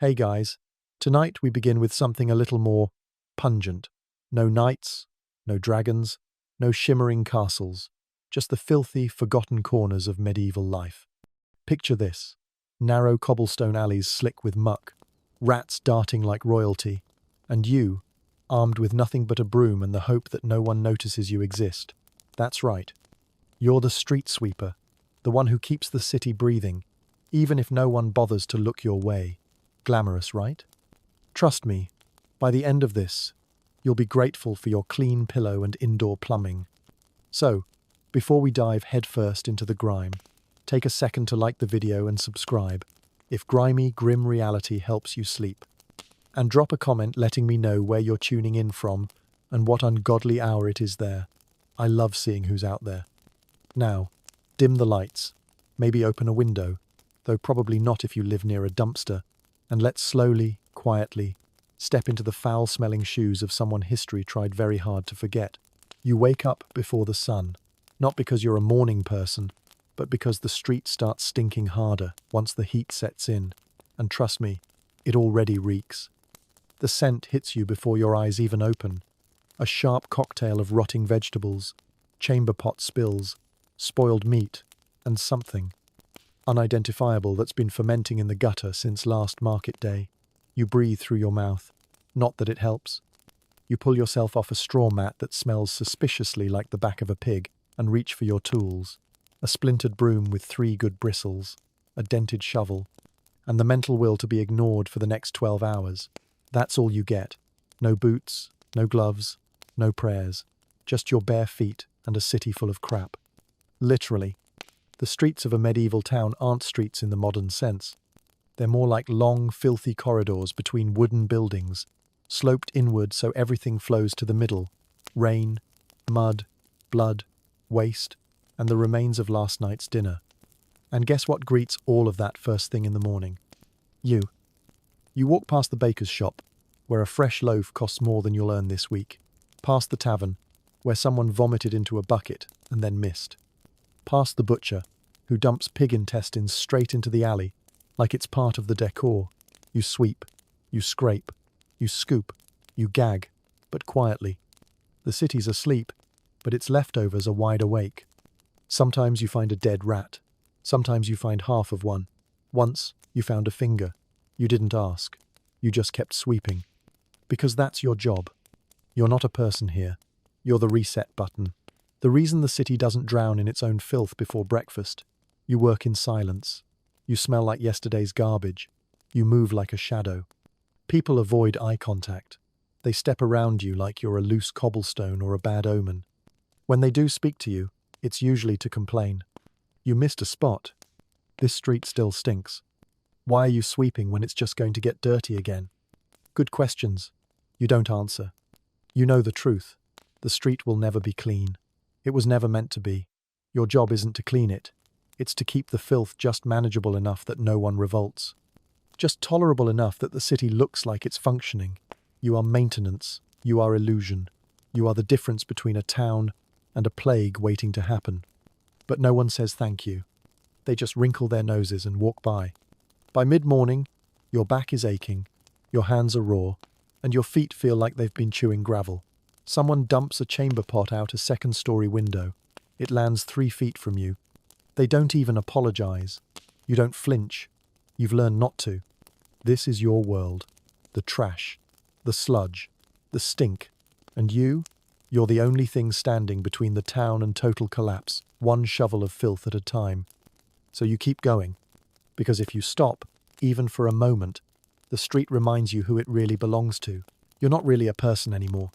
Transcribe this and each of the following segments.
Hey guys, tonight we begin with something a little more pungent. No knights, no dragons, no shimmering castles, just the filthy, forgotten corners of medieval life. Picture this: narrow cobblestone alleys slick with muck, rats darting like royalty, and you, armed with nothing but a broom and the hope that no one notices you exist. That's right. You're the street sweeper, the one who keeps the city breathing, even if no one bothers to look your way. Glamorous, right? Trust me, by the end of this, you'll be grateful for your clean pillow and indoor plumbing. So, before we dive headfirst into the grime, take a second to like the video and subscribe, if grimy, grim reality helps you sleep. And drop a comment letting me know where you're tuning in from and what ungodly hour it is there. I love seeing who's out there. Now, dim the lights, maybe open a window, though probably not if you live near a dumpster, and let's slowly, quietly, step into the foul-smelling shoes of someone history tried very hard to forget. You wake up before the sun, not because you're a morning person, but because the street starts stinking harder once the heat sets in, and trust me, it already reeks. The scent hits you before your eyes even open, a sharp cocktail of rotting vegetables, chamber pot spills, spoiled meat, and something unidentifiable that's been fermenting in the gutter since last market day. You breathe through your mouth. Not that it helps. You pull yourself off a straw mat that smells suspiciously like the back of a pig and reach for your tools. A splintered broom with 3 good bristles, a dented shovel, and the mental will to be ignored for the next 12 hours. That's all you get. No boots, no gloves, no prayers. Just your bare feet and a city full of crap. Literally. The streets of a medieval town aren't streets in the modern sense. They're more like long, filthy corridors between wooden buildings, sloped inward so everything flows to the middle. Rain, mud, blood, waste, and the remains of last night's dinner. And guess what greets all of that first thing in the morning? You. You walk past the baker's shop, where a fresh loaf costs more than you'll earn this week. Past the tavern, where someone vomited into a bucket and then missed. Past the butcher, who dumps pig intestines straight into the alley, like it's part of the decor. You sweep, you scrape, you scoop, you gag, but quietly. The city's asleep, but its leftovers are wide awake. Sometimes you find a dead rat. Sometimes you find half of one. Once, you found a finger. You didn't ask. You just kept sweeping. Because that's your job. You're not a person here. You're the reset button. The reason the city doesn't drown in its own filth before breakfast. You work in silence. You smell like yesterday's garbage. You move like a shadow. People avoid eye contact. They step around you like you're a loose cobblestone or a bad omen. When they do speak to you, it's usually to complain. You missed a spot. This street still stinks. Why are you sweeping when it's just going to get dirty again? Good questions. You don't answer. You know the truth. The street will never be clean. It was never meant to be. Your job isn't to clean it. It's to keep the filth just manageable enough that no one revolts. Just tolerable enough that the city looks like it's functioning. You are maintenance. You are illusion. You are the difference between a town and a plague waiting to happen. But no one says thank you. They just wrinkle their noses and walk by. By mid-morning, your back is aching, your hands are raw, and your feet feel like they've been chewing gravel. Someone dumps a chamber pot out a second-story window. It lands 3 feet from you. They don't even apologize. You don't flinch. You've learned not to. This is your world. The trash, the sludge, the stink. And you're the only thing standing between the town and total collapse, one shovel of filth at a time. So you keep going. Because if you stop, even for a moment, the street reminds you who it really belongs to. You're not really a person anymore.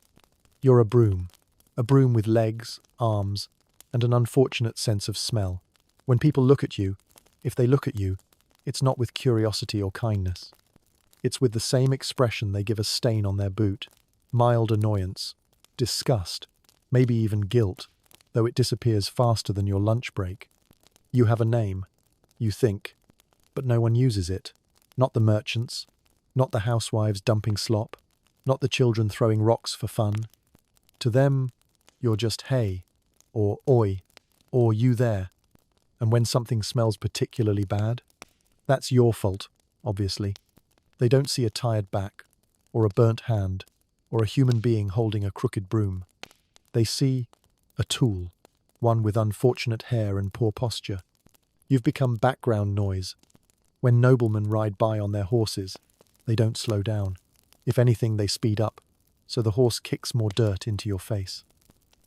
You're a broom with legs, arms, and an unfortunate sense of smell. When people look at you, if they look at you, it's not with curiosity or kindness. It's with the same expression they give a stain on their boot. Mild annoyance, disgust, maybe even guilt, though it disappears faster than your lunch break. You have a name, you think, but no one uses it. Not the merchants, not the housewives dumping slop, not the children throwing rocks for fun. To them, you're just hey, or oi, or you there. And when something smells particularly bad, that's your fault, obviously. They don't see a tired back, or a burnt hand, or a human being holding a crooked broom. They see a tool, one with unfortunate hair and poor posture. You've become background noise. When noblemen ride by on their horses, they don't slow down. If anything, they speed up, so the horse kicks more dirt into your face.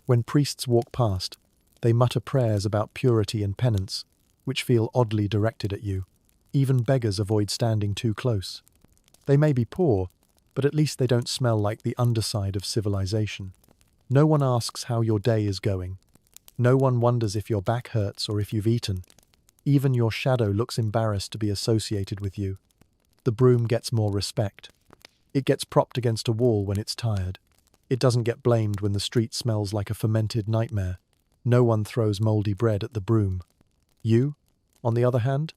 When priests walk past, they mutter prayers about purity and penance, which feel oddly directed at you. Even beggars avoid standing too close. They may be poor, but at least they don't smell like the underside of civilization. No one asks how your day is going. No one wonders if your back hurts or if you've eaten. Even your shadow looks embarrassed to be associated with you. The broom gets more respect. It gets propped against a wall when it's tired. It doesn't get blamed when the street smells like a fermented nightmare. No one throws moldy bread at the broom. You, on the other hand,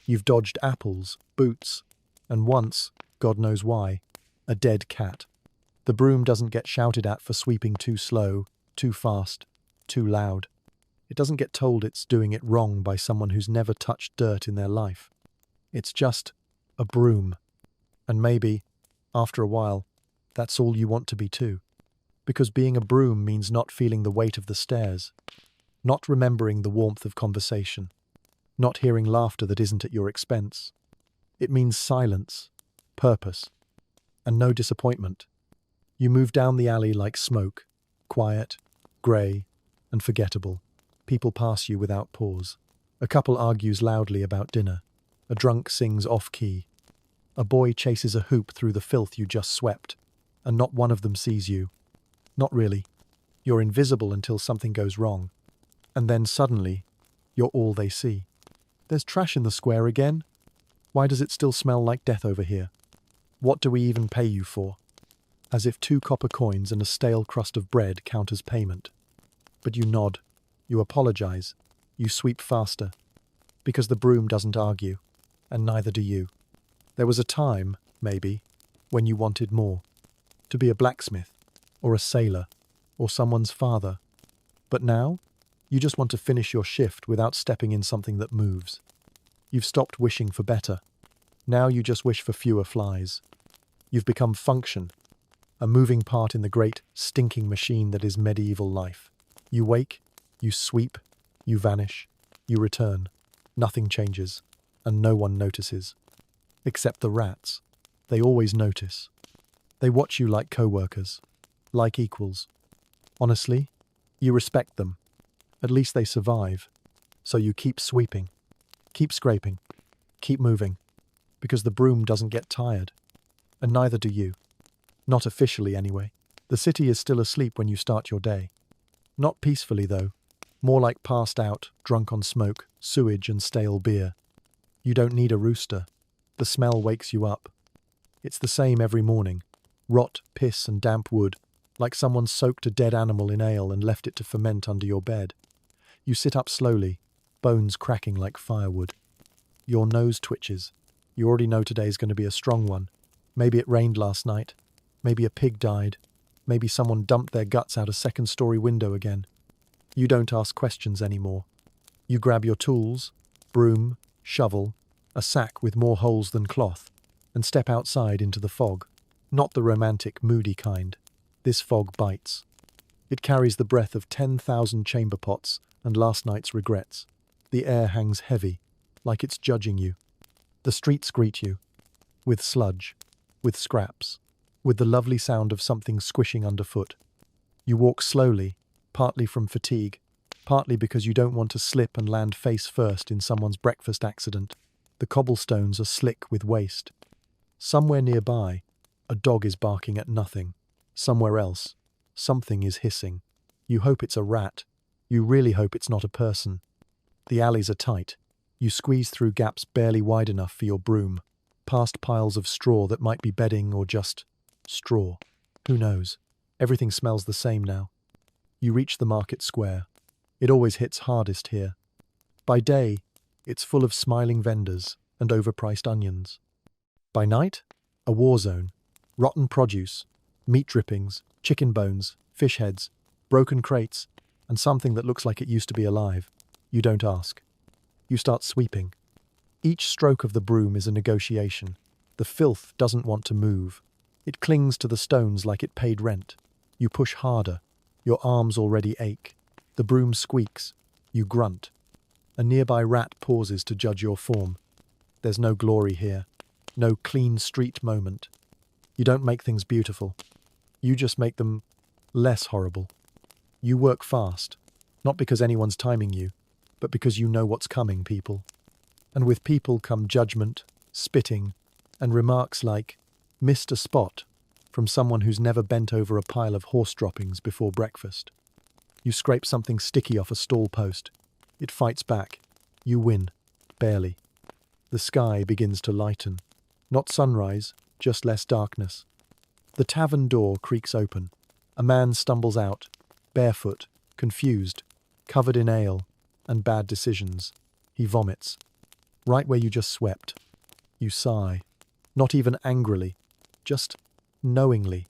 you've dodged apples, boots, and once, God knows why, a dead cat. The broom doesn't get shouted at for sweeping too slow, too fast, too loud. It doesn't get told it's doing it wrong by someone who's never touched dirt in their life. It's just a broom. And maybe, after a while, that's all you want to be too. Because being a broom means not feeling the weight of the stairs, not remembering the warmth of conversation, not hearing laughter that isn't at your expense. It means silence, purpose, and no disappointment. You move down the alley like smoke, quiet, grey, and forgettable. People pass you without pause. A couple argues loudly about dinner. A drunk sings off-key. A boy chases a hoop through the filth you just swept, and not one of them sees you. Not really. You're invisible until something goes wrong. And then suddenly, you're all they see. There's trash in the square again? Why does it still smell like death over here? What do we even pay you for? As if 2 copper coins and a stale crust of bread count as payment. But you nod. You apologize. You sweep faster. Because the broom doesn't argue, and neither do you. There was a time, maybe, when you wanted more. To be a blacksmith, or a sailor, or someone's father. But now, you just want to finish your shift without stepping in something that moves. You've stopped wishing for better. Now you just wish for fewer flies. You've become function, a moving part in the great, stinking machine that is medieval life. You wake, you sweep, you vanish, you return. Nothing changes, and no one notices. Except the rats. They always notice. They watch you like co-workers, like equals. Honestly, you respect them. At least they survive. So you keep sweeping, keep scraping, keep moving, because the broom doesn't get tired. And neither do you. Not officially, anyway. The city is still asleep when you start your day. Not peacefully, though. More like passed out, drunk on smoke, sewage and stale beer. You don't need a rooster. The smell wakes you up. It's the same every morning. Rot, piss and damp wood, like someone soaked a dead animal in ale and left it to ferment under your bed. You sit up slowly, bones cracking like firewood. Your nose twitches. You already know today's going to be a strong one. Maybe it rained last night. Maybe a pig died. Maybe someone dumped their guts out a second-story window again. You don't ask questions anymore. You grab your tools, broom, shovel, a sack with more holes than cloth, and step outside into the fog. Not the romantic, moody kind. This fog bites. It carries the breath of 10,000 chamber pots and last night's regrets. The air hangs heavy, like it's judging you. The streets greet you, with sludge, with scraps, with the lovely sound of something squishing underfoot. You walk slowly, partly from fatigue, partly because you don't want to slip and land face first in someone's breakfast accident. The cobblestones are slick with waste. Somewhere nearby, a dog is barking at nothing. Somewhere else, something is hissing. You hope it's a rat. You really hope it's not a person. The alleys are tight. You squeeze through gaps barely wide enough for your broom, past piles of straw that might be bedding or just straw. Who knows? Everything smells the same now. You reach the market square. It always hits hardest here. By day, it's full of smiling vendors and overpriced onions. By night, a war zone. Rotten produce, meat drippings, chicken bones, fish heads, broken crates, and something that looks like it used to be alive. You don't ask. You start sweeping. Each stroke of the broom is a negotiation. The filth doesn't want to move. It clings to the stones like it paid rent. You push harder. Your arms already ache. The broom squeaks. You grunt. A nearby rat pauses to judge your form. There's no glory here. No clean street moment. You don't make things beautiful. You just make them less horrible. You work fast, not because anyone's timing you, but because you know what's coming, people. And with people come judgment, spitting, and remarks like, "Missed a spot," from someone who's never bent over a pile of horse droppings before breakfast. You scrape something sticky off a stall post. It fights back. You win. Barely. The sky begins to lighten. Not sunrise, just less darkness. The tavern door creaks open. A man stumbles out, barefoot, confused, covered in ale and bad decisions. He vomits. Right where you just swept. You sigh. Not even angrily, just knowingly.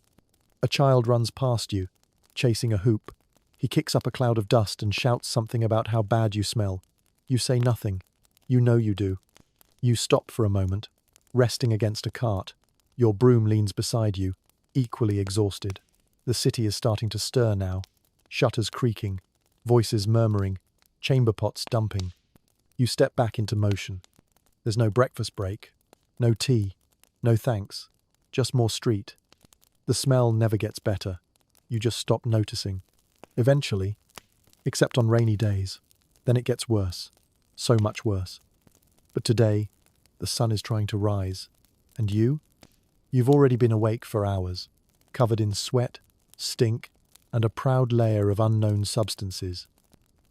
A child runs past you, chasing a hoop. He kicks up a cloud of dust and shouts something about how bad you smell. You say nothing. You know you do. You stop for a moment, resting against a cart. Your broom leans beside you, equally exhausted. The city is starting to stir now. Shutters creaking, voices murmuring, chamber pots dumping. You step back into motion. There's no breakfast break, no tea, no thanks, just more street. The smell never gets better. You just stop noticing. Eventually, except on rainy days, then it gets worse. So much worse. But today, the sun is trying to rise. And you? You've already been awake for hours, covered in sweat, stink, and a proud layer of unknown substances.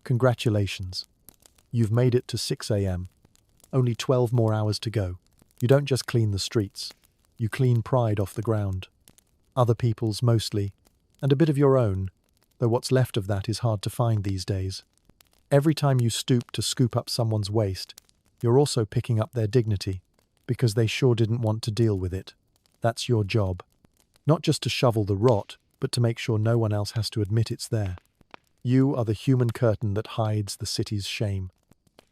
Congratulations. You've made it to 6 a.m. Only 12 more hours to go. You don't just clean the streets. You clean pride off the ground. Other people's mostly, and a bit of your own, though what's left of that is hard to find these days. Every time you stoop to scoop up someone's waste, you're also picking up their dignity, because they sure didn't want to deal with it. That's your job. Not just to shovel the rot, but to make sure no one else has to admit it's there. You are the human curtain that hides the city's shame.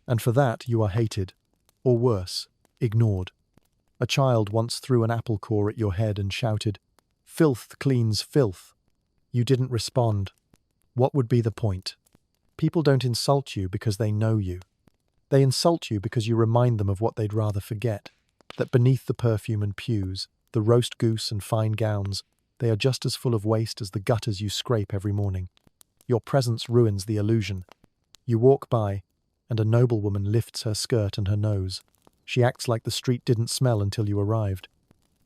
And for that you are hated, or worse, ignored. A child once threw an apple core at your head and shouted, "Filth cleans filth." You didn't respond. What would be the point? People don't insult you because they know you. They insult you because you remind them of what they'd rather forget, that beneath the perfume and pews, the roast goose and fine gowns, they are just as full of waste as the gutters you scrape every morning. Your presence ruins the illusion. You walk by, and a noblewoman lifts her skirt and her nose. She acts like the street didn't smell until you arrived.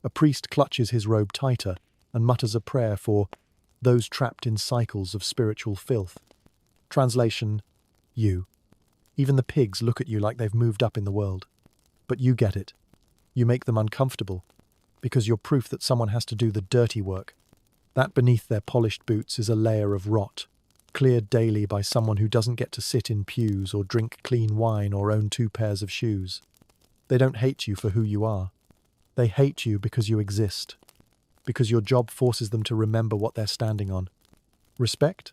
A priest clutches his robe tighter and mutters a prayer for those trapped in cycles of spiritual filth. Translation, you. Even the pigs look at you like they've moved up in the world. But you get it. You make them uncomfortable, because you're proof that someone has to do the dirty work. That beneath their polished boots is a layer of rot, cleared daily by someone who doesn't get to sit in pews or drink clean wine or own 2 pairs of shoes. They don't hate you for who you are. They hate you because you exist, because your job forces them to remember what they're standing on. Respect?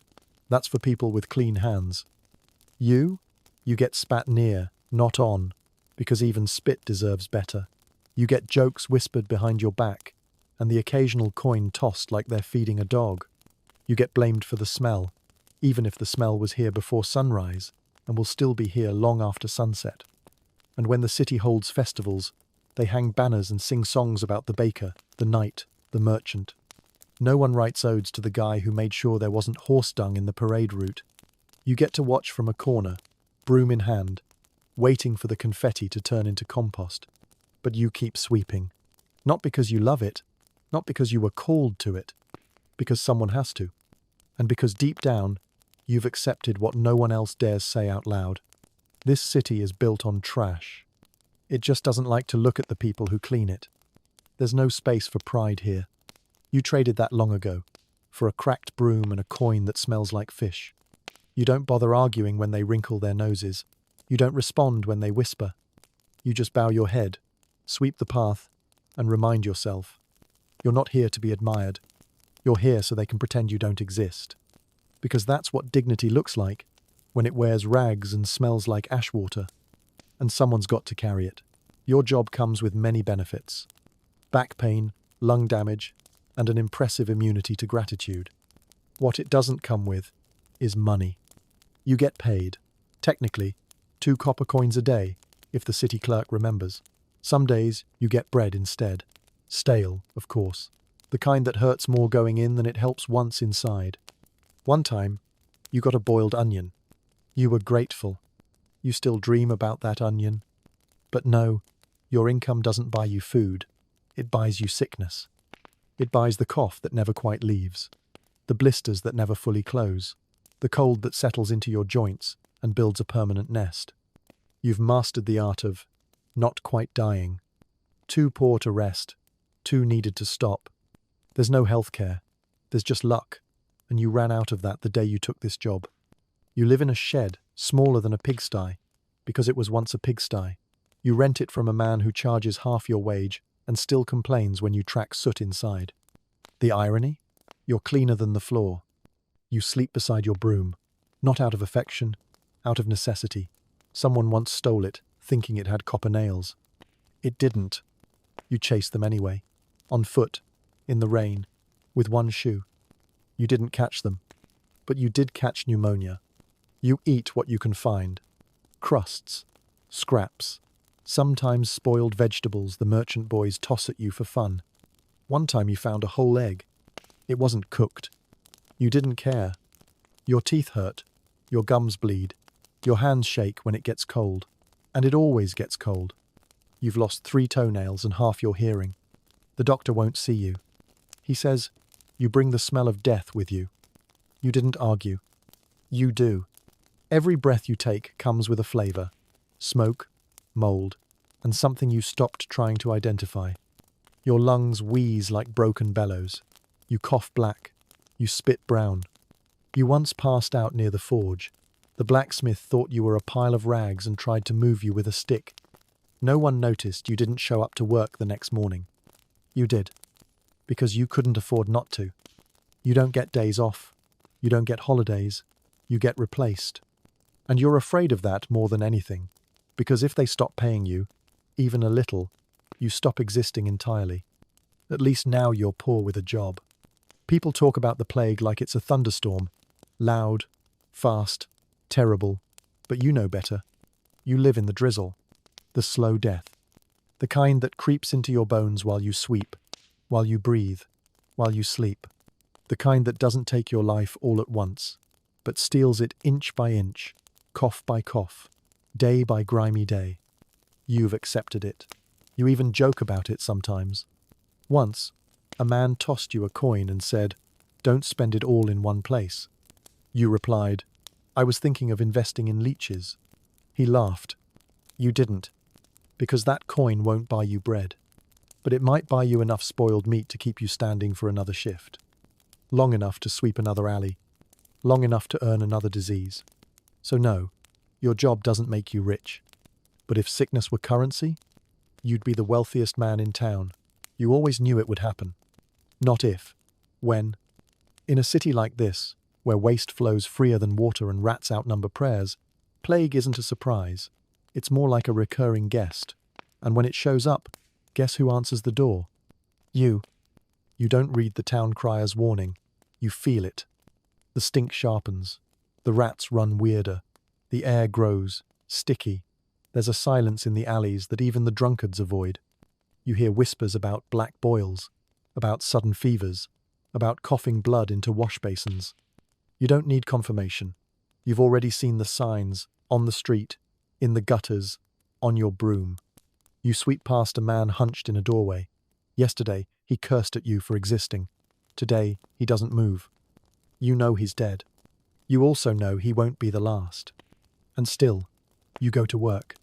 That's for people with clean hands. You get spat near, not on, because even spit deserves better. You get jokes whispered behind your back, and the occasional coin tossed like they're feeding a dog. You get blamed for the smell, even if the smell was here before sunrise, and will still be here long after sunset. And when the city holds festivals, they hang banners and sing songs about the baker, the knight, the merchant. No one writes odes to the guy who made sure there wasn't horse dung in the parade route. You get to watch from a corner, broom in hand, waiting for the confetti to turn into compost. But you keep sweeping. Not because you love it, not because you were called to it, because someone has to. And because deep down, you've accepted what no one else dares say out loud. This city is built on trash. It just doesn't like to look at the people who clean it. There's no space for pride here. You traded that long ago, for a cracked broom and a coin that smells like fish. You don't bother arguing when they wrinkle their noses. You don't respond when they whisper. You just bow your head, sweep the path, and remind yourself. You're not here to be admired. You're here so they can pretend you don't exist. Because that's what dignity looks like, when it wears rags and smells like ash water. And someone's got to carry it. Your job comes with many benefits. back pain, lung damage, and an impressive immunity to gratitude. What it doesn't come with is money. You get paid, technically, 2 copper coins a day, if the city clerk remembers. Some days you get bread instead. Stale, of course. The kind that hurts more going in than it helps once inside. One time, you got a boiled onion. You were grateful. You still dream about that onion. But no, your income doesn't buy you food. It buys you sickness. It buys the cough that never quite leaves, the blisters that never fully close, the cold that settles into your joints and builds a permanent nest. You've mastered the art of not quite dying. Too poor to rest, too needed to stop. There's no healthcare. There's just luck, and you ran out of that the day you took this job. You live in a shed, smaller than a pigsty, because it was once a pigsty. You rent it from a man who charges half your wage and still complains when you track soot inside. The irony? You're cleaner than the floor. You sleep beside your broom, not out of affection, out of necessity. Someone once stole it, thinking it had copper nails. It didn't. You chased them anyway, on foot, in the rain, with one shoe. You didn't catch them, but you did catch pneumonia. You eat what you can find. Crusts, scraps, sometimes spoiled vegetables the merchant boys toss at you for fun. One time you found a whole egg. It wasn't cooked. You didn't care. Your teeth hurt. Your gums bleed. Your hands shake when it gets cold. And it always gets cold. You've lost 3 toenails and half your hearing. The doctor won't see you. He says, you bring the smell of death with you. You didn't argue. You do. Every breath you take comes with a flavor. Smoke, mold, and something you stopped trying to identify. Your lungs wheeze like broken bellows. You cough black. You spit brown. You once passed out near the forge. The blacksmith thought you were a pile of rags and tried to move you with a stick. No one noticed you didn't show up to work the next morning. You did. Because you couldn't afford not to. You don't get days off. You don't get holidays. You get replaced. And you're afraid of that more than anything. Because if they stop paying you, even a little, you stop existing entirely. At least now you're poor with a job. People talk about the plague like it's a thunderstorm. Loud, fast, terrible. But you know better. You live in the drizzle. The slow death. The kind that creeps into your bones while you sweep, while you breathe, while you sleep. The kind that doesn't take your life all at once, but steals it inch by inch, cough by cough, day by grimy day. You've accepted it. You even joke about it sometimes. Once, a man tossed you a coin and said, "Don't spend it all in one place." You replied, "I was thinking of investing in leeches." He laughed. You didn't, because that coin won't buy you bread. But it might buy you enough spoiled meat to keep you standing for another shift. Long enough to sweep another alley. Long enough to earn another disease. So no, your job doesn't make you rich. But if sickness were currency, you'd be the wealthiest man in town. You always knew it would happen. Not if. When. In a city like this, where waste flows freer than water and rats outnumber prayers, plague isn't a surprise. It's more like a recurring guest. And when it shows up, guess who answers the door? You. You don't read the town crier's warning. You feel it. The stink sharpens. The rats run weirder. The air grows, sticky. There's a silence in the alleys that even the drunkards avoid. You hear whispers about black boils, about sudden fevers, about coughing blood into wash basins. You don't need confirmation. You've already seen the signs, on the street, in the gutters, on your broom. You sweep past a man hunched in a doorway. Yesterday, he cursed at you for existing. Today, he doesn't move. You know he's dead. You also know he won't be the last. And still, you go to work.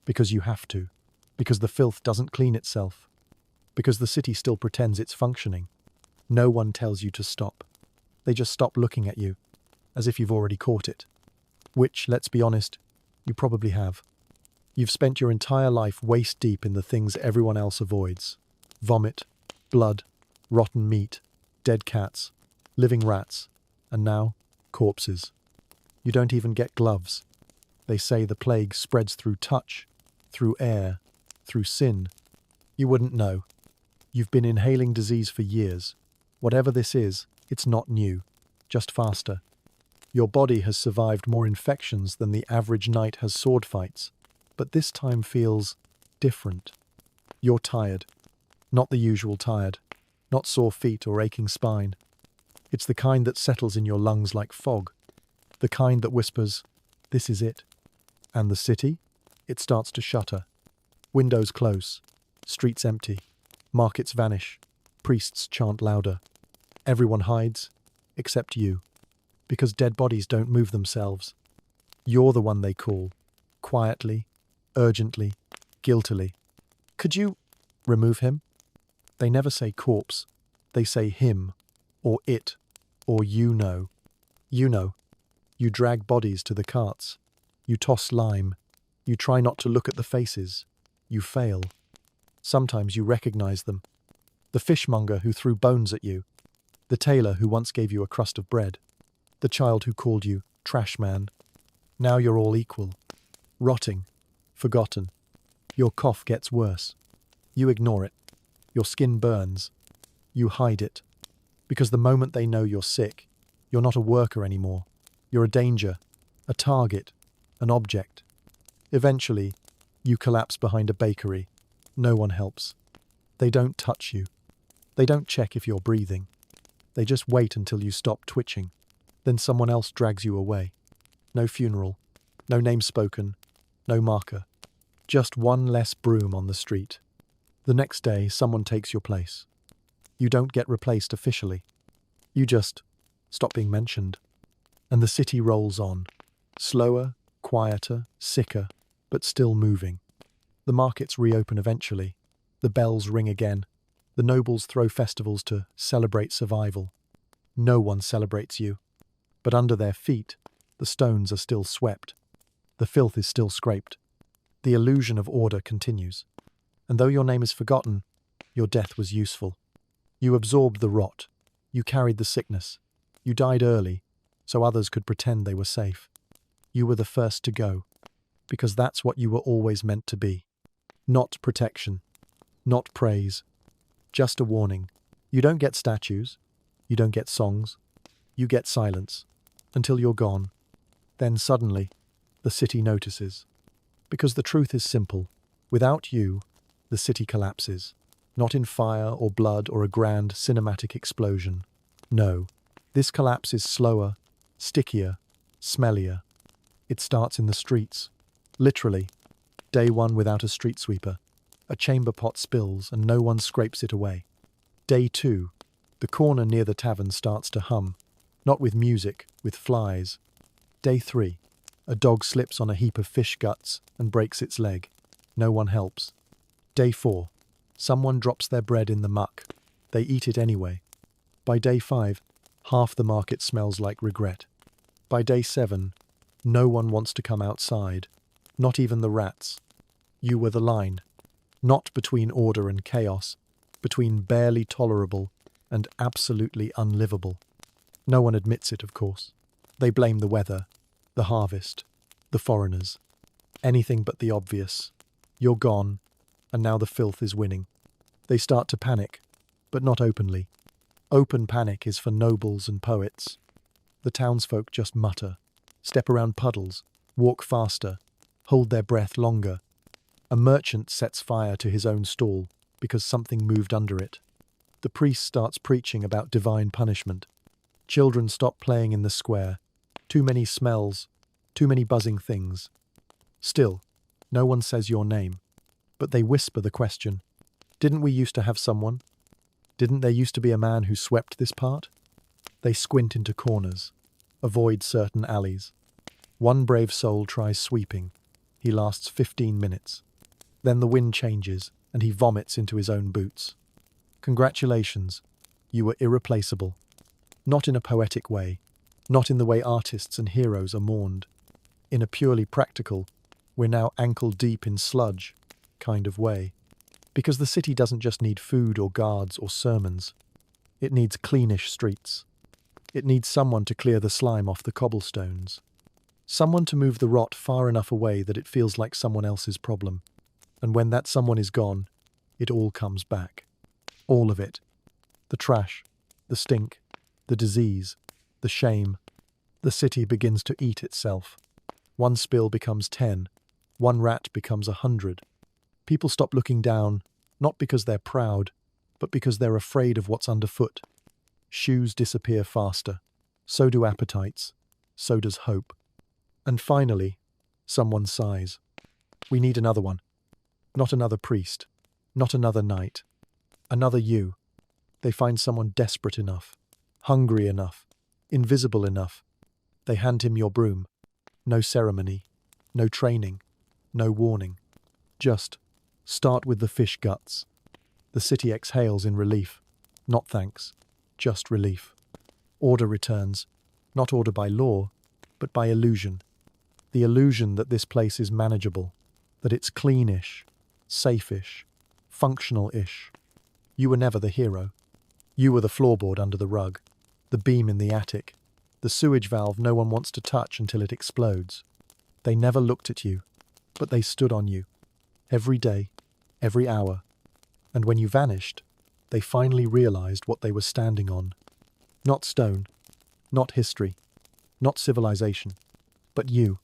Because you have to. Because the filth doesn't clean itself. Because the city still pretends it's functioning. No one tells you to stop. They just stop looking at you, as if you've already caught it. Which, let's be honest, you probably have. You've spent your entire life waist-deep in the things everyone else avoids. Vomit, blood, rotten meat, dead cats, living rats, and now, corpses. You don't even get gloves. They say the plague spreads through touch, through air, through sin. You wouldn't know. You've been inhaling disease for years. Whatever this is, it's not new, just faster. Your body has survived more infections than the average knight has sword fights, but this time feels different. You're tired. Not the usual tired. Not sore feet or aching spine. It's the kind that settles in your lungs like fog. The kind that whispers, "This is it." And the city? It starts to shudder. Windows close. Streets empty. Markets vanish. Priests chant louder. Everyone hides, except you. Because dead bodies don't move themselves. You're the one they call. Quietly, urgently, guiltily. Could you remove him? They never say corpse. They say him, or it, or you know. You know. You drag bodies to the carts. You toss lime. You try not to look at the faces. You fail. Sometimes you recognize them. The fishmonger who threw bones at you. The tailor who once gave you a crust of bread. The child who called you trash man. Now you're all equal. Rotting. Forgotten. Your cough gets worse. You ignore it. Your skin burns. You hide it. Because the moment they know you're sick, you're not a worker anymore. You're a danger, a target, an object. Eventually, you collapse behind a bakery. No one helps. They don't touch you. They don't check if you're breathing. They just wait until you stop twitching. Then someone else drags you away. No funeral. No name spoken. No marker. Just one less broom on the street. The next day, someone takes your place. You don't get replaced officially. You just stop being mentioned. And the city rolls on. Slower, quieter, sicker, but still moving. The markets reopen eventually. The bells ring again. The nobles throw festivals to celebrate survival. No one celebrates you. But under their feet, the stones are still swept. The filth is still scraped. The illusion of order continues. And though your name is forgotten, your death was useful. You absorbed the rot. You carried the sickness. You died early, so others could pretend they were safe. You were the first to go, because that's what you were always meant to be. Not protection. Not praise. Just a warning. You don't get statues. You don't get songs. You get silence. Until you're gone. Then suddenly, the city notices. Because the truth is simple. Without you, the city collapses. Not in fire or blood or a grand cinematic explosion. No, this collapse is slower, stickier, smellier. It starts in the streets. Literally. Day one without a street sweeper. A chamber pot spills and no one scrapes it away. Day two. The corner near the tavern starts to hum. Not with music, with flies. Day three. A dog slips on a heap of fish guts and breaks its leg. No one helps. Day four. Someone drops their bread in the muck. They eat it anyway. By day five, half the market smells like regret. By day seven, no one wants to come outside. Not even the rats. You were the line. Not between order and chaos, between barely tolerable and absolutely unlivable. No one admits it, of course. They blame the weather, the harvest, the foreigners. Anything but the obvious. You're gone, and now the filth is winning. They start to panic, but not openly. Open panic is for nobles and poets. The townsfolk just mutter, step around puddles, walk faster, hold their breath longer. A merchant sets fire to his own stall because something moved under it. The priest starts preaching about divine punishment. Children stop playing in the square. Too many smells, too many buzzing things. Still, no one says your name, but they whisper the question. Didn't we used to have someone? Didn't there used to be a man who swept this part? They squint into corners, avoid certain alleys. One brave soul tries sweeping. He lasts 15 minutes. Then the wind changes, and he vomits into his own boots. Congratulations, you were irreplaceable. Not in a poetic way, not in the way artists and heroes are mourned. In a purely practical, we're now ankle-deep in sludge kind of way. Because the city doesn't just need food or guards or sermons. It needs cleanish streets. It needs someone to clear the slime off the cobblestones. Someone to move the rot far enough away that it feels like someone else's problem. And when that someone is gone, it all comes back. All of it. The trash, the stink, the disease, the shame. The city begins to eat itself. One spill becomes 10. One rat becomes 100. People stop looking down, not because they're proud, but because they're afraid of what's underfoot. Shoes disappear faster. So do appetites. So does hope. And finally, someone sighs. We need another one. Not another priest. Not another knight. Another you. They find someone desperate enough, hungry enough, invisible enough. They hand him your broom. No ceremony. No training. No warning. Just start with the fish guts. The city exhales in relief. Not thanks. Just relief. Order returns. Not order by law, but by illusion. The illusion that this place is manageable, that it's cleanish, safe-ish, functional-ish. You were never the hero. You were the floorboard under the rug, the beam in the attic, the sewage valve no one wants to touch until it explodes. They never looked at you, but they stood on you. Every day, every hour. And when you vanished, they finally realized what they were standing on. Not stone, not history, not civilization, but you,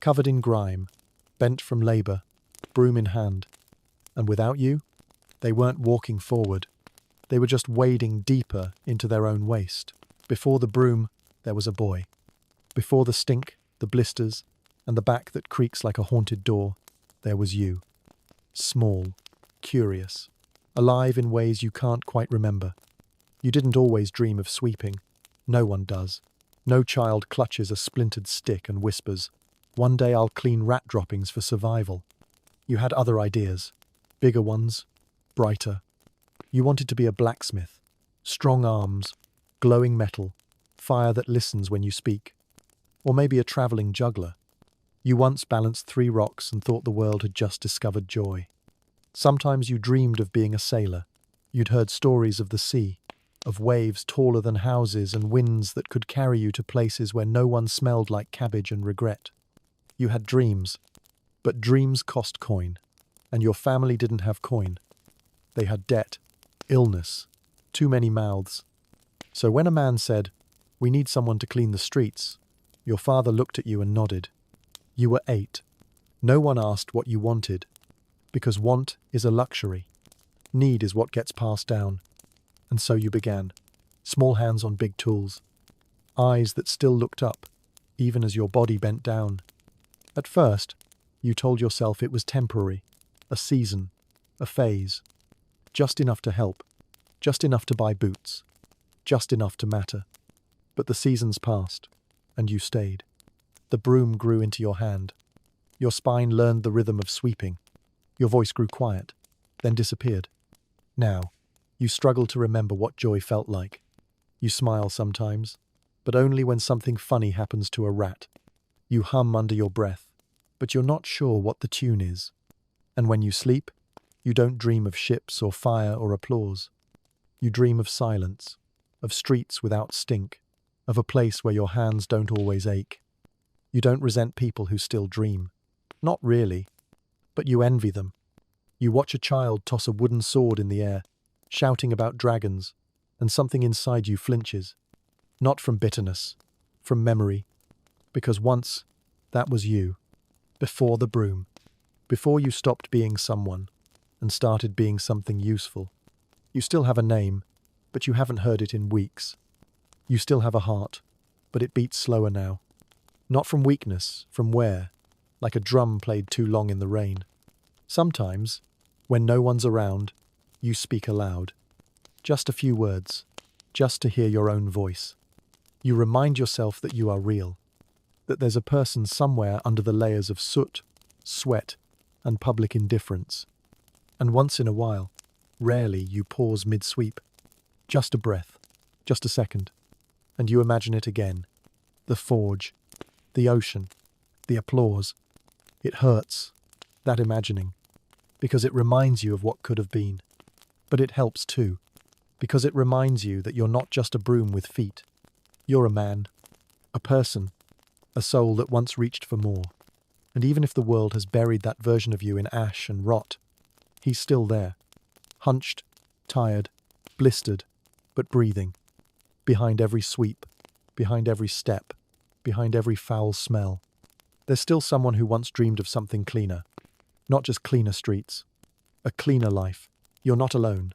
covered in grime, bent from labor, broom in hand. And without you, they weren't walking forward. They were just wading deeper into their own waste. Before the broom, there was a boy. Before the stink, the blisters, and the back that creaks like a haunted door, there was you. Small, curious, alive in ways you can't quite remember. You didn't always dream of sweeping. No one does. No child clutches a splintered stick and whispers, "One day I'll clean rat droppings for survival." You had other ideas. Bigger ones. Brighter. You wanted to be a blacksmith. Strong arms. Glowing metal. Fire that listens when you speak. Or maybe a travelling juggler. You once balanced 3 rocks and thought the world had just discovered joy. Sometimes you dreamed of being a sailor. You'd heard stories of the sea, of waves taller than houses and winds that could carry you to places where no one smelled like cabbage and regret. You had dreams, but dreams cost coin, and your family didn't have coin. They had debt, illness, too many mouths. So when a man said, "We need someone to clean the streets," your father looked at you and nodded. You were 8. No one asked what you wanted, because want is a luxury. Need is what gets passed down. And so you began. Small hands on big tools. Eyes that still looked up, even as your body bent down. At first, you told yourself it was temporary, a season, a phase. Just enough to help, just enough to buy boots, just enough to matter. But the seasons passed, and you stayed. The broom grew into your hand. Your spine learned the rhythm of sweeping. Your voice grew quiet, then disappeared. Now, you struggle to remember what joy felt like. You smile sometimes, but only when something funny happens to a rat. You hum under your breath, but you're not sure what the tune is. And when you sleep, you don't dream of ships or fire or applause. You dream of silence, of streets without stink, of a place where your hands don't always ache. You don't resent people who still dream. Not really, but you envy them. You watch a child toss a wooden sword in the air, shouting about dragons, and something inside you flinches. Not from bitterness, from memory, because once that was you, before the broom, before you stopped being someone and started being something useful. You still have a name, but you haven't heard it in weeks. You still have a heart, but it beats slower now. Not from weakness, from wear, like a drum played too long in the rain. Sometimes, when no one's around, you speak aloud. Just a few words, just to hear your own voice. You remind yourself that you are real, that there's a person somewhere under the layers of soot, sweat, and public indifference. And once in a while, rarely, you pause mid-sweep. Just a breath, just a second, and you imagine it again. The forge, the ocean, the applause. It hurts, that imagining, because it reminds you of what could have been. But it helps too, because it reminds you that you're not just a broom with feet. You're a man, a person, a soul that once reached for more. And even if the world has buried that version of you in ash and rot, he's still there, hunched, tired, blistered, but breathing. Behind every sweep, behind every step, behind every foul smell. There's still someone who once dreamed of something cleaner. Not just cleaner streets. A cleaner life. You're not alone.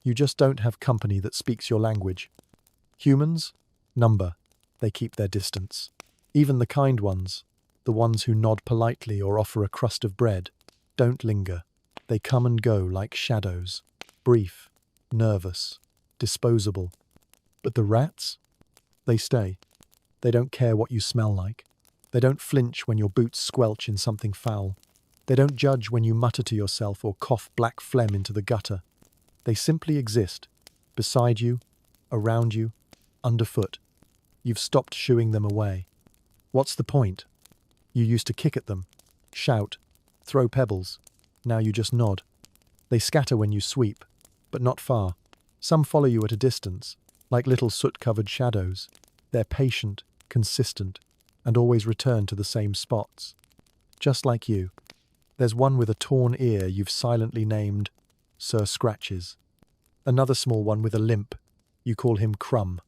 You just don't have company that speaks your language. Humans? Number. They keep their distance. Even the kind ones, the ones who nod politely or offer a crust of bread, don't linger. They come and go like shadows. Brief, nervous, disposable. But the rats? They stay. They don't care what you smell like. They don't flinch when your boots squelch in something foul. They don't judge when you mutter to yourself or cough black phlegm into the gutter. They simply exist, beside you, around you, underfoot. You've stopped shooing them away. What's the point? You used to kick at them, shout, throw pebbles. Now you just nod. They scatter when you sweep, but not far. Some follow you at a distance, like little soot-covered shadows. They're patient, consistent, and always return to the same spots. Just like you. There's one with a torn ear you've silently named Sir Scratches. Another small one with a limp. You call him Crumb.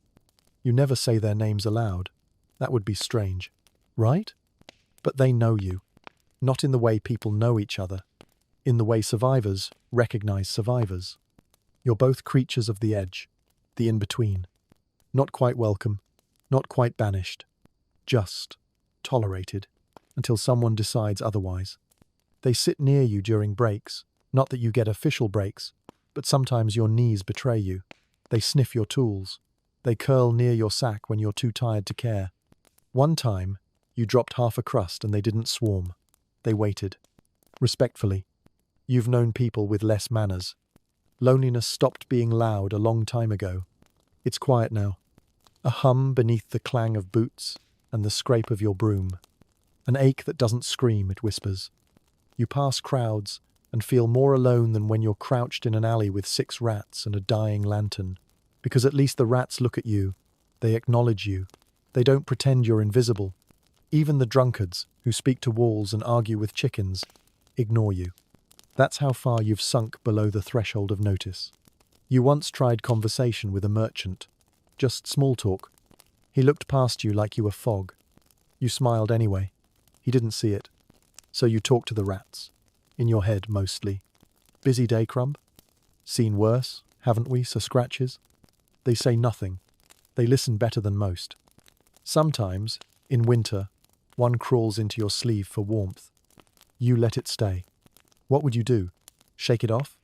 You never say their names aloud. That would be strange, right? But they know you. Not in the way people know each other. In the way survivors recognize survivors. You're both creatures of the edge, the in-between. Not quite welcome, not quite banished. Just tolerated, until someone decides otherwise. They sit near you during breaks, not that you get official breaks, but sometimes your knees betray you. They sniff your tools. They curl near your sack when you're too tired to care. One time, you dropped half a crust and they didn't swarm. They waited. Respectfully. You've known people with less manners. Loneliness stopped being loud a long time ago. It's quiet now. A hum beneath the clang of boots and the scrape of your broom. An ache that doesn't scream, it whispers. You pass crowds and feel more alone than when you're crouched in an alley with 6 rats and a dying lantern. Because at least the rats look at you. They acknowledge you. They don't pretend you're invisible. Even the drunkards, who speak to walls and argue with chickens, ignore you. That's how far you've sunk below the threshold of notice. You once tried conversation with a merchant. Just small talk. He looked past you like you were fog. You smiled anyway. He didn't see it. So you talked to the rats. In your head, mostly. Busy day, Crumb? Seen worse, haven't we, Sir Scratches? They say nothing. They listen better than most. Sometimes, in winter, one crawls into your sleeve for warmth. You let it stay. What would you do? Shake it off?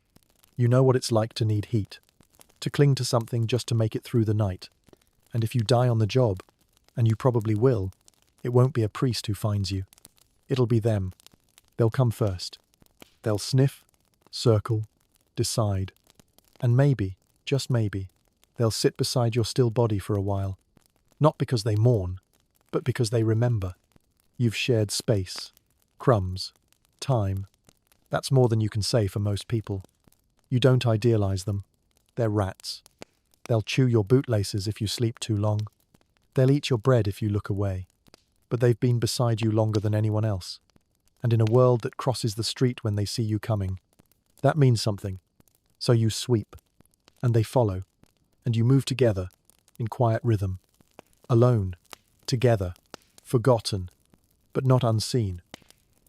You know what it's like to need heat. To cling to something just to make it through the night. And if you die on the job, and you probably will, it won't be a priest who finds you. It'll be them. They'll come first. They'll sniff, circle, decide. And maybe, just maybe, they'll sit beside your still body for a while. Not because they mourn, but because they remember. You've shared space, crumbs, time. That's more than you can say for most people. You don't idealize them. They're rats. They'll chew your bootlaces if you sleep too long. They'll eat your bread if you look away. But they've been beside you longer than anyone else. And in a world that crosses the street when they see you coming, that means something. So you sweep, and they follow, and you move together, in quiet rhythm. Alone, together, forgotten, but not unseen.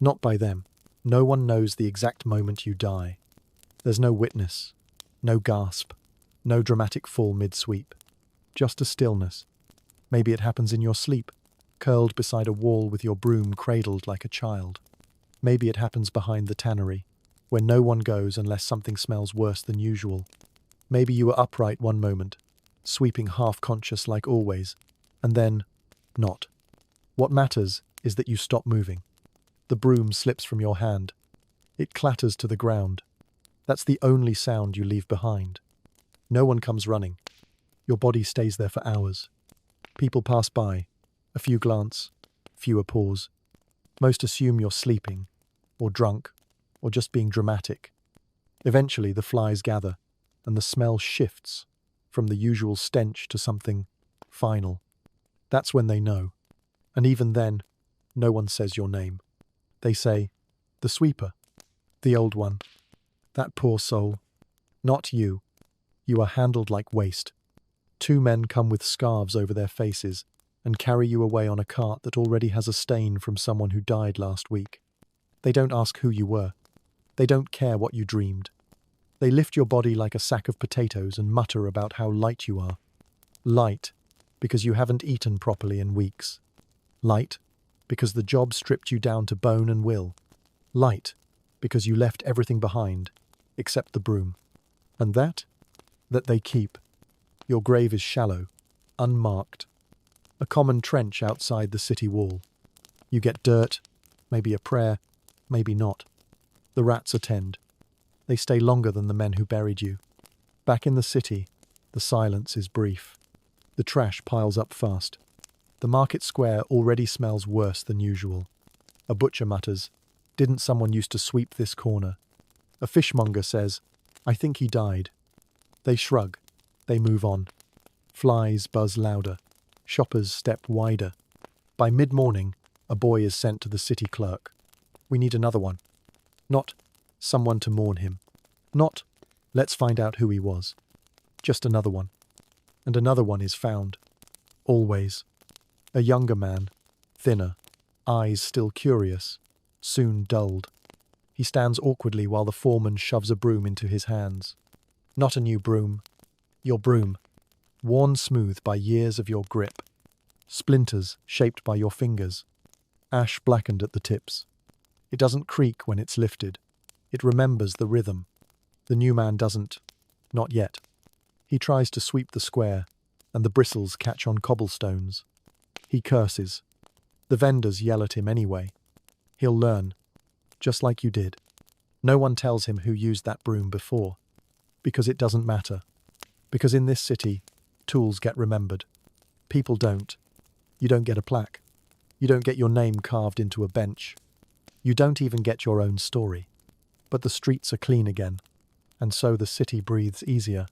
Not by them. No one knows the exact moment you die. There's no witness, no gasp, no dramatic fall mid-sweep. Just a stillness. Maybe it happens in your sleep, curled beside a wall with your broom cradled like a child. Maybe it happens behind the tannery, where no one goes unless something smells worse than usual. Maybe you were upright one moment, sweeping half-conscious like always, and then, not. What matters is that you stop moving. The broom slips from your hand. It clatters to the ground. That's the only sound you leave behind. No one comes running. Your body stays there for hours. People pass by. A few glance, fewer pause. Most assume you're sleeping, or drunk, or just being dramatic. Eventually the flies gather, and the smell shifts from the usual stench to something final. That's when they know. And even then, no one says your name. They say, the sweeper, the old one, that poor soul. Not you. You are handled like waste. Two men come with scarves over their faces and carry you away on a cart that already has a stain from someone who died last week. They don't ask who you were. They don't care what you dreamed. They lift your body like a sack of potatoes and mutter about how light you are. Light, because you haven't eaten properly in weeks. Light, because the job stripped you down to bone and will. Light, because you left everything behind, except the broom. And that they keep. Your grave is shallow, unmarked. A common trench outside the city wall. You get dirt, maybe a prayer, maybe not. The rats attend. They stay longer than the men who buried you. Back in the city, the silence is brief. The trash piles up fast. The market square already smells worse than usual. A butcher mutters, "Didn't someone used to sweep this corner?" A fishmonger says, "I think he died." They shrug. They move on. Flies buzz louder. Shoppers step wider. By mid-morning, a boy is sent to the city clerk. "We need another one." Not, "Someone to mourn him." Not, "Let's find out who he was." Just another one. And another one is found. Always. A younger man, thinner, eyes still curious, soon dulled. He stands awkwardly while the foreman shoves a broom into his hands. Not a new broom. Your broom, worn smooth by years of your grip. Splinters shaped by your fingers. Ash blackened at the tips. It doesn't creak when it's lifted. It remembers the rhythm. The new man doesn't. Not yet. He tries to sweep the square, and the bristles catch on cobblestones. He curses. The vendors yell at him anyway. He'll learn, just like you did. No one tells him who used that broom before, because it doesn't matter. Because in this city, tools get remembered. People don't. You don't get a plaque. You don't get your name carved into a bench. You don't even get your own story. But the streets are clean again, and so the city breathes easier.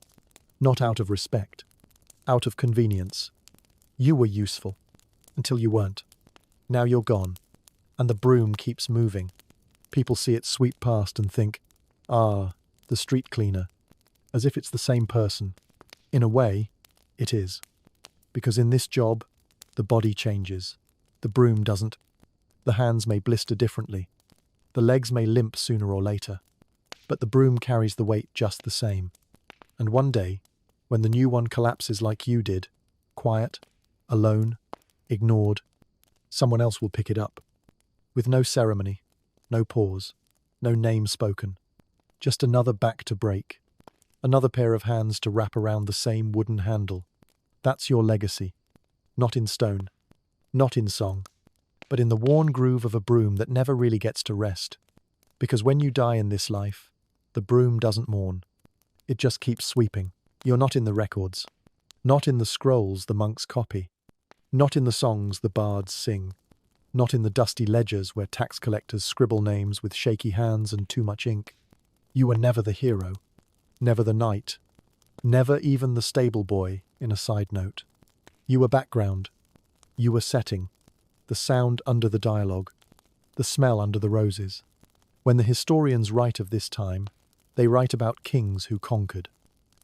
Not out of respect, out of convenience. You were useful, until you weren't. Now you're gone, and the broom keeps moving. People see it sweep past and think, "Ah, the street cleaner," as if it's the same person. In a way, it is. Because in this job, the body changes. The broom doesn't. The hands may blister differently. The legs may limp sooner or later. But the broom carries the weight just the same. And one day, when the new one collapses like you did, quiet, alone, ignored, someone else will pick it up. With no ceremony, no pause, no name spoken. Just another back to break. Another pair of hands to wrap around the same wooden handle. That's your legacy. Not in stone, not in song, but in the worn groove of a broom that never really gets to rest. Because when you die in this life, the broom doesn't mourn. It just keeps sweeping. You're not in the records. Not in the scrolls the monks copy. Not in the songs the bards sing. Not in the dusty ledgers where tax collectors scribble names with shaky hands and too much ink. You were never the hero. Never the knight. Never even the stable boy, in a side note. You were background. You were setting. The sound under the dialogue. The smell under the roses. When the historians write of this time, they write about kings who conquered,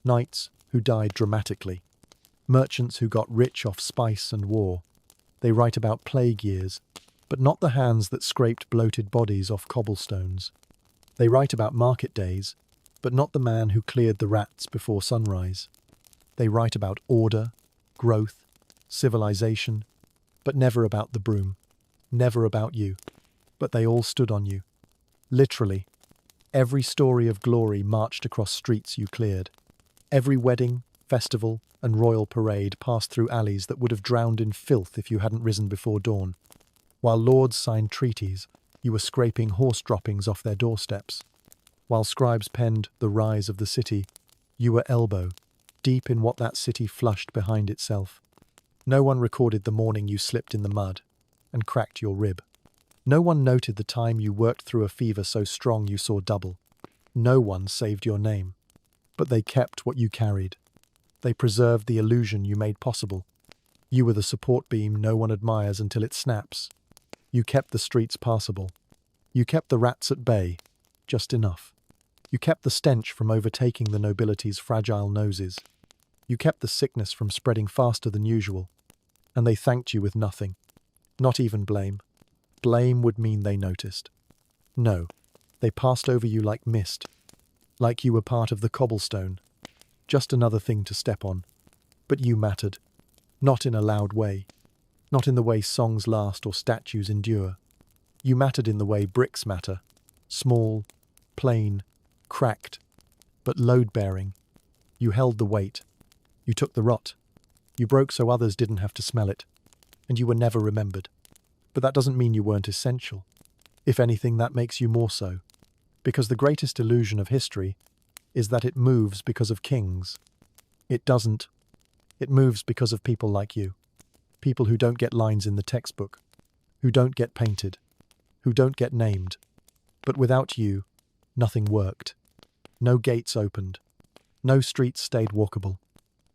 knights who died dramatically, merchants who got rich off spice and war. They write about plague years, but not the hands that scraped bloated bodies off cobblestones. They write about market days, but not the man who cleared the rats before sunrise. They write about order, growth, civilization, but never about the broom, never about you. But they all stood on you. Literally, every story of glory marched across streets you cleared. Every wedding, festival, and royal parade passed through alleys that would have drowned in filth if you hadn't risen before dawn. While lords signed treaties, you were scraping horse droppings off their doorsteps. While scribes penned the rise of the city, you were elbow, deep in what that city flushed behind itself. No one recorded the morning you slipped in the mud and cracked your rib. No one noted the time you worked through a fever so strong you saw double. No one saved your name. But they kept what you carried. They preserved the illusion you made possible. You were the support beam no one admires until it snaps. You kept the streets passable. You kept the rats at bay, just enough. You kept the stench from overtaking the nobility's fragile noses. You kept the sickness from spreading faster than usual. And they thanked you with nothing. Not even blame. Blame would mean they noticed. No, they passed over you like mist. Like you were part of the cobblestone. Just another thing to step on. But you mattered. Not in a loud way. Not in the way songs last or statues endure. You mattered in the way bricks matter. Small, plain, cracked, but load-bearing. You held the weight. You took the rot. You broke so others didn't have to smell it. And you were never remembered. But that doesn't mean you weren't essential. If anything, that makes you more so. Because the greatest illusion of history is that it moves because of kings. It doesn't. It moves because of people like you. People who don't get lines in the textbook. Who don't get painted. Who don't get named. But without you, nothing worked. No gates opened. No streets stayed walkable.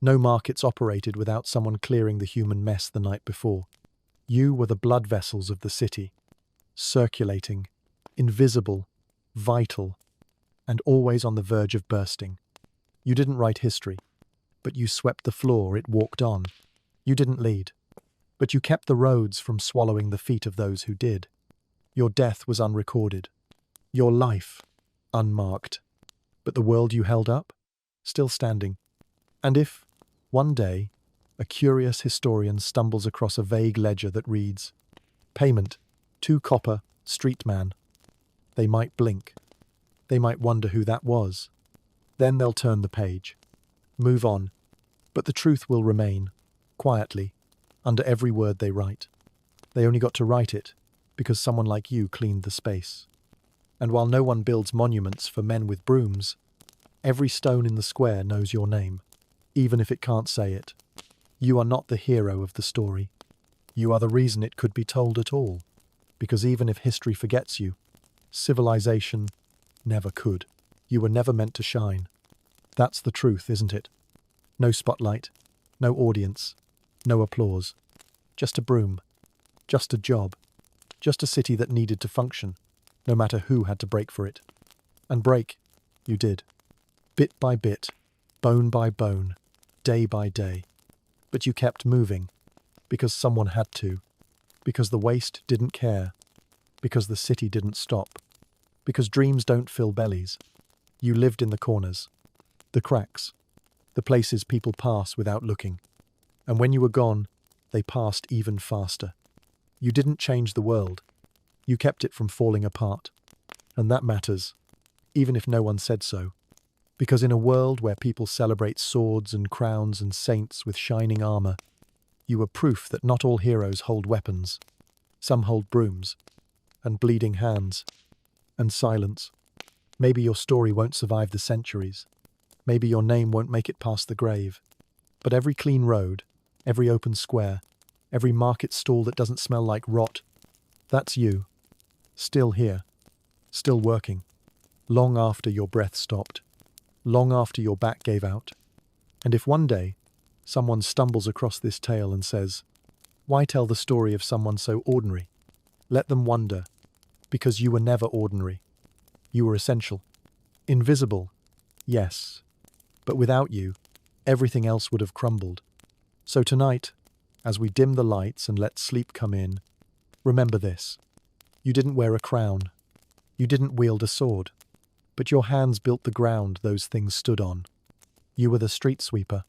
No markets operated without someone clearing the human mess the night before. You were the blood vessels of the city. Circulating. Invisible. Vital. And always on the verge of bursting. You didn't write history. But you swept the floor, it walked on. You didn't lead. But you kept the roads from swallowing the feet of those who did. Your death was unrecorded. Your life, unmarked. But the world you held up, still standing. And if, one day, a curious historian stumbles across a vague ledger that reads, "Payment, 2 copper, street man," they might blink. They might wonder who that was. Then they'll turn the page. Move on. But the truth will remain, quietly, under every word they write. They only got to write it because someone like you cleaned the space. And while no one builds monuments for men with brooms, every stone in the square knows your name, even if it can't say it. You are not the hero of the story. You are the reason it could be told at all, because even if history forgets you, civilization never could. You were never meant to shine. That's the truth, isn't it? No spotlight, no audience, no applause. Just a broom, just a job, just a city that needed to function, no matter who had to break for it. And break, you did. Bit by bit, bone by bone, day by day. But you kept moving, because someone had to, because the waste didn't care, because the city didn't stop, because dreams don't fill bellies. You lived in the corners, the cracks, the places people pass without looking. And when you were gone, they passed even faster. You didn't change the world. You kept it from falling apart. And that matters, even if no one said so. Because in a world where people celebrate swords and crowns and saints with shining armor, you were proof that not all heroes hold weapons. Some hold brooms, and bleeding hands, and silence. Maybe your story won't survive the centuries. Maybe your name won't make it past the grave. But every clean road, every open square, every market stall that doesn't smell like rot, that's you. Still here. Still working. Long after your breath stopped. Long after your back gave out. And if one day someone stumbles across this tale and says, "Why tell the story of someone so ordinary?" Let them wonder, because you were never ordinary. You were essential. Invisible, yes, but without you, everything else would have crumbled. So tonight, as we dim the lights and let sleep come in, remember this. You didn't wear a crown. You didn't wield a sword. But your hands built the ground those things stood on. You were the street sweeper,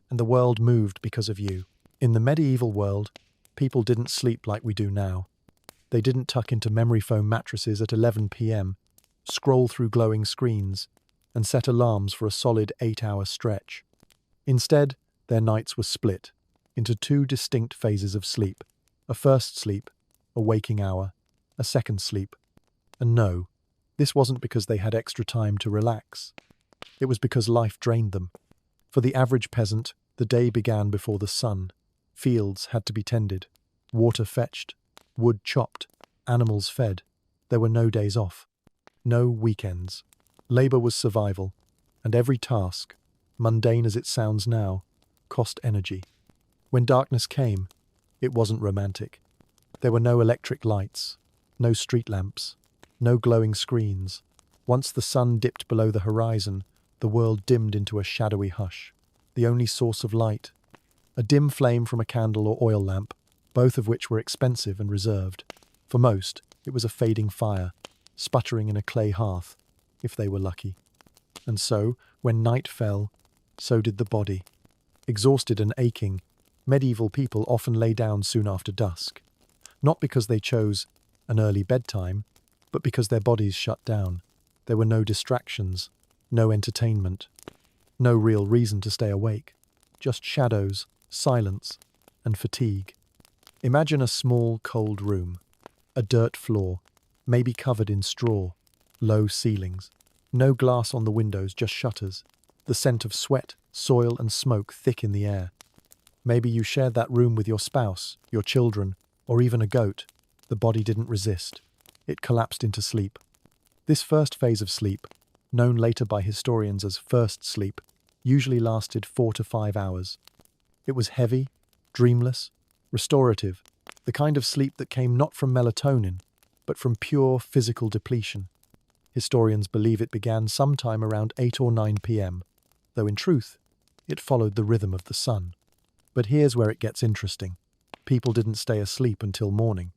and the world moved because of you. In the medieval world, people didn't sleep like we do now. They didn't tuck into memory foam mattresses at 11 p.m., scroll through glowing screens, and set alarms for a solid 8-hour stretch. Instead, their nights were split into 2 distinct phases of sleep. A first sleep, a waking hour, a second sleep. And no, this wasn't because they had extra time to relax. It was because life drained them. For the average peasant, the day began before the sun. Fields had to be tended, water fetched, wood chopped, animals fed. There were no days off, no weekends. Labor was survival, and every task, mundane as it sounds now, cost energy. When darkness came, it wasn't romantic. There were no electric lights, no street lamps, no glowing screens. Once the sun dipped below the horizon, the world dimmed into a shadowy hush. The only source of light, a dim flame from a candle or oil lamp, both of which were expensive and reserved. For most, it was a fading fire, sputtering in a clay hearth, if they were lucky. And so, when night fell, so did the body. Exhausted and aching, medieval people often lay down soon after dusk. Not because they chose an early bedtime, but because their bodies shut down. There were no distractions, no entertainment, no real reason to stay awake. Just shadows, silence, and fatigue. Imagine a small, cold room. A dirt floor, maybe covered in straw. Low ceilings. No glass on the windows, just shutters. The scent of sweat, soil, and smoke thick in the air. Maybe you shared that room with your spouse, your children, or even a goat. The body didn't resist. It collapsed into sleep. This first phase of sleep, known later by historians as first sleep, usually lasted 4 to 5 hours. It was heavy, dreamless, restorative, the kind of sleep that came not from melatonin, but from pure physical depletion. Historians believe it began sometime around 8 or 9 p.m., though in truth, it followed the rhythm of the sun. But here's where it gets interesting. People didn't stay asleep until morning.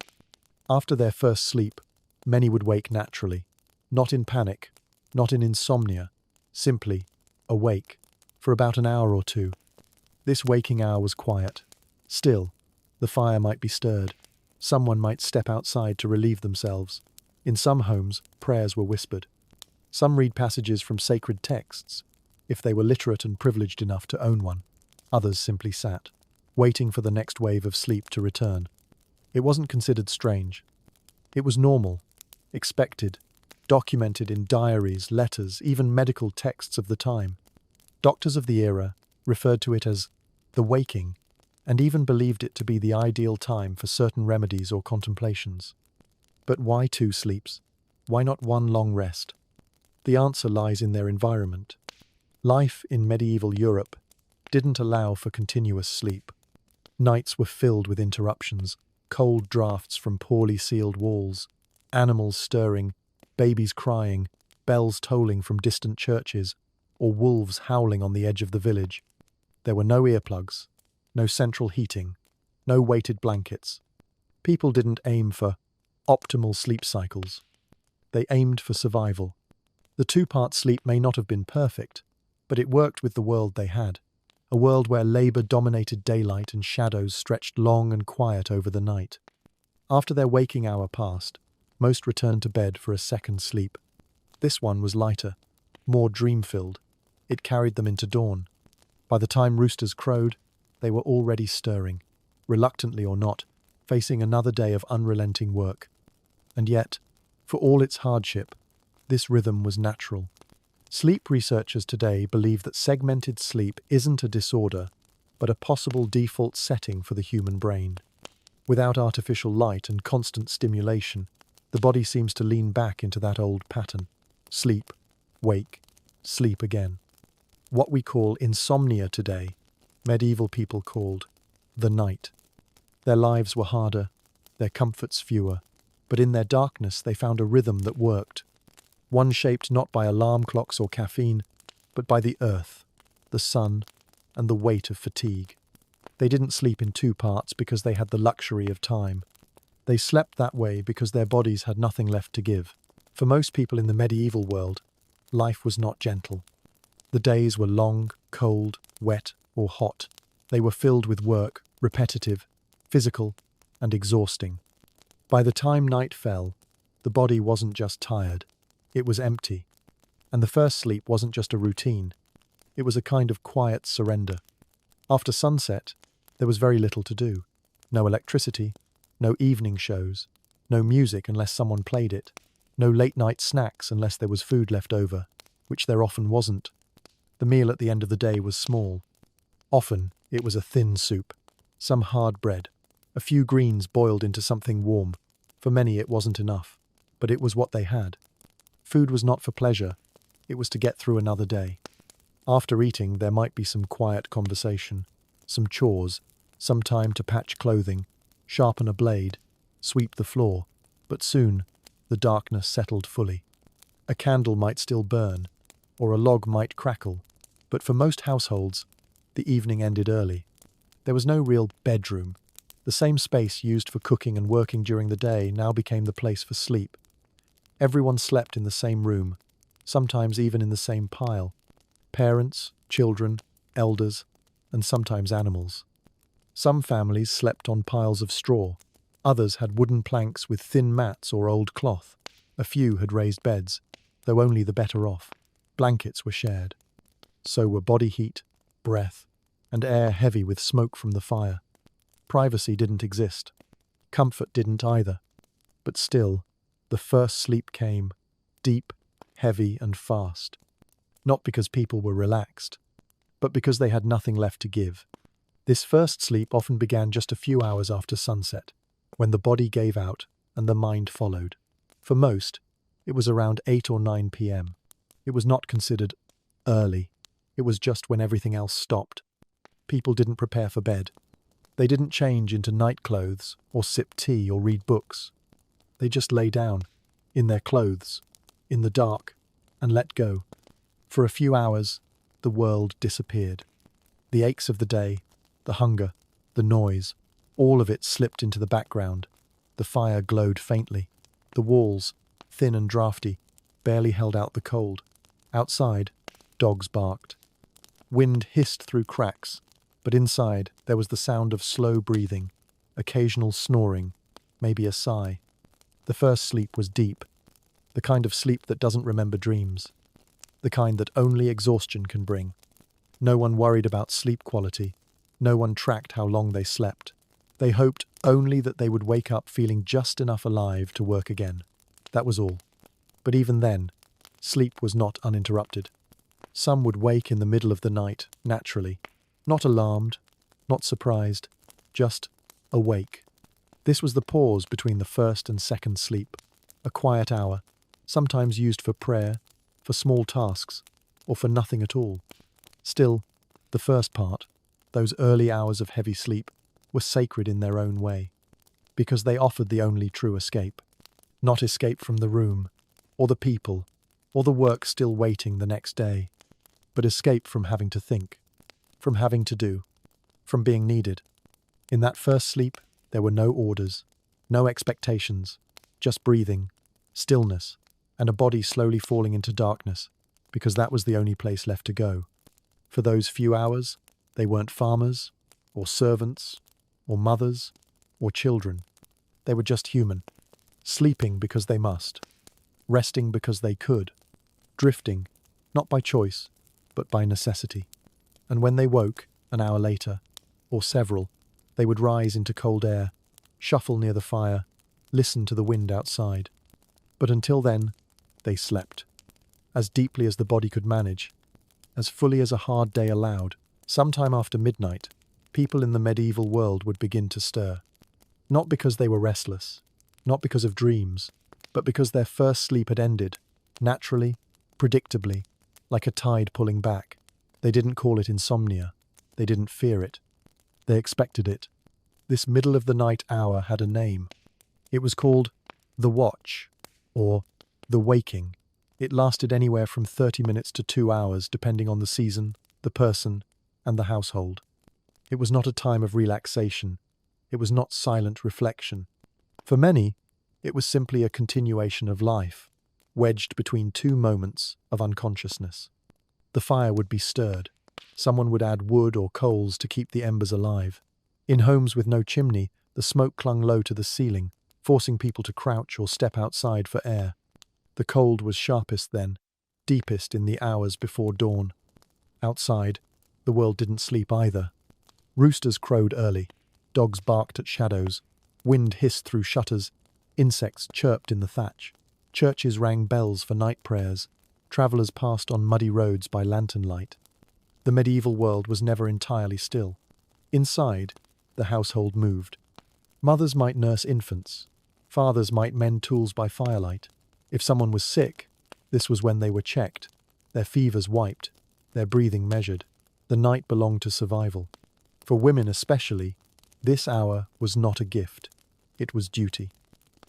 After their first sleep, many would wake naturally, not in panic, not in insomnia, simply awake, for about an hour or two. This waking hour was quiet. Still, the fire might be stirred. Someone might step outside to relieve themselves. In some homes, prayers were whispered. Some read passages from sacred texts, if they were literate and privileged enough to own one. Others simply sat, waiting for the next wave of sleep to return. It wasn't considered strange. It was normal, expected, documented in diaries, letters, even medical texts of the time. Doctors of the era referred to it as the waking, and even believed it to be the ideal time for certain remedies or contemplations. But why 2 sleeps? Why not one long rest? The answer lies in their environment. Life in medieval Europe didn't allow for continuous sleep. Nights were filled with interruptions, cold drafts from poorly sealed walls, animals stirring, babies crying, bells tolling from distant churches, or wolves howling on the edge of the village. There were no earplugs, no central heating, no weighted blankets. People didn't aim for optimal sleep cycles. They aimed for survival. The 2-part sleep may not have been perfect, but it worked with the world they had. A world where labor dominated daylight and shadows stretched long and quiet over the night. After their waking hour passed, most returned to bed for a second sleep. This one was lighter, more dream-filled. It carried them into dawn. By the time roosters crowed, they were already stirring, reluctantly or not, facing another day of unrelenting work. And yet, for all its hardship, this rhythm was natural. Sleep researchers today believe that segmented sleep isn't a disorder, but a possible default setting for the human brain. Without artificial light and constant stimulation, the body seems to lean back into that old pattern. Sleep, wake, sleep again. What we call insomnia today, medieval people called the night. Their lives were harder, their comforts fewer, but in their darkness they found a rhythm that worked. One shaped not by alarm clocks or caffeine, but by the earth, the sun, and the weight of fatigue. They didn't sleep in 2 parts because they had the luxury of time. They slept that way because their bodies had nothing left to give. For most people in the medieval world, life was not gentle. The days were long, cold, wet, or hot. They were filled with work, repetitive, physical, and exhausting. By the time night fell, the body wasn't just tired. It was empty. And the first sleep wasn't just a routine. It was a kind of quiet surrender. After sunset, there was very little to do. No electricity, no evening shows, no music unless someone played it, no late-night snacks unless there was food left over, which there often wasn't. The meal at the end of the day was small. Often, it was a thin soup, some hard bread, a few greens boiled into something warm. For many, it wasn't enough, but it was what they had. Food was not for pleasure, it was to get through another day. After eating, there might be some quiet conversation, some chores, some time to patch clothing, sharpen a blade, sweep the floor, but soon, the darkness settled fully. A candle might still burn, or a log might crackle, but for most households, the evening ended early. There was no real bedroom. The same space used for cooking and working during the day now became the place for sleep. Everyone slept in the same room, sometimes even in the same pile. Parents, children, elders, and sometimes animals. Some families slept on piles of straw. Others had wooden planks with thin mats or old cloth. A few had raised beds, though only the better off. Blankets were shared. So were body heat, breath, and air heavy with smoke from the fire. Privacy didn't exist. Comfort didn't either. But still, the first sleep came, deep, heavy, and fast. Not because people were relaxed, but because they had nothing left to give. This first sleep often began just a few hours after sunset, when the body gave out and the mind followed. For most, it was around 8 or 9 p.m. It was not considered early. It was just when everything else stopped. People didn't prepare for bed. They didn't change into night clothes or sip tea or read books. They just lay down, in their clothes, in the dark, and let go. For a few hours, the world disappeared. The aches of the day, the hunger, the noise, all of it slipped into the background. The fire glowed faintly. The walls, thin and draughty, barely held out the cold. Outside, dogs barked. Wind hissed through cracks, but inside there was the sound of slow breathing, occasional snoring, maybe a sigh. The first sleep was deep, the kind of sleep that doesn't remember dreams, the kind that only exhaustion can bring. No one worried about sleep quality. No one tracked how long they slept. They hoped only that they would wake up feeling just enough alive to work again. That was all. But even then, sleep was not uninterrupted. Some would wake in the middle of the night, naturally, not alarmed, not surprised, just awake. This was the pause between the first and second sleep, a quiet hour, sometimes used for prayer, for small tasks, or for nothing at all. Still, the first part, those early hours of heavy sleep, were sacred in their own way, because they offered the only true escape. Not escape from the room, or the people, or the work still waiting the next day, but escape from having to think, from having to do, from being needed. In that first sleep, there were no orders, no expectations, just breathing, stillness, and a body slowly falling into darkness, because that was the only place left to go. For those few hours, they weren't farmers, or servants, or mothers, or children. They were just human, sleeping because they must, resting because they could, drifting, not by choice, but by necessity. And when they woke, an hour later, or several, they would rise into cold air, shuffle near the fire, listen to the wind outside. But until then, they slept, as deeply as the body could manage, as fully as a hard day allowed. Sometime after midnight, people in the medieval world would begin to stir. Not because they were restless, not because of dreams, but because their first sleep had ended, naturally, predictably, like a tide pulling back. They didn't call it insomnia. They didn't fear it. They expected it. This middle-of-the-night hour had a name. It was called the watch, or the waking. It lasted anywhere from 30 minutes to 2 hours, depending on the season, the person, and the household. It was not a time of relaxation. It was not silent reflection. For many, it was simply a continuation of life, wedged between two moments of unconsciousness. The fire would be stirred. Someone would add wood or coals to keep the embers alive. In homes with no chimney, the smoke clung low to the ceiling, forcing people to crouch or step outside for air. The cold was sharpest then, deepest in the hours before dawn. Outside, the world didn't sleep either. Roosters crowed early, dogs barked at shadows, wind hissed through shutters, insects chirped in the thatch. Churches rang bells for night prayers. Travellers passed on muddy roads by lantern light. The medieval world was never entirely still. Inside, the household moved. Mothers might nurse infants. Fathers might mend tools by firelight. If someone was sick, this was when they were checked, their fevers wiped, their breathing measured. The night belonged to survival. For women especially, this hour was not a gift. It was duty.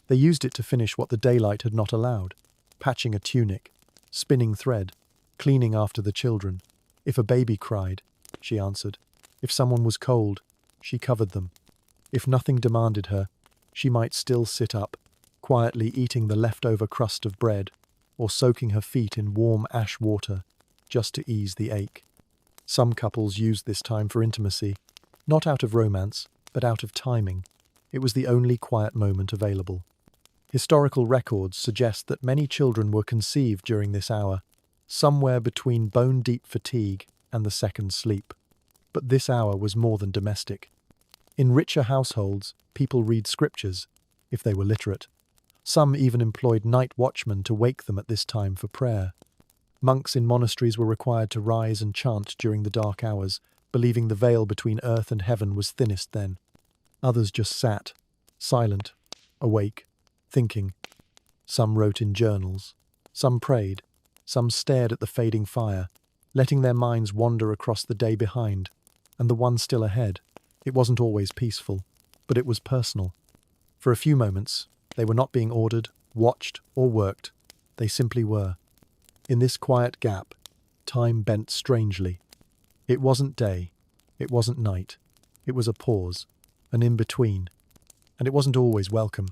They used it to finish what the daylight had not allowed. patching a tunic, spinning thread, cleaning after the children. If a baby cried, she answered. If someone was cold, she covered them. If nothing demanded her, she might still sit up, quietly eating the leftover crust of bread, or soaking her feet in warm ash water, just to ease the ache. Some couples used this time for intimacy, not out of romance, but out of timing. It was the only quiet moment available. Historical records suggest that many children were conceived during this hour, somewhere between bone-deep fatigue and the second sleep. But this hour was more than domestic. In richer households, people read scriptures, if they were literate. Some even employed night watchmen to wake them at this time for prayer. Monks in monasteries were required to rise and chant during the dark hours, believing the veil between earth and heaven was thinnest then. Others just sat, silent, awake, thinking. Some wrote in journals. Some prayed. Some stared at the fading fire, letting their minds wander across the day behind and the one still ahead. It wasn't always peaceful, but it was personal. For a few moments, they were not being ordered, watched, or worked. They simply were. In this quiet gap, time bent strangely. It wasn't day. It wasn't night. It was a pause, an in-between. And it wasn't always welcome.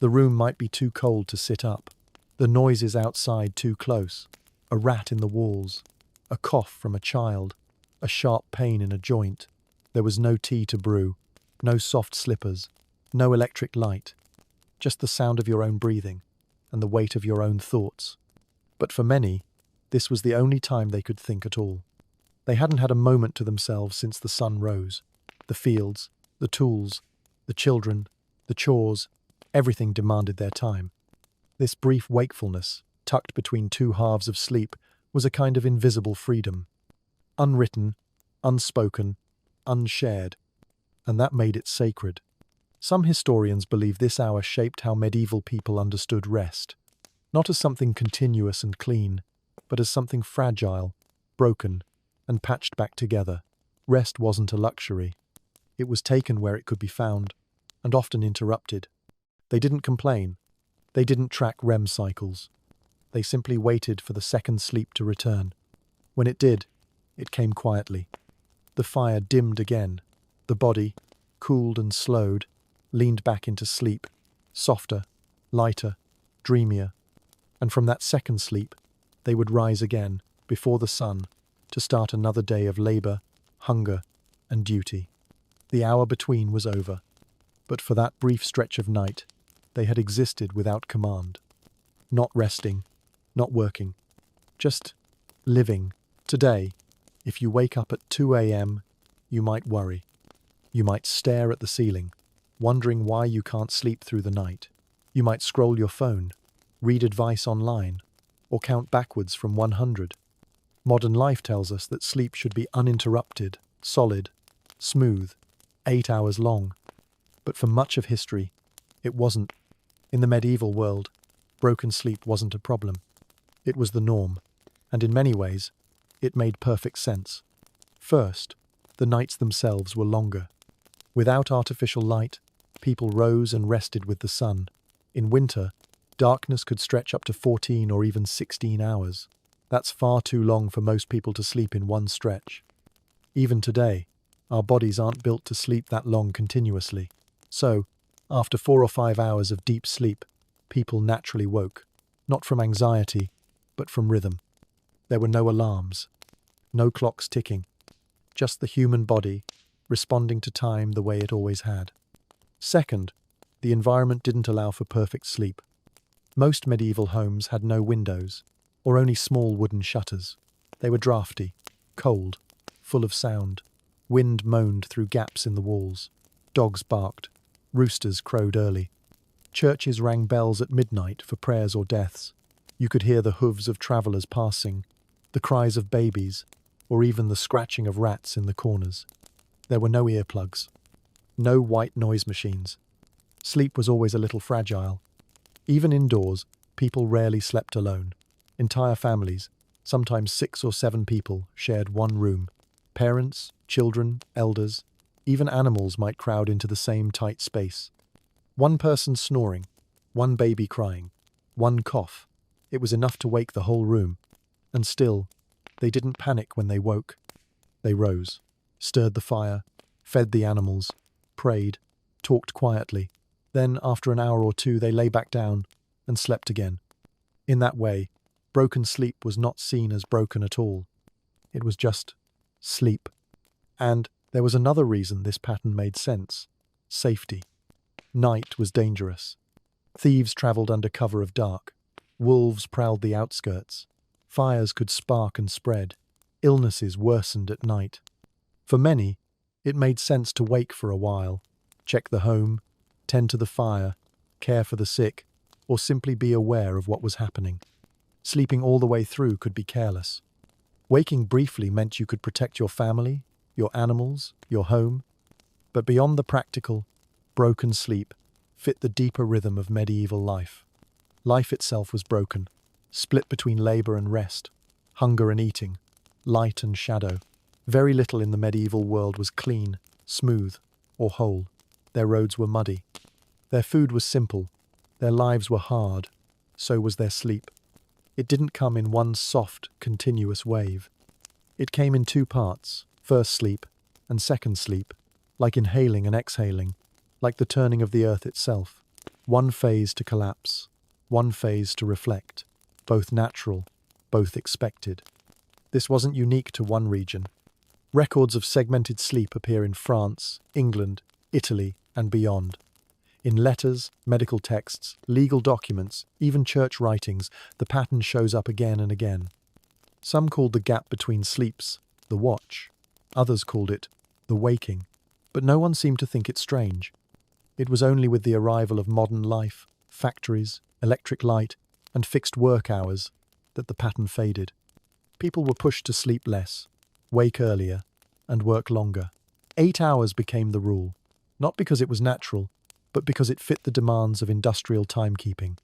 The room might be too cold to sit up. The noises outside too close. A rat in the walls. A cough from a child. A sharp pain in a joint. There was no tea to brew. No soft slippers. No electric light. Just the sound of your own breathing and the weight of your own thoughts. But for many, this was the only time they could think at all. They hadn't had a moment to themselves since the sun rose. The fields, the tools, the children, the chores, everything demanded their time. This brief wakefulness, tucked between two halves of sleep, was a kind of invisible freedom. Unwritten, unspoken, unshared, and that made it sacred. Some historians believe this hour shaped how medieval people understood rest, not as something continuous and clean, but as something fragile, broken, and patched back together. Rest wasn't a luxury. It was taken where it could be found, and often interrupted. They didn't complain. They didn't track REM cycles. They simply waited for the second sleep to return. When it did, it came quietly. The fire dimmed again. The body, cooled and slowed, leaned back into sleep, softer, lighter, dreamier. And from that second sleep, they would rise again, before the sun, to start another day of labour, hunger, and duty. The hour between was over, but for that brief stretch of night, they had existed without command. Not resting, not working, just living. Today, if you wake up at 2 a.m., you might worry. You might stare at the ceiling, wondering why you can't sleep through the night. You might scroll your phone, read advice online, or count backwards from 100. Modern life tells us that sleep should be uninterrupted, solid, smooth, 8 hours long. But for much of history, it wasn't. In the medieval world, broken sleep wasn't a problem. It was the norm, and in many ways, it made perfect sense. First, the nights themselves were longer. Without artificial light, people rose and rested with the sun. In winter, darkness could stretch up to 14 or even 16 hours. That's far too long for most people to sleep in one stretch. Even today, our bodies aren't built to sleep that long continuously. So, after 4 or 5 hours of deep sleep, people naturally woke, not from anxiety, but from rhythm. There were no alarms, no clocks ticking, just the human body responding to time the way it always had. Second, the environment didn't allow for perfect sleep. Most medieval homes had no windows, or only small wooden shutters. They were drafty, cold, full of sound. Wind moaned through gaps in the walls. Dogs barked. Roosters crowed early. Churches rang bells at midnight for prayers or deaths. You could hear the hooves of travellers passing, the cries of babies, or even the scratching of rats in the corners. There were no earplugs, no white noise machines. Sleep was always a little fragile. Even indoors, people rarely slept alone. Entire families, sometimes 6 or 7 people, shared one room. Parents, children, elders, even animals might crowd into the same tight space. One person snoring, one baby crying, one cough, It was enough to wake the whole room. And still, they didn't panic when they woke. They rose, stirred the fire, fed the animals, prayed, talked quietly. Then, after an hour or two, they lay back down and slept again. In that way, broken sleep was not seen as broken at all. It was just sleep. And there was another reason this pattern made sense: safety. Night was dangerous. Thieves travelled under cover of dark. Wolves prowled the outskirts. Fires could spark and spread. Illnesses worsened at night. For many, it made sense to wake for a while, check the home, tend to the fire, care for the sick, or simply be aware of what was happening. Sleeping all the way through could be careless. Waking briefly meant you could protect your family, your animals, your home. But beyond the practical, broken sleep fit the deeper rhythm of medieval life. Life itself was broken, split between labor and rest, hunger and eating, light and shadow. Very little in the medieval world was clean, smooth, or whole. Their roads were muddy. Their food was simple. Their lives were hard. So was their sleep. It didn't come in one soft, continuous wave. It came in two parts: first sleep and second sleep, like inhaling and exhaling, like the turning of the earth itself. One phase to collapse, one phase to reflect, both natural, both expected. This wasn't unique to one region. Records of segmented sleep appear in France, England, Italy, and beyond. In letters, medical texts, legal documents, even church writings, the pattern shows up again and again. Some called the gap between sleeps the watch. Others called it the waking. But no one seemed to think it strange. It was only with the arrival of modern life, factories, electric light, and fixed work hours that the pattern faded. People were pushed to sleep less, wake earlier, and work longer. 8 hours became the rule, not because it was natural, but because it fit the demands of industrial timekeeping.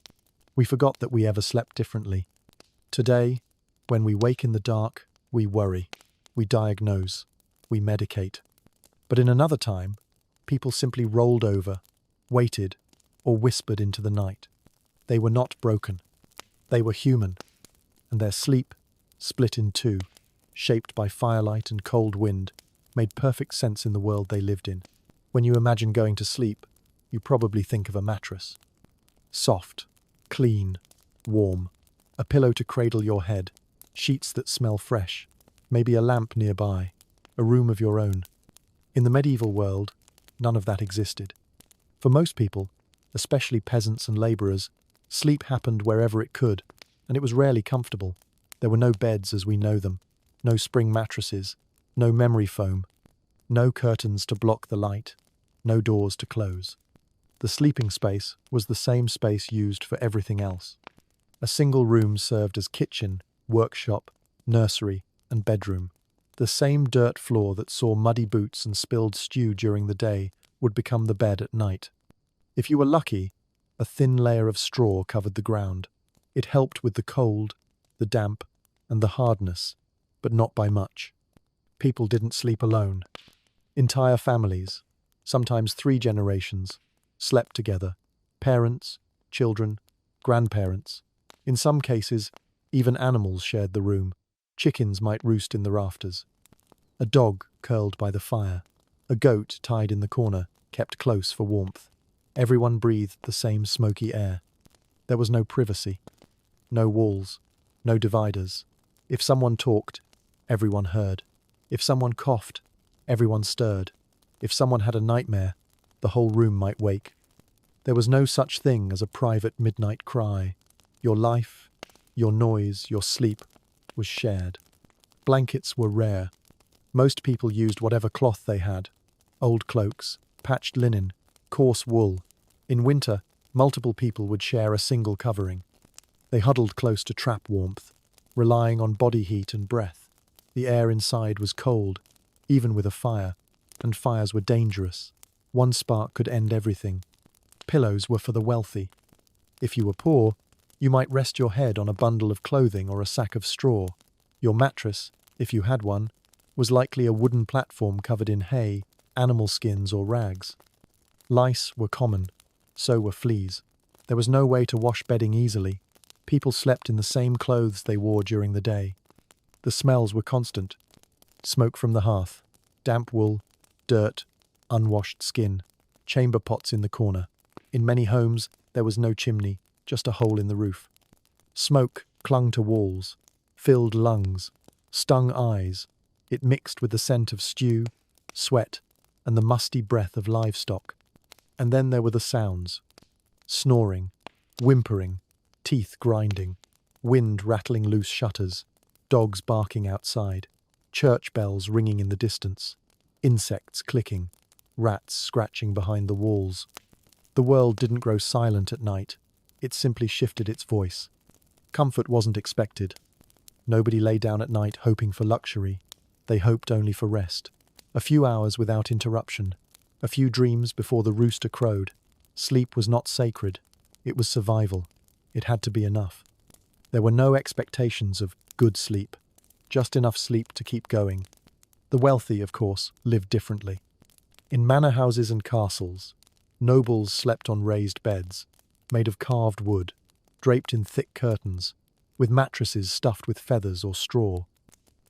We forgot that we ever slept differently. Today, when we wake in the dark, we worry, we diagnose, we medicate. But in another time, people simply rolled over, waited, or whispered into the night. They were not broken. They were human, and their sleep, split in two, shaped by firelight and cold wind, made perfect sense in the world they lived in. When you imagine going to sleep, you probably think of a mattress. Soft, clean, warm, a pillow to cradle your head, sheets that smell fresh, maybe a lamp nearby, a room of your own. In the medieval world, none of that existed. For most people, especially peasants and labourers, sleep happened wherever it could, and it was rarely comfortable. There were no beds as we know them, no spring mattresses, no memory foam, no curtains to block the light, no doors to close. The sleeping space was the same space used for everything else. A single room served as kitchen, workshop, nursery, and bedroom. The same dirt floor that saw muddy boots and spilled stew during the day would become the bed at night. If you were lucky, a thin layer of straw covered the ground. It helped with the cold, the damp, and the hardness, but not by much. People didn't sleep alone. Entire families, sometimes 3 generations, slept together: parents, children, grandparents. In some cases, even animals shared the room. Chickens might roost in the rafters. A dog curled by the fire. A goat tied in the corner, kept close for warmth. Everyone breathed the same smoky air. There was no privacy, no walls, no dividers. If someone talked, everyone heard. If someone coughed, everyone stirred. If someone had a nightmare, the whole room might wake. There was no such thing as a private midnight cry. Your life, your noise, your sleep was shared. Blankets were rare. Most people used whatever cloth they had: old cloaks, patched linen, coarse wool. In winter, multiple people would share a single covering. They huddled close to trap warmth, relying on body heat and breath. The air inside was cold, even with a fire, and fires were dangerous. One spark could end everything. Pillows were for the wealthy. If you were poor, you might rest your head on a bundle of clothing or a sack of straw. Your mattress, if you had one, was likely a wooden platform covered in hay, animal skins, or rags. Lice were common, so were fleas. There was no way to wash bedding easily. People slept in the same clothes they wore during the day. The smells were constant. Smoke from the hearth, damp wool, dirt, unwashed skin, chamber pots in the corner. In many homes, there was no chimney, just a hole in the roof. Smoke clung to walls, filled lungs, stung eyes. It mixed with the scent of stew, sweat, and the musty breath of livestock. And then there were the sounds. Snoring, whimpering, teeth grinding, wind rattling loose shutters, dogs barking outside, church bells ringing in the distance, insects clicking, rats scratching behind the walls. The world didn't grow silent at night. It simply shifted its voice. Comfort wasn't expected. Nobody lay down at night hoping for luxury. They hoped only for rest. A few hours without interruption. A few dreams before the rooster crowed. Sleep was not sacred. It was survival. It had to be enough. There were no expectations of good sleep. Just enough sleep to keep going. The wealthy, of course, lived differently. In manor houses and castles, nobles slept on raised beds, made of carved wood, draped in thick curtains, with mattresses stuffed with feathers or straw.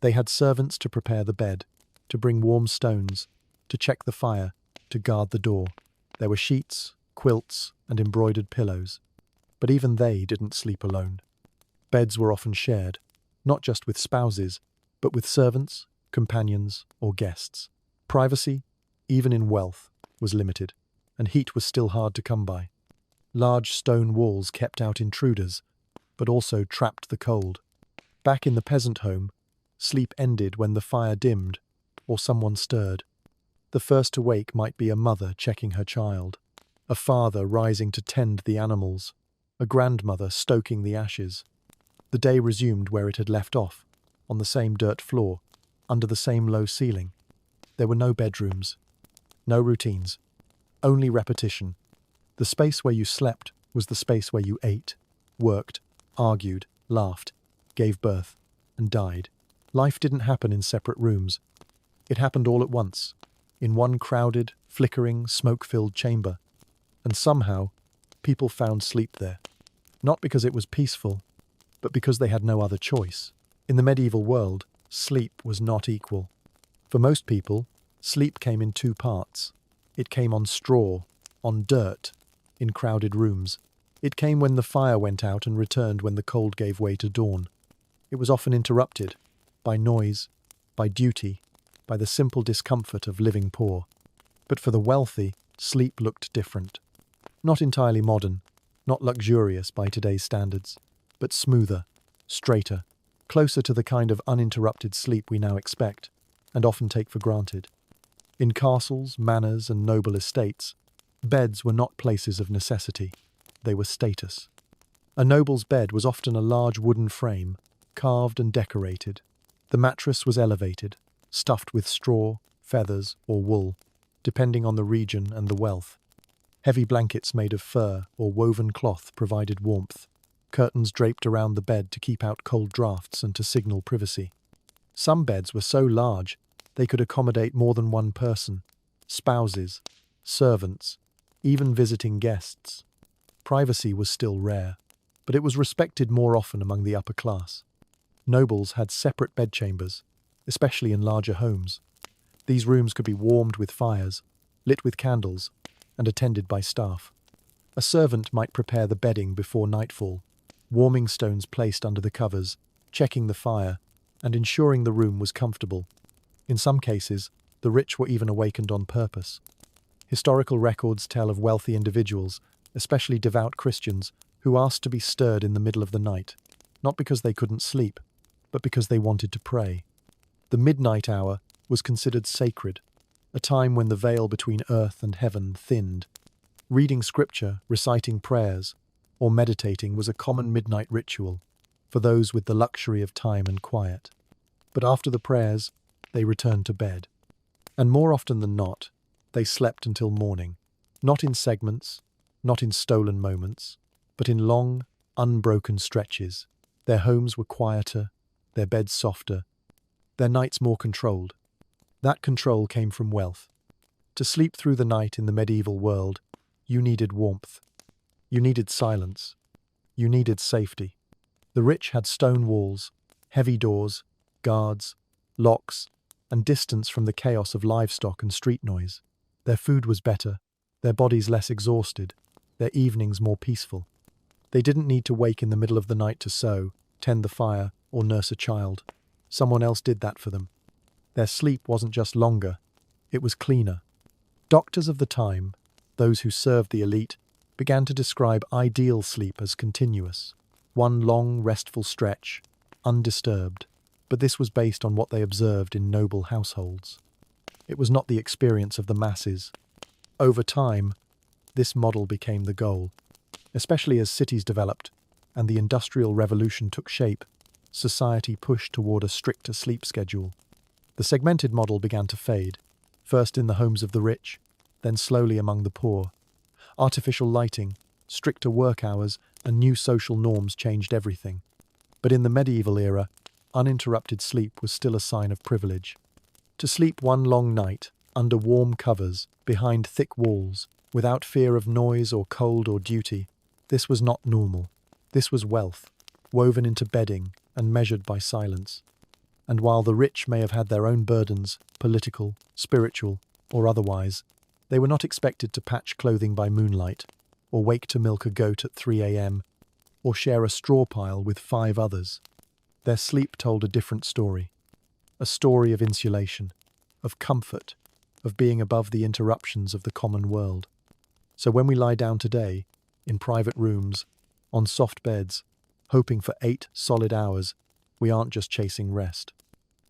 They had servants to prepare the bed, to bring warm stones, to check the fire, to guard the door. There were sheets, quilts, and embroidered pillows. But even they didn't sleep alone. Beds were often shared, not just with spouses, but with servants, companions, or guests. Privacy, even in wealth, was limited, and heat was still hard to come by. Large stone walls kept out intruders, but also trapped the cold. Back in the peasant home, sleep ended when the fire dimmed or someone stirred. The first to wake might be a mother checking her child, a father rising to tend the animals, a grandmother stoking the ashes. The day resumed where it had left off, on the same dirt floor, under the same low ceiling. There were no bedrooms, no routines, only repetition. The space where you slept was the space where you ate, worked, argued, laughed, gave birth, and died. Life didn't happen in separate rooms. It happened all at once, in one crowded, flickering, smoke-filled chamber. And somehow, people found sleep there. Not because it was peaceful, but because they had no other choice. In the medieval world, sleep was not equal. For most people, sleep came in two parts. It came on straw, on dirt, in crowded rooms. It came when the fire went out and returned when the cold gave way to dawn. It was often interrupted by noise, by duty, by the simple discomfort of living poor. But for the wealthy, sleep looked different. Not entirely modern, not luxurious by today's standards, but smoother, straighter, closer to the kind of uninterrupted sleep we now expect, and often take for granted. In castles, manors, and noble estates, beds were not places of necessity. They were status. A noble's bed was often a large wooden frame, carved and decorated. The mattress was elevated, stuffed with straw, feathers, or wool, depending on the region and the wealth. Heavy blankets made of fur or woven cloth provided warmth, curtains draped around the bed to keep out cold drafts and to signal privacy. Some beds were so large they could accommodate more than one person, spouses, servants, even visiting guests. Privacy was still rare, but it was respected more often among the upper class. Nobles had separate bedchambers, especially in larger homes. These rooms could be warmed with fires, lit with candles, and attended by staff. A servant might prepare the bedding before nightfall, warming stones placed under the covers, checking the fire, and ensuring the room was comfortable. In some cases, the rich were even awakened on purpose. Historical records tell of wealthy individuals, especially devout Christians, who asked to be stirred in the middle of the night, not because they couldn't sleep, but because they wanted to pray. The midnight hour was considered sacred, a time when the veil between earth and heaven thinned. Reading scripture, reciting prayers, or meditating was a common midnight ritual for those with the luxury of time and quiet. But after the prayers, they returned to bed. And more often than not, they slept until morning, not in segments, not in stolen moments, but in long, unbroken stretches. Their homes were quieter, their beds softer, their nights more controlled. That control came from wealth. To sleep through the night in the medieval world, you needed warmth. You needed silence. You needed safety. The rich had stone walls, heavy doors, guards, locks, and distance from the chaos of livestock and street noise. Their food was better, their bodies less exhausted, their evenings more peaceful. They didn't need to wake in the middle of the night to sew, tend the fire, or nurse a child. Someone else did that for them. Their sleep wasn't just longer, it was cleaner. Doctors of the time, those who served the elite, began to describe ideal sleep as continuous, one long, restful stretch, undisturbed. But this was based on what they observed in noble households. It was not the experience of the masses. Over time, this model became the goal. Especially as cities developed and the Industrial Revolution took shape, society pushed toward a stricter sleep schedule. The segmented model began to fade, first in the homes of the rich, then slowly among the poor. Artificial lighting, stricter work hours, and new social norms changed everything. But in the medieval era, uninterrupted sleep was still a sign of privilege. To sleep one long night, under warm covers, behind thick walls, without fear of noise or cold or duty, this was not normal. This was wealth, woven into bedding and measured by silence. And while the rich may have had their own burdens, political, spiritual, or otherwise, they were not expected to patch clothing by moonlight, or wake to milk a goat at 3 a.m., or share a straw pile with 5 others. Their sleep told a different story. A story of insulation, of comfort, of being above the interruptions of the common world. So when we lie down today, in private rooms, on soft beds, hoping for 8 solid hours, we aren't just chasing rest.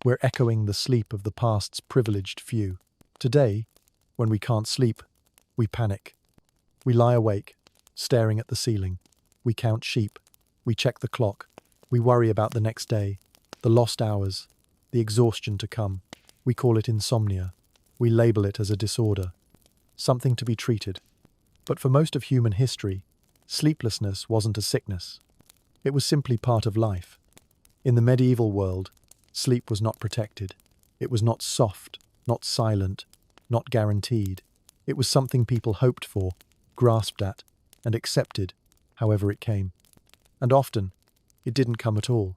We're echoing the sleep of the past's privileged few. Today, when we can't sleep, we panic. We lie awake, staring at the ceiling. We count sheep. We check the clock. We worry about the next day, the lost hours, the exhaustion to come. We call it insomnia. We label it as a disorder, something to be treated. But for most of human history, sleeplessness wasn't a sickness. It was simply part of life. In the medieval world, sleep was not protected. It was not soft, not silent, not guaranteed. It was something people hoped for, grasped at, and accepted, however it came. And often, it didn't come at all.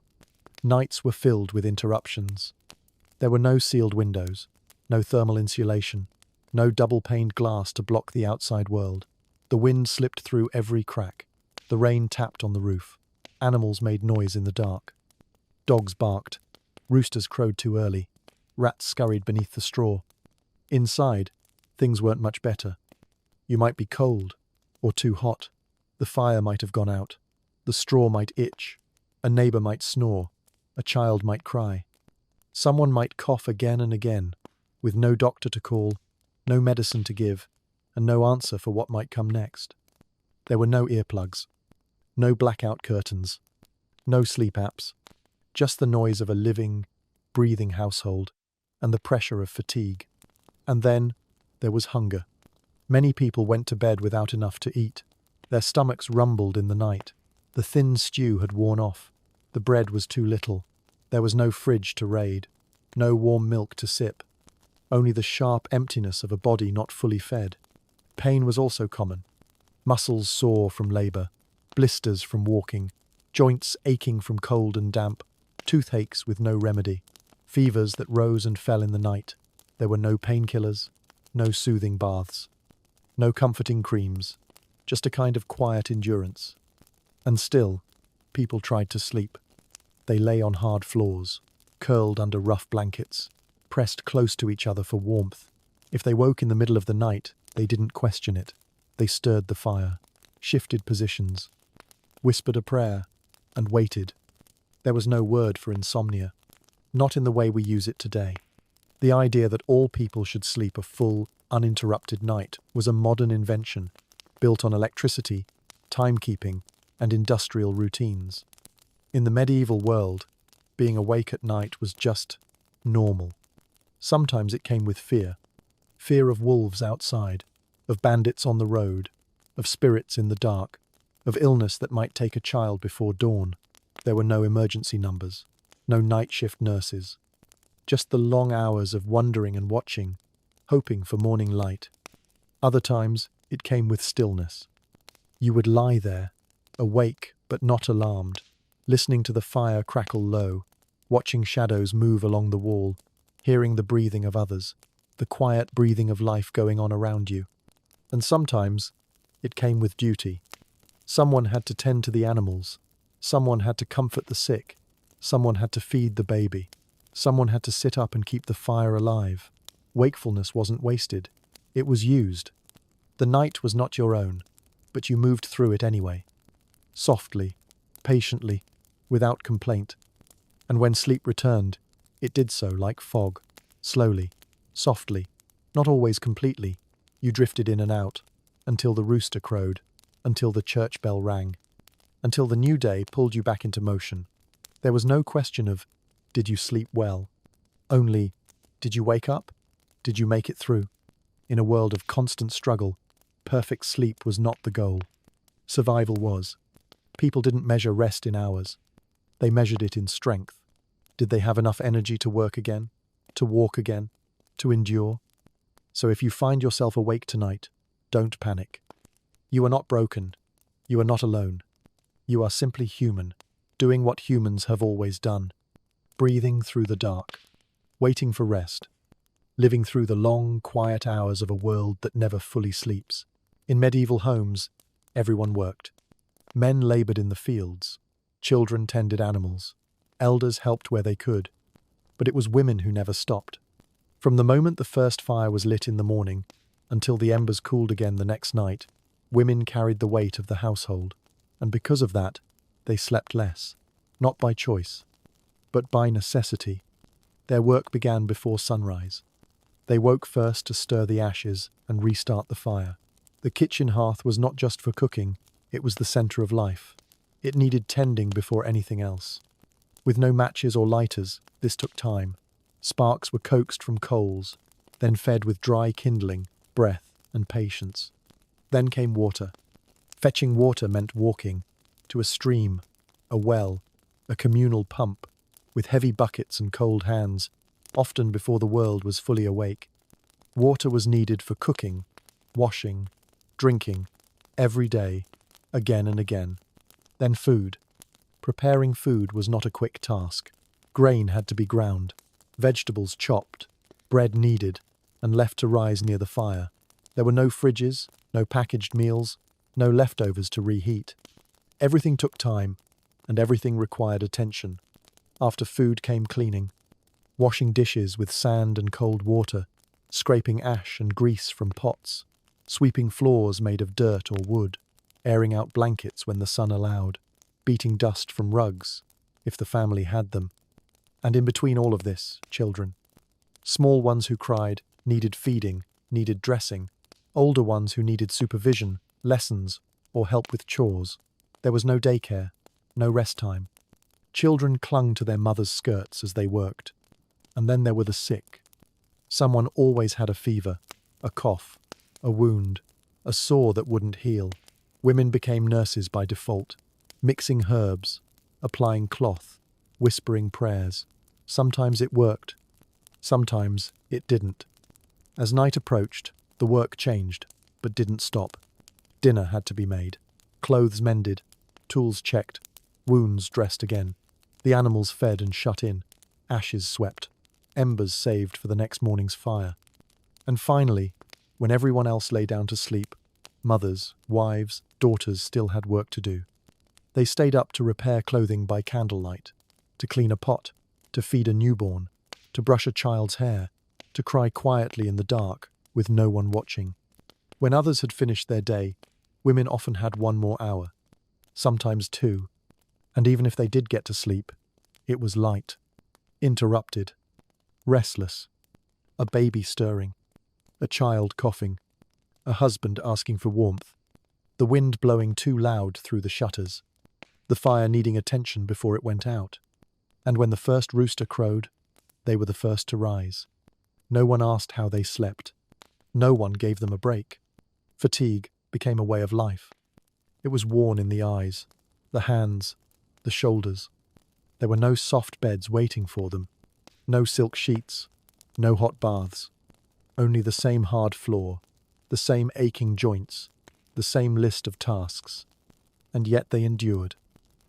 Nights were filled with interruptions. There were no sealed windows, no thermal insulation, no double-paned glass to block the outside world. The wind slipped through every crack. The rain tapped on the roof. Animals made noise in the dark. Dogs barked. Roosters crowed too early. Rats scurried beneath the straw. Inside, things weren't much better. You might be cold, or too hot. The fire might have gone out. The straw might itch. A neighbor might snore. A child might cry. Someone might cough again and again, with no doctor to call, no medicine to give, and no answer for what might come next. There were no earplugs, no blackout curtains, no sleep apps, just the noise of a living, breathing household and the pressure of fatigue. And then there was hunger. Many people went to bed without enough to eat. Their stomachs rumbled in the night. The thin stew had worn off. The bread was too little. There was no fridge to raid, no warm milk to sip, only the sharp emptiness of a body not fully fed. Pain was also common. Muscles sore from labor, blisters from walking, joints aching from cold and damp, toothaches with no remedy, fevers that rose and fell in the night. There were no painkillers, no soothing baths, no comforting creams, just a kind of quiet endurance. And still, people tried to sleep. They lay on hard floors, curled under rough blankets, pressed close to each other for warmth. If they woke in the middle of the night, they didn't question it. They stirred the fire, shifted positions, whispered a prayer, and waited. There was no word for insomnia, not in the way we use it today. The idea that all people should sleep a full, uninterrupted night was a modern invention, built on electricity, timekeeping, and industrial routines. In the medieval world, being awake at night was just normal. Sometimes it came with fear. Fear of wolves outside, of bandits on the road, of spirits in the dark, of illness that might take a child before dawn. There were no emergency numbers, no night shift nurses, just the long hours of wondering and watching, hoping for morning light. Other times, it came with stillness. You would lie there, awake but not alarmed, listening to the fire crackle low, watching shadows move along the wall, hearing the breathing of others, the quiet breathing of life going on around you. And sometimes it came with duty. Someone had to tend to the animals. Someone had to comfort the sick. Someone had to feed the baby. Someone had to sit up and keep the fire alive. Wakefulness wasn't wasted. It was used. The night was not your own, but you moved through it anyway. Softly, patiently, without complaint. And when sleep returned, it did so like fog. Slowly, softly, not always completely. You drifted in and out, until the rooster crowed, until the church bell rang, until the new day pulled you back into motion. There was no question of, did you sleep well? Only, did you wake up? Did you make it through? In a world of constant struggle, perfect sleep was not the goal. Survival was. People didn't measure rest in hours. They measured it in strength. Did they have enough energy to work again? To walk again? To endure? So if you find yourself awake tonight, don't panic. You are not broken. You are not alone. You are simply human, doing what humans have always done. Breathing through the dark, waiting for rest, living through the long, quiet hours of a world that never fully sleeps. In medieval homes, everyone worked. Men labored in the fields. Children tended animals. Elders helped where they could. But it was women who never stopped. From the moment the first fire was lit in the morning until the embers cooled again the next night, women carried the weight of the household. And because of that, they slept less. Not by choice, but by necessity. Their work began before sunrise. They woke first to stir the ashes and restart the fire. The kitchen hearth was not just for cooking, it was the center of life. It needed tending before anything else. With no matches or lighters, this took time. Sparks were coaxed from coals, then fed with dry kindling, breath, and patience. Then came water. Fetching water meant walking to a stream, a well, a communal pump, with heavy buckets and cold hands, often before the world was fully awake. Water was needed for cooking, washing, drinking, every day, again and again. Then food. Preparing food was not a quick task. Grain had to be ground, vegetables chopped, bread kneaded, and left to rise near the fire. There were no fridges, no packaged meals, no leftovers to reheat. Everything took time, and everything required attention. After food came cleaning, washing dishes with sand and cold water, scraping ash and grease from pots, sweeping floors made of dirt or wood, airing out blankets when the sun allowed, beating dust from rugs, if the family had them. And in between all of this, children. Small ones who cried, needed feeding, needed dressing, older ones who needed supervision, lessons, or help with chores. There was no daycare, no rest time. Children clung to their mothers' skirts as they worked. And then there were the sick. Someone always had a fever, a cough, a wound, a sore that wouldn't heal. Women became nurses by default, mixing herbs, applying cloth, whispering prayers. Sometimes it worked. Sometimes it didn't. As night approached, the work changed, but didn't stop. Dinner had to be made, clothes mended, tools checked, wounds dressed again, the animals fed and shut in, ashes swept, embers saved for the next morning's fire. And finally, when everyone else lay down to sleep, mothers, wives, daughters still had work to do. They stayed up to repair clothing by candlelight, to clean a pot, to feed a newborn, to brush a child's hair, to cry quietly in the dark with no one watching. When others had finished their day, women often had one more hour, sometimes two, and even if they did get to sleep, it was light, interrupted, restless, a baby stirring, a child coughing, a husband asking for warmth, the wind blowing too loud through the shutters, the fire needing attention before it went out. And when the first rooster crowed, they were the first to rise. No one asked how they slept. No one gave them a break. Fatigue became a way of life. It was worn in the eyes, the hands, the shoulders. There were no soft beds waiting for them, no silk sheets, no hot baths, only the same hard floor, the same aching joints, the same list of tasks. And yet they endured.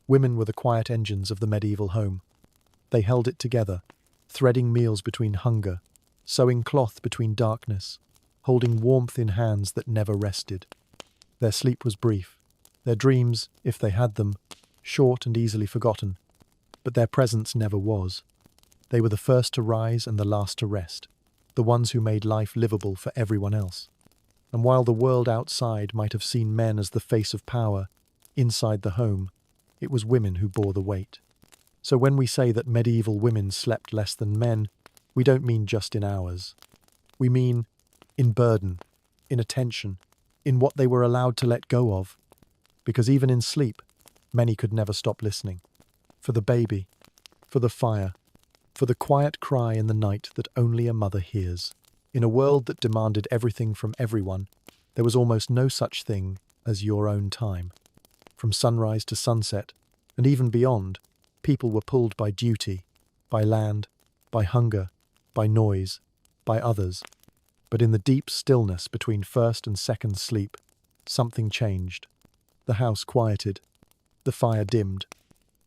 Women were the quiet engines of the medieval home. They held it together, threading meals between hunger, sewing cloth between darkness, holding warmth in hands that never rested. Their sleep was brief, their dreams, if they had them, short and easily forgotten, but their presence never was. They were the first to rise and the last to rest, the ones who made life livable for everyone else. And while the world outside might have seen men as the face of power, inside the home, it was women who bore the weight. So when we say that medieval women slept less than men, we don't mean just in hours. We mean in burden, in attention, in what they were allowed to let go of. Because even in sleep, many could never stop listening. For the baby, for the fire, for the quiet cry in the night that only a mother hears. In a world that demanded everything from everyone, there was almost no such thing as your own time. From sunrise to sunset, and even beyond, people were pulled by duty, by land, by hunger, by noise, by others. But in the deep stillness between first and second sleep, something changed. The house quieted, the fire dimmed.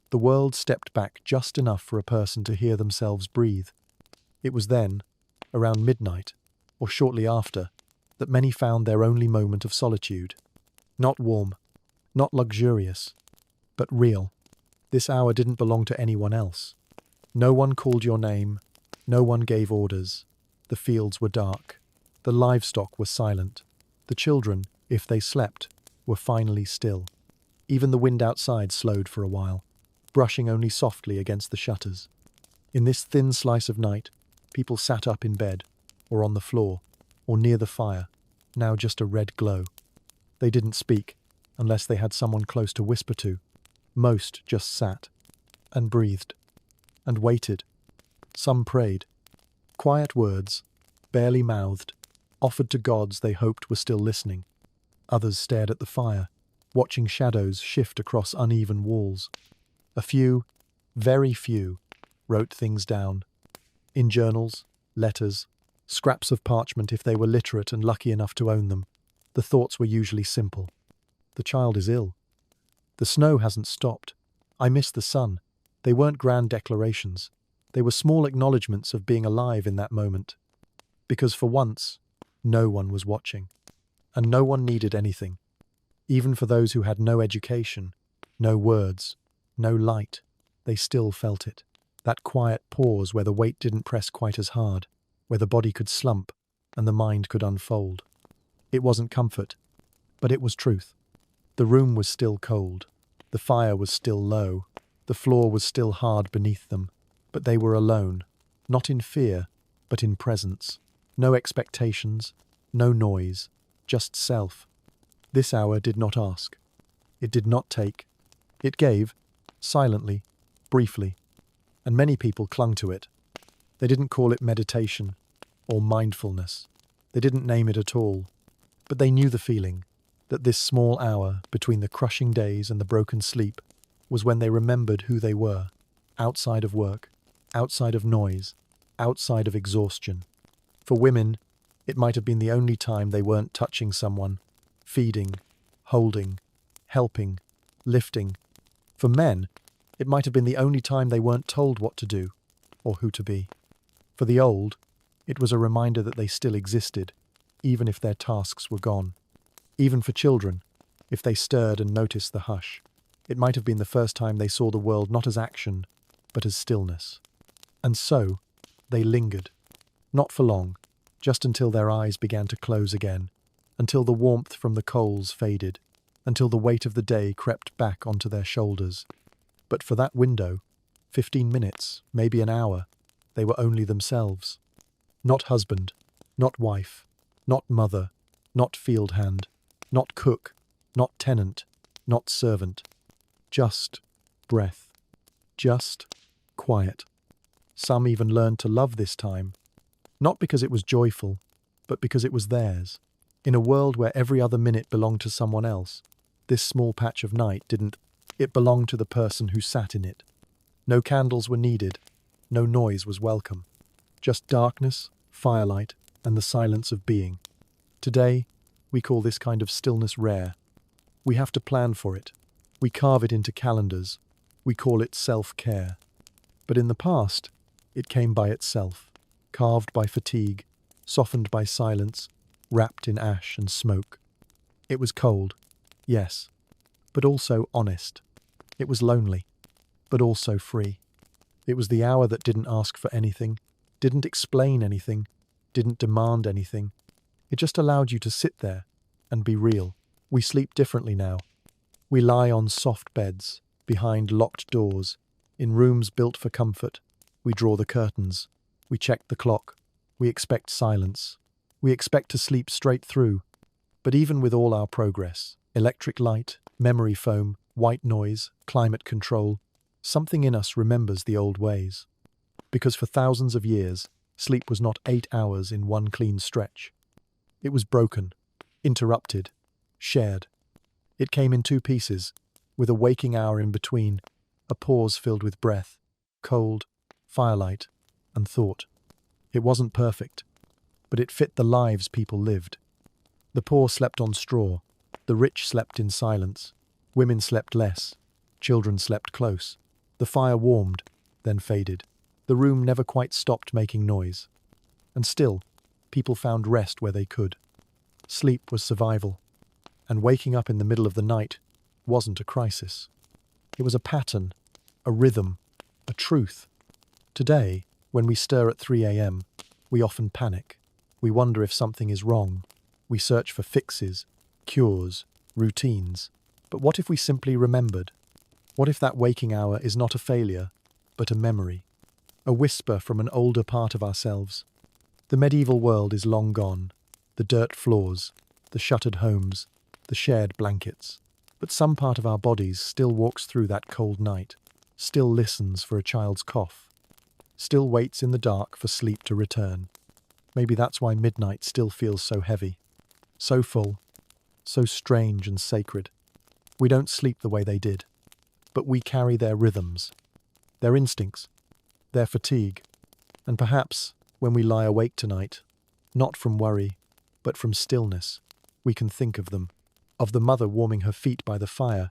The world stepped back just enough for a person to hear themselves breathe. It was then, around midnight, or shortly after, that many found their only moment of solitude. Not warm, not luxurious, but real. This hour didn't belong to anyone else. No one called your name, no one gave orders. The fields were dark. The livestock were silent. The children, if they slept, were finally still. Even the wind outside slowed for a while, brushing only softly against the shutters. In this thin slice of night, people sat up in bed, or on the floor, or near the fire, now just a red glow. They didn't speak, unless they had someone close to whisper to. Most just sat, and breathed, and waited. Some prayed. Quiet words, barely mouthed, offered to gods they hoped were still listening. Others stared at the fire, watching shadows shift across uneven walls. A few, very few, wrote things down. In journals, letters, scraps of parchment if they were literate and lucky enough to own them. The thoughts were usually simple. The child is ill. The snow hasn't stopped. I miss the sun. They weren't grand declarations. They were small acknowledgements of being alive in that moment. Because for once, no one was watching. And no one needed anything. Even for those who had no education, no words, no light, they still felt it. That quiet pause where the weight didn't press quite as hard, where the body could slump and the mind could unfold. It wasn't comfort, but it was truth. The room was still cold. The fire was still low. The floor was still hard beneath them. But they were alone, not in fear, but in presence. No expectations, no noise, just self. This hour did not ask. It did not take. It gave, silently, briefly. And many people clung to it. They didn't call it meditation or mindfulness. They didn't name it at all. But they knew the feeling, that this small hour between the crushing days and the broken sleep was when they remembered who they were, outside of work, outside of noise, outside of exhaustion. For women, it might have been the only time they weren't touching someone, feeding, holding, helping, lifting. For men, it might have been the only time they weren't told what to do or who to be. For the old, it was a reminder that they still existed, even if their tasks were gone. Even for children, if they stirred and noticed the hush, it might have been the first time they saw the world not as action, but as stillness. And so, they lingered. Not for long, just until their eyes began to close again, until the warmth from the coals faded, until the weight of the day crept back onto their shoulders. But for that window, 15 minutes, maybe an hour, they were only themselves. Not husband, not wife, not mother, not field hand, not cook, not tenant, not servant. Just breath. Just quiet. Some even learned to love this time, not because it was joyful, but because it was theirs. In a world where every other minute belonged to someone else, this small patch of night didn't. It belonged to the person who sat in it. No candles were needed, no noise was welcome. Just darkness, firelight, and the silence of being. Today, we call this kind of stillness rare. We have to plan for it. We carve it into calendars, We call it self-care. But in the past, it came by itself, carved by fatigue, softened by silence, wrapped in ash and smoke. It was cold, yes, but also honest. It was lonely, but also free. It was the hour that didn't ask for anything, didn't explain anything, didn't demand anything. It just allowed you to sit there and be real. We sleep differently now. We lie on soft beds, behind locked doors, in rooms built for comfort. We draw the curtains. We check the clock. We expect silence. We expect to sleep straight through. But even with all our progress, electric light, memory foam, white noise, climate control, something in us remembers the old ways. Because for thousands of years, sleep was not 8 hours in one clean stretch. It was broken, interrupted, shared. It came in 2 pieces, with a waking hour in between, a pause filled with breath, cold, firelight, and thought. It wasn't perfect, but it fit the lives people lived. The poor slept on straw, the rich slept in silence, women slept less, children slept close. The fire warmed, then faded. The room never quite stopped making noise. And still, people found rest where they could. Sleep was survival, and waking up in the middle of the night wasn't a crisis. It was a pattern, a rhythm, a truth. Today, when we stir at 3 a.m., we often panic. We wonder if something is wrong. We search for fixes, cures, routines. But what if we simply remembered? What if that waking hour is not a failure, but a memory? A whisper from an older part of ourselves. The medieval world is long gone. The dirt floors, the shuttered homes, the shared blankets. But some part of our bodies still walks through that cold night, still listens for a child's cough, still waits in the dark for sleep to return. Maybe that's why midnight still feels so heavy, so full, so strange and sacred. We don't sleep the way they did, but we carry their rhythms, their instincts, their fatigue, and perhaps, when we lie awake tonight, not from worry, but from stillness, we can think of them, of the mother warming her feet by the fire,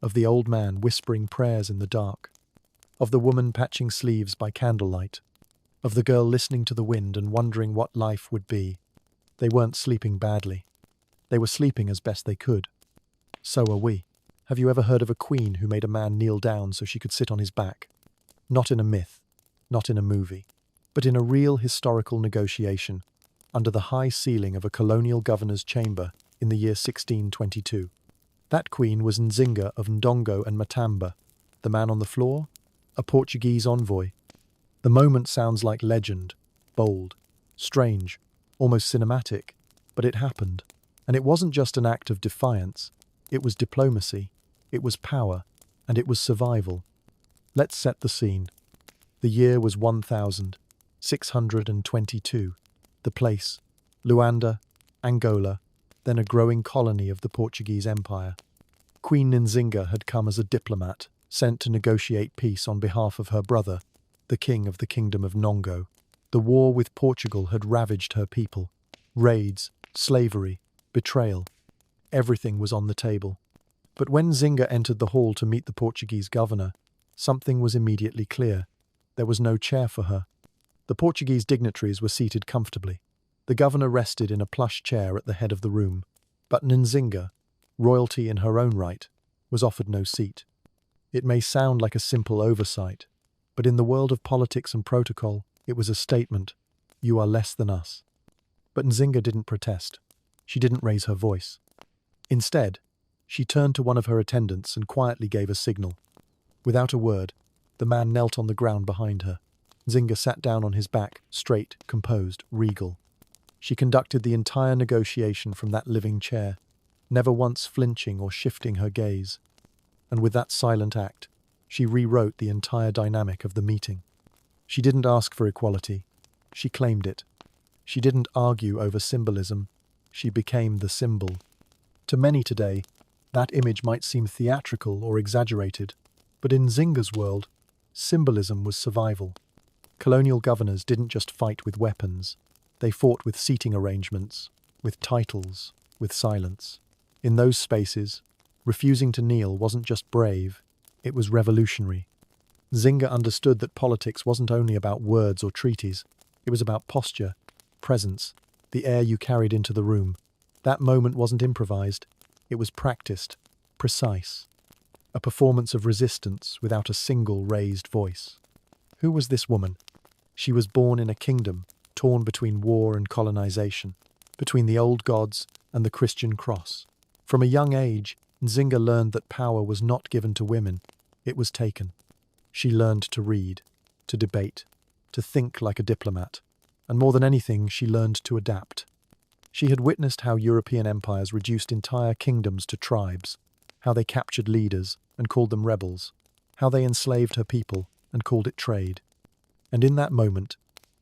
of the old man whispering prayers in the dark, of the woman patching sleeves by candlelight, of the girl listening to the wind and wondering what life would be. They weren't sleeping badly. They were sleeping as best they could. So are we. Have you ever heard of a queen who made a man kneel down so she could sit on his back? Not in a myth, not in a movie, but in a real historical negotiation, under the high ceiling of a colonial governor's chamber in the year 1622. That queen was Nzinga of Ndongo and Matamba. The man on the floor? A Portuguese envoy. The moment sounds like legend, bold, strange, almost cinematic, but it happened. And it wasn't just an act of defiance. It was diplomacy, it was power, and it was survival. Let's set the scene. The year was 1622. The place, Luanda, Angola, then a growing colony of the Portuguese Empire. Queen Nzinga had come as a diplomat, sent to negotiate peace on behalf of her brother, the king of the Kingdom of Nongo. The war with Portugal had ravaged her people. Raids, slavery, betrayal. Everything was on the table. But when Nzinga entered the hall to meet the Portuguese governor, something was immediately clear. There was no chair for her. The Portuguese dignitaries were seated comfortably. The governor rested in a plush chair at the head of the room. But Nzinga, royalty in her own right, was offered no seat. It may sound like a simple oversight, but in the world of politics and protocol, it was a statement. You are less than us. But Nzinga didn't protest. She didn't raise her voice. Instead, she turned to one of her attendants and quietly gave a signal. Without a word, the man knelt on the ground behind her. Nzinga sat down on his back, straight, composed, regal. She conducted the entire negotiation from that living chair, never once flinching or shifting her gaze. And with that silent act, she rewrote the entire dynamic of the meeting. She didn't ask for equality. She claimed it. She didn't argue over symbolism. She became the symbol. To many today, that image might seem theatrical or exaggerated, but in Nzinga's world, symbolism was survival. Colonial governors didn't just fight with weapons. They fought with seating arrangements, with titles, with silence. In those spaces, refusing to kneel wasn't just brave, It was revolutionary. Nzinga understood that politics wasn't only about words or treaties. It was about posture, presence, the air you carried into the room. That moment wasn't improvised. It was practiced, precise. A performance of resistance without a single raised voice. Who was this woman? She was born in a kingdom torn between war and colonization, between the old gods and the Christian cross. From a young age, Nzinga learned that power was not given to women, it was taken. She learned to read, to debate, to think like a diplomat, and more than anything, she learned to adapt. She had witnessed how European empires reduced entire kingdoms to tribes, how they captured leaders and called them rebels, how they enslaved her people and called it trade. And in that moment,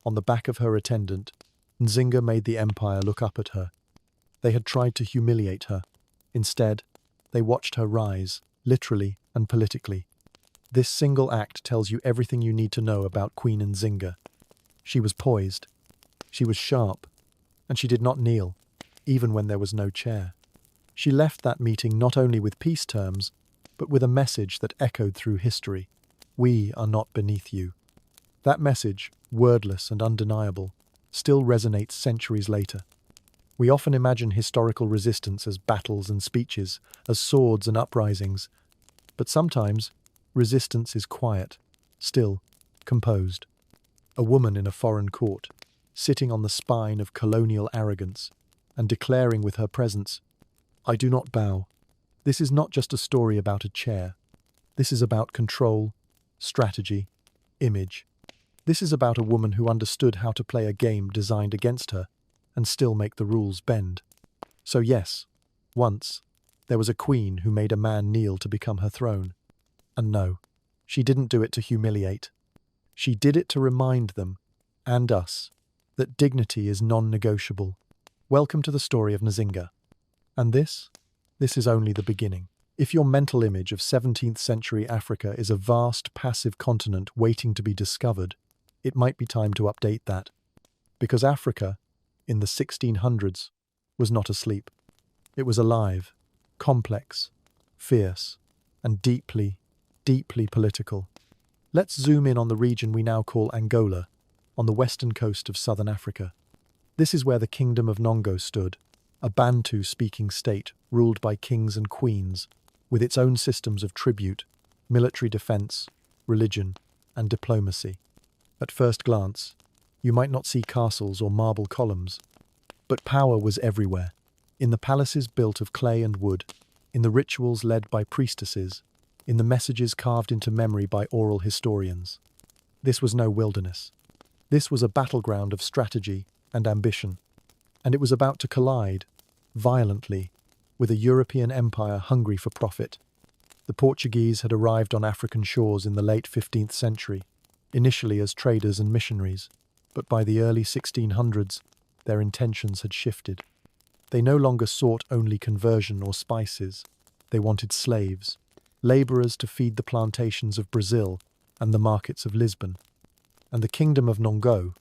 on the back of her attendant, Nzinga made the empire look up at her. They had tried to humiliate her. Instead, they watched her rise, literally and politically. This single act tells you everything you need to know about Queen Nzinga. She was poised, she was sharp, and she did not kneel, even when there was no chair. She left that meeting not only with peace terms, but with a message that echoed through history. We are not beneath you. That message, wordless and undeniable, still resonates centuries later. We often imagine historical resistance as battles and speeches, as swords and uprisings, but sometimes resistance is quiet, still, composed. A woman in a foreign court, sitting on the spine of colonial arrogance, and declaring with her presence, "I do not bow." This is not just a story about a chair. This is about control, strategy, image. This is about a woman who understood how to play a game designed against her and still make the rules bend. So yes, once, there was a queen who made a man kneel to become her throne. And no, she didn't do it to humiliate. She did it to remind them, and us, that dignity is non-negotiable. Welcome to the story of Nzinga. And this is only the beginning. If your mental image of 17th century Africa is a vast, passive continent waiting to be discovered, it might be time to update that. Because Africa, in the 1600s, was not asleep. It was alive, complex, fierce, and deeply, deeply political. Let's zoom in on the region we now call Angola, on the western coast of southern Africa. This is where the Kingdom of Nongo stood, a Bantu-speaking state ruled by kings and queens, with its own systems of tribute, military defense, religion, and diplomacy. At first glance, you might not see castles or marble columns, but power was everywhere, in the palaces built of clay and wood, in the rituals led by priestesses, in the messages carved into memory by oral historians. This was no wilderness. This was a battleground of strategy and ambition, and it was about to collide, violently, with a European empire hungry for profit. The Portuguese had arrived on African shores in the late 15th century, initially as traders and missionaries, but by the early 1600s, their intentions had shifted. They no longer sought only conversion or spices. They wanted slaves, labourers to feed the plantations of Brazil and the markets of Lisbon. And the Kingdom of Nongo,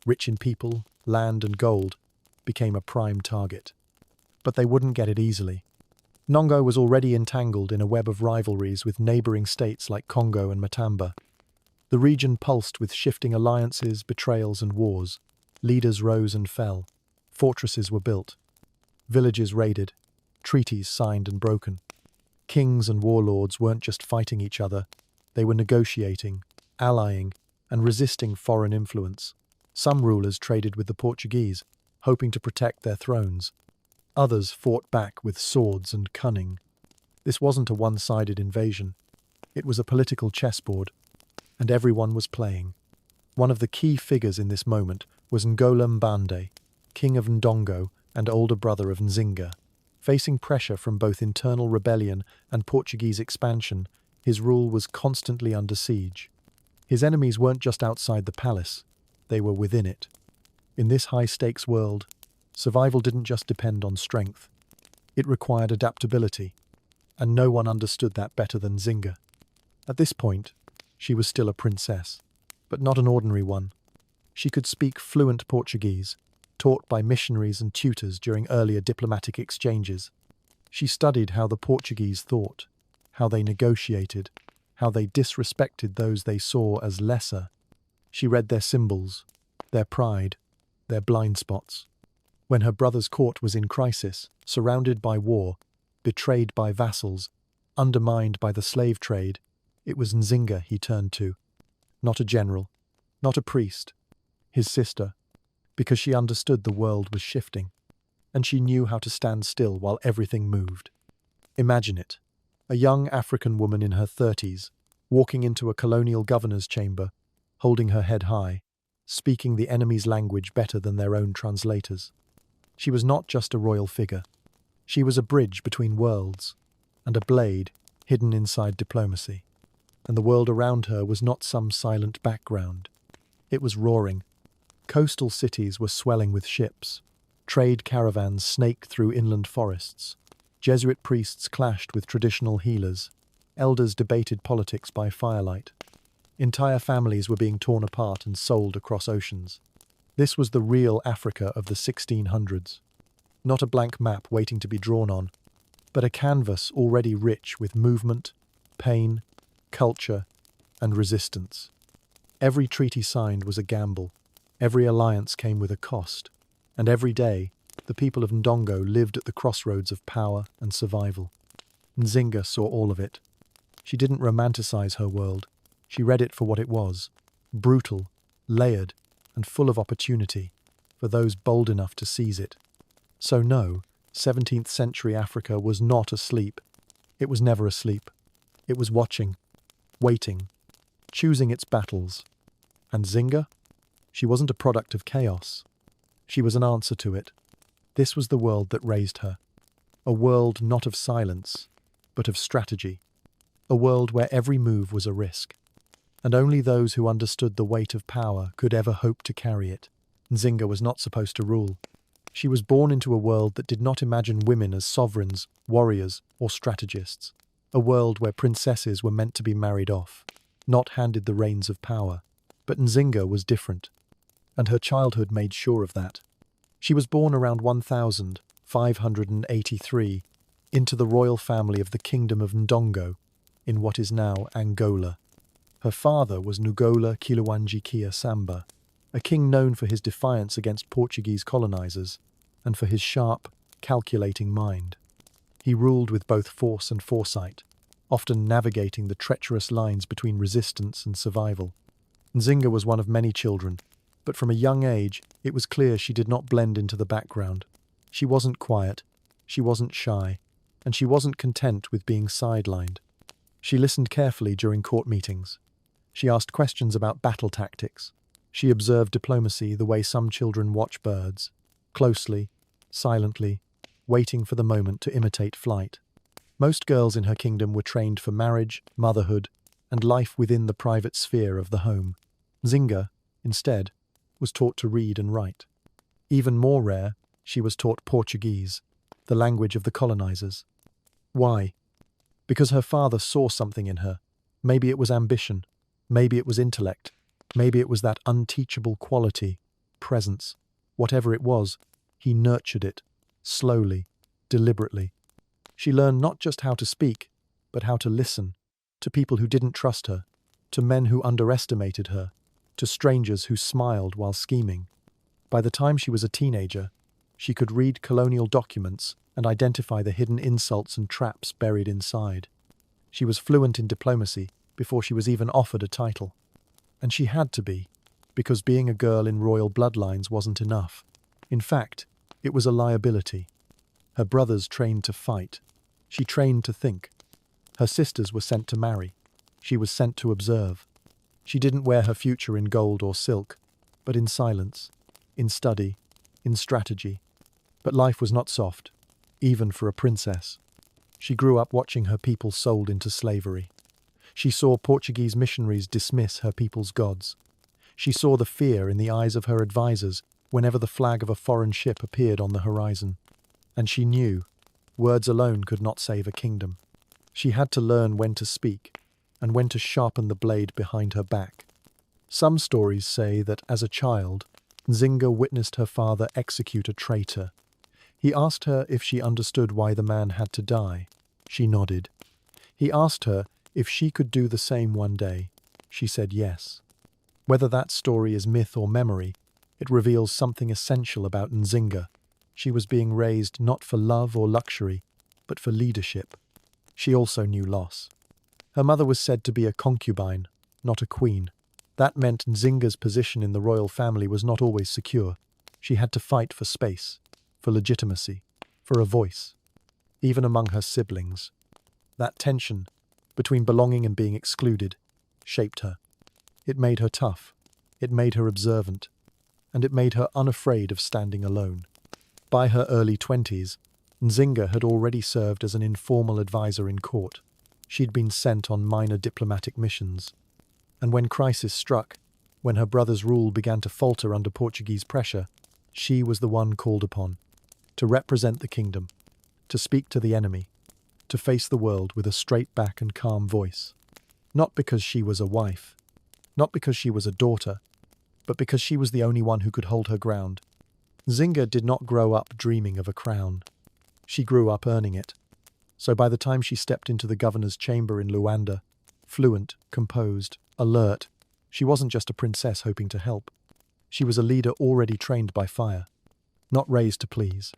rich in people, land and gold, became a prime target. But they wouldn't get it easily. Nongo was already entangled in a web of rivalries with neighbouring states like Congo and Matamba. The region pulsed with shifting alliances, betrayals and wars. Leaders rose and fell. Fortresses were built. Villages raided. Treaties signed and broken. Kings and warlords weren't just fighting each other. They were negotiating, allying, and resisting foreign influence. Some rulers traded with the Portuguese, hoping to protect their thrones. Others fought back with swords and cunning. This wasn't a one-sided invasion. It was a political chessboard, and everyone was playing. One of the key figures in this moment was Ngola Mbande, king of Ndongo and older brother of Nzinga. Facing pressure from both internal rebellion and Portuguese expansion, his rule was constantly under siege. His enemies weren't just outside the palace, they were within it. In this high-stakes world, survival didn't just depend on strength. It required adaptability, and no one understood that better than Nzinga. At this point, she was still a princess, but not an ordinary one. She could speak fluent Portuguese, taught by missionaries and tutors during earlier diplomatic exchanges. She studied how the Portuguese thought, how they negotiated, how they disrespected those they saw as lesser. She read their symbols, their pride, their blind spots. When her brother's court was in crisis, surrounded by war, betrayed by vassals, undermined by the slave trade, it was Nzinga he turned to. Not a general, not a priest, his sister, because she understood the world was shifting, and she knew how to stand still while everything moved. Imagine it, a young African woman in her 30s, walking into a colonial governor's chamber, holding her head high, speaking the enemy's language better than their own translators. She was not just a royal figure. She was a bridge between worlds, and a blade hidden inside diplomacy. And the world around her was not some silent background. It was roaring. Coastal cities were swelling with ships. Trade caravans snaked through inland forests. Jesuit priests clashed with traditional healers. Elders debated politics by firelight. Entire families were being torn apart and sold across oceans. This was the real Africa of the 1600s. Not a blank map waiting to be drawn on, but a canvas already rich with movement, pain, culture, and resistance. Every treaty signed was a gamble. Every alliance came with a cost. And every day, the people of Ndongo lived at the crossroads of power and survival. Nzinga saw all of it. She didn't romanticize her world. She read it for what it was, brutal, layered, and full of opportunity for those bold enough to seize it. So no, 17th century Africa was not asleep. It was never asleep. It was watching, waiting, choosing its battles. And Nzinga? She wasn't a product of chaos. She was an answer to it. This was the world that raised her. A world not of silence, but of strategy. A world where every move was a risk. And only those who understood the weight of power could ever hope to carry it. Nzinga was not supposed to rule. She was born into a world that did not imagine women as sovereigns, warriors, or strategists. A world where princesses were meant to be married off, not handed the reins of power. But Nzinga was different, and her childhood made sure of that. She was born around 1583 into the royal family of the Kingdom of Ndongo, in what is now Angola. Her father was Nugola Kiluanjikia Samba, a king known for his defiance against Portuguese colonizers and for his sharp, calculating mind. He ruled with both force and foresight, often navigating the treacherous lines between resistance and survival. Nzinga was one of many children, but from a young age it was clear she did not blend into the background. She wasn't quiet, she wasn't shy, and she wasn't content with being sidelined. She listened carefully during court meetings. She asked questions about battle tactics. She observed diplomacy the way some children watch birds, closely, silently, waiting for the moment to imitate flight. Most girls in her kingdom were trained for marriage, motherhood, and life within the private sphere of the home. Nzinga, instead, was taught to read and write. Even more rare, she was taught Portuguese, the language of the colonizers. Why? Because her father saw something in her. Maybe it was ambition, maybe it was intellect, maybe it was that unteachable quality, presence. Whatever it was, he nurtured it, slowly, deliberately. She learned not just how to speak, but how to listen, to people who didn't trust her, to men who underestimated her, to strangers who smiled while scheming. By the time she was a teenager, she could read colonial documents and identify the hidden insults and traps buried inside. She was fluent in diplomacy before she was even offered a title. And she had to be, because being a girl in royal bloodlines wasn't enough. In fact, it was a liability. Her brothers trained to fight. She trained to think. Her sisters were sent to marry. She was sent to observe. She didn't wear her future in gold or silk, but in silence, in study, in strategy. But life was not soft, even for a princess. She grew up watching her people sold into slavery. She saw Portuguese missionaries dismiss her people's gods. She saw the fear in the eyes of her advisors whenever the flag of a foreign ship appeared on the horizon. And she knew, words alone could not save a kingdom. She had to learn when to speak, and when to sharpen the blade behind her back. Some stories say that as a child, Nzinga witnessed her father execute a traitor. He asked her if she understood why the man had to die. She nodded. He asked her If she could do the same one day, she said yes. Whether that story is myth or memory, it reveals something essential about Nzinga. She was being raised not for love or luxury, but for leadership. She also knew loss. Her mother was said to be a concubine, not a queen. That meant Nzinga's position in the royal family was not always secure. She had to fight for space, for legitimacy, for a voice, even among her siblings. That tension between belonging and being excluded shaped her. It made her tough, it made her observant, and it made her unafraid of standing alone. By her early 20s, Nzinga had already served as an informal advisor in court. She'd been sent on minor diplomatic missions. And when crisis struck, when her brother's rule began to falter under Portuguese pressure, she was the one called upon to represent the kingdom, to speak to the enemy, to face the world with a straight back and calm voice. Not because she was a wife, not because she was a daughter, but because she was the only one who could hold her ground. Nzinga did not grow up dreaming of a crown. She grew up earning it. So by the time she stepped into the governor's chamber in Luanda, fluent, composed, alert, she wasn't just a princess hoping to help. She was a leader already trained by fire. Not raised to please.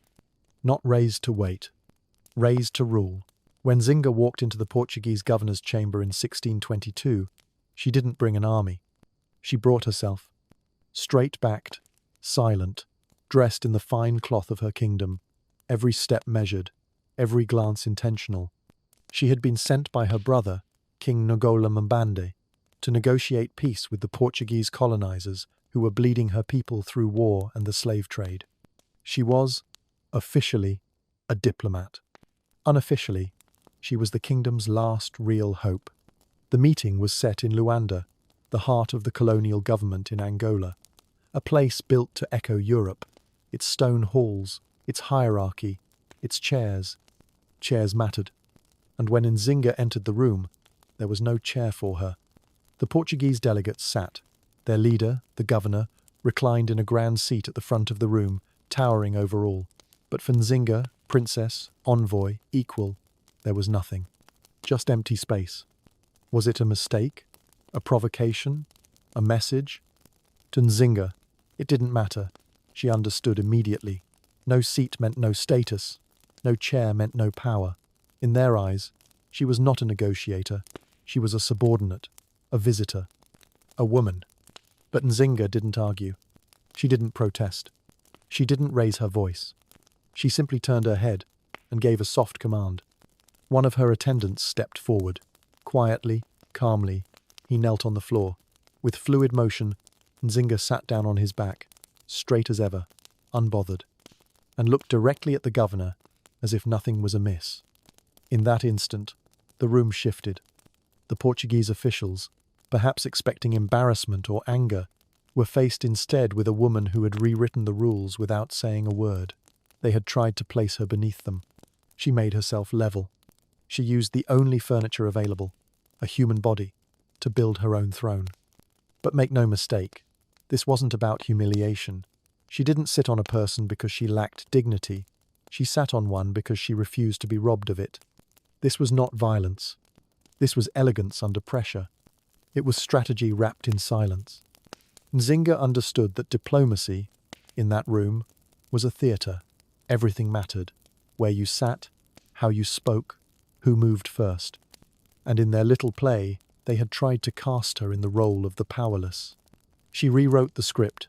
Not raised to wait. Raised to rule. When Nzinga walked into the Portuguese governor's chamber in 1622, she didn't bring an army. She brought herself. Straight-backed, silent, dressed in the fine cloth of her kingdom, every step measured, every glance intentional. She had been sent by her brother, King Ngola Mbande, to negotiate peace with the Portuguese colonizers who were bleeding her people through war and the slave trade. She was, officially, a diplomat. Unofficially, she was the kingdom's last real hope. The meeting was set in Luanda, the heart of the colonial government in Angola, a place built to echo Europe, its stone halls, its hierarchy, its chairs. Chairs mattered, and when Nzinga entered the room, there was no chair for her. The Portuguese delegates sat, their leader, the governor, reclined in a grand seat at the front of the room, towering over all. But for Nzinga, princess, envoy, equal, there was nothing. Just empty space. Was it a mistake? A provocation? A message? To Nzinga, it didn't matter. She understood immediately. No seat meant no status. No chair meant no power. In their eyes, she was not a negotiator. She was a subordinate, a visitor, a woman. But Nzinga didn't argue. She didn't protest. She didn't raise her voice. She simply turned her head and gave a soft command. One of her attendants stepped forward. Quietly, calmly, he knelt on the floor. With fluid motion, Nzinga sat down on his back, straight as ever, unbothered, and looked directly at the governor as if nothing was amiss. In that instant, the room shifted. The Portuguese officials, perhaps expecting embarrassment or anger, were faced instead with a woman who had rewritten the rules without saying a word. They had tried to place her beneath them. She made herself level. She used the only furniture available, a human body, to build her own throne. But make no mistake, this wasn't about humiliation. She didn't sit on a person because she lacked dignity. She sat on one because she refused to be robbed of it. This was not violence. This was elegance under pressure. It was strategy wrapped in silence. Nzinga understood that diplomacy, in that room, was a theatre. Everything mattered. Where you sat, how you spoke, who moved first. And in their little play, they had tried to cast her in the role of the powerless. She rewrote the script,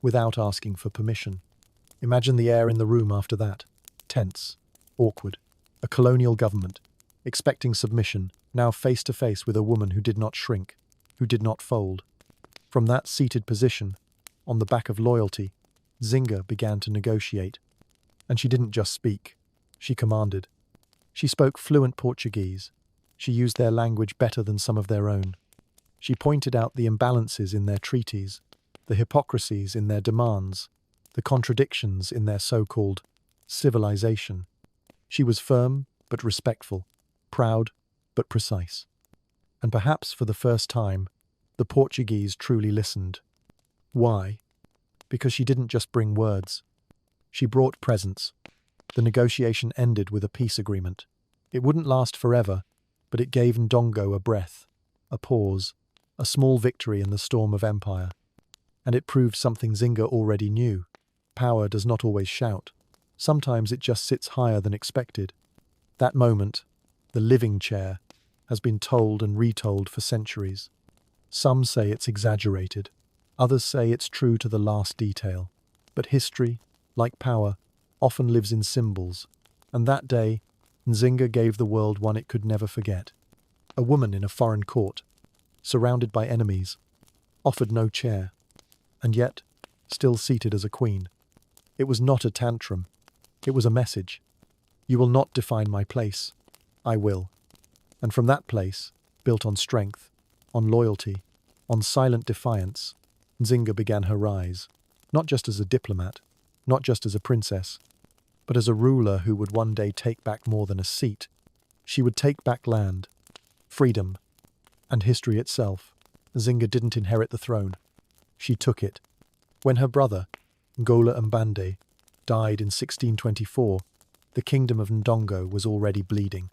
without asking for permission. Imagine the air in the room after that. Tense, awkward. A colonial government, expecting submission, now face to face with a woman who did not shrink, who did not fold. From that seated position, on the back of loyalty, Nzinga began to negotiate. And she didn't just speak, she commanded. She spoke fluent Portuguese. She used their language better than some of their own. She pointed out the imbalances in their treaties, the hypocrisies in their demands, the contradictions in their so-called civilization. She was firm but respectful, proud but precise. And perhaps for the first time, the Portuguese truly listened. Why? Because she didn't just bring words. She brought presence. The negotiation ended with a peace agreement. It wouldn't last forever, but it gave Ndongo a breath, a pause, a small victory in the storm of empire. And it proved something Zinga already knew. Power does not always shout. Sometimes it just sits higher than expected. That moment, the living chair, has been told and retold for centuries. Some say it's exaggerated. Others say it's true to the last detail. But history, like power, often lives in symbols. And that day, Nzinga gave the world one it could never forget. A woman in a foreign court, surrounded by enemies, offered no chair, and yet still seated as a queen. It was not a tantrum. It was a message. You will not define my place. I will. And from that place, built on strength, on loyalty, on silent defiance, Nzinga began her rise, not just as a diplomat, not just as a princess, but as a ruler who would one day take back more than a seat. She would take back land, freedom, and history itself. Nzinga didn't inherit the throne. She took it. When her brother, Ngola Mbande, died in 1624, the kingdom of Ndongo was already bleeding.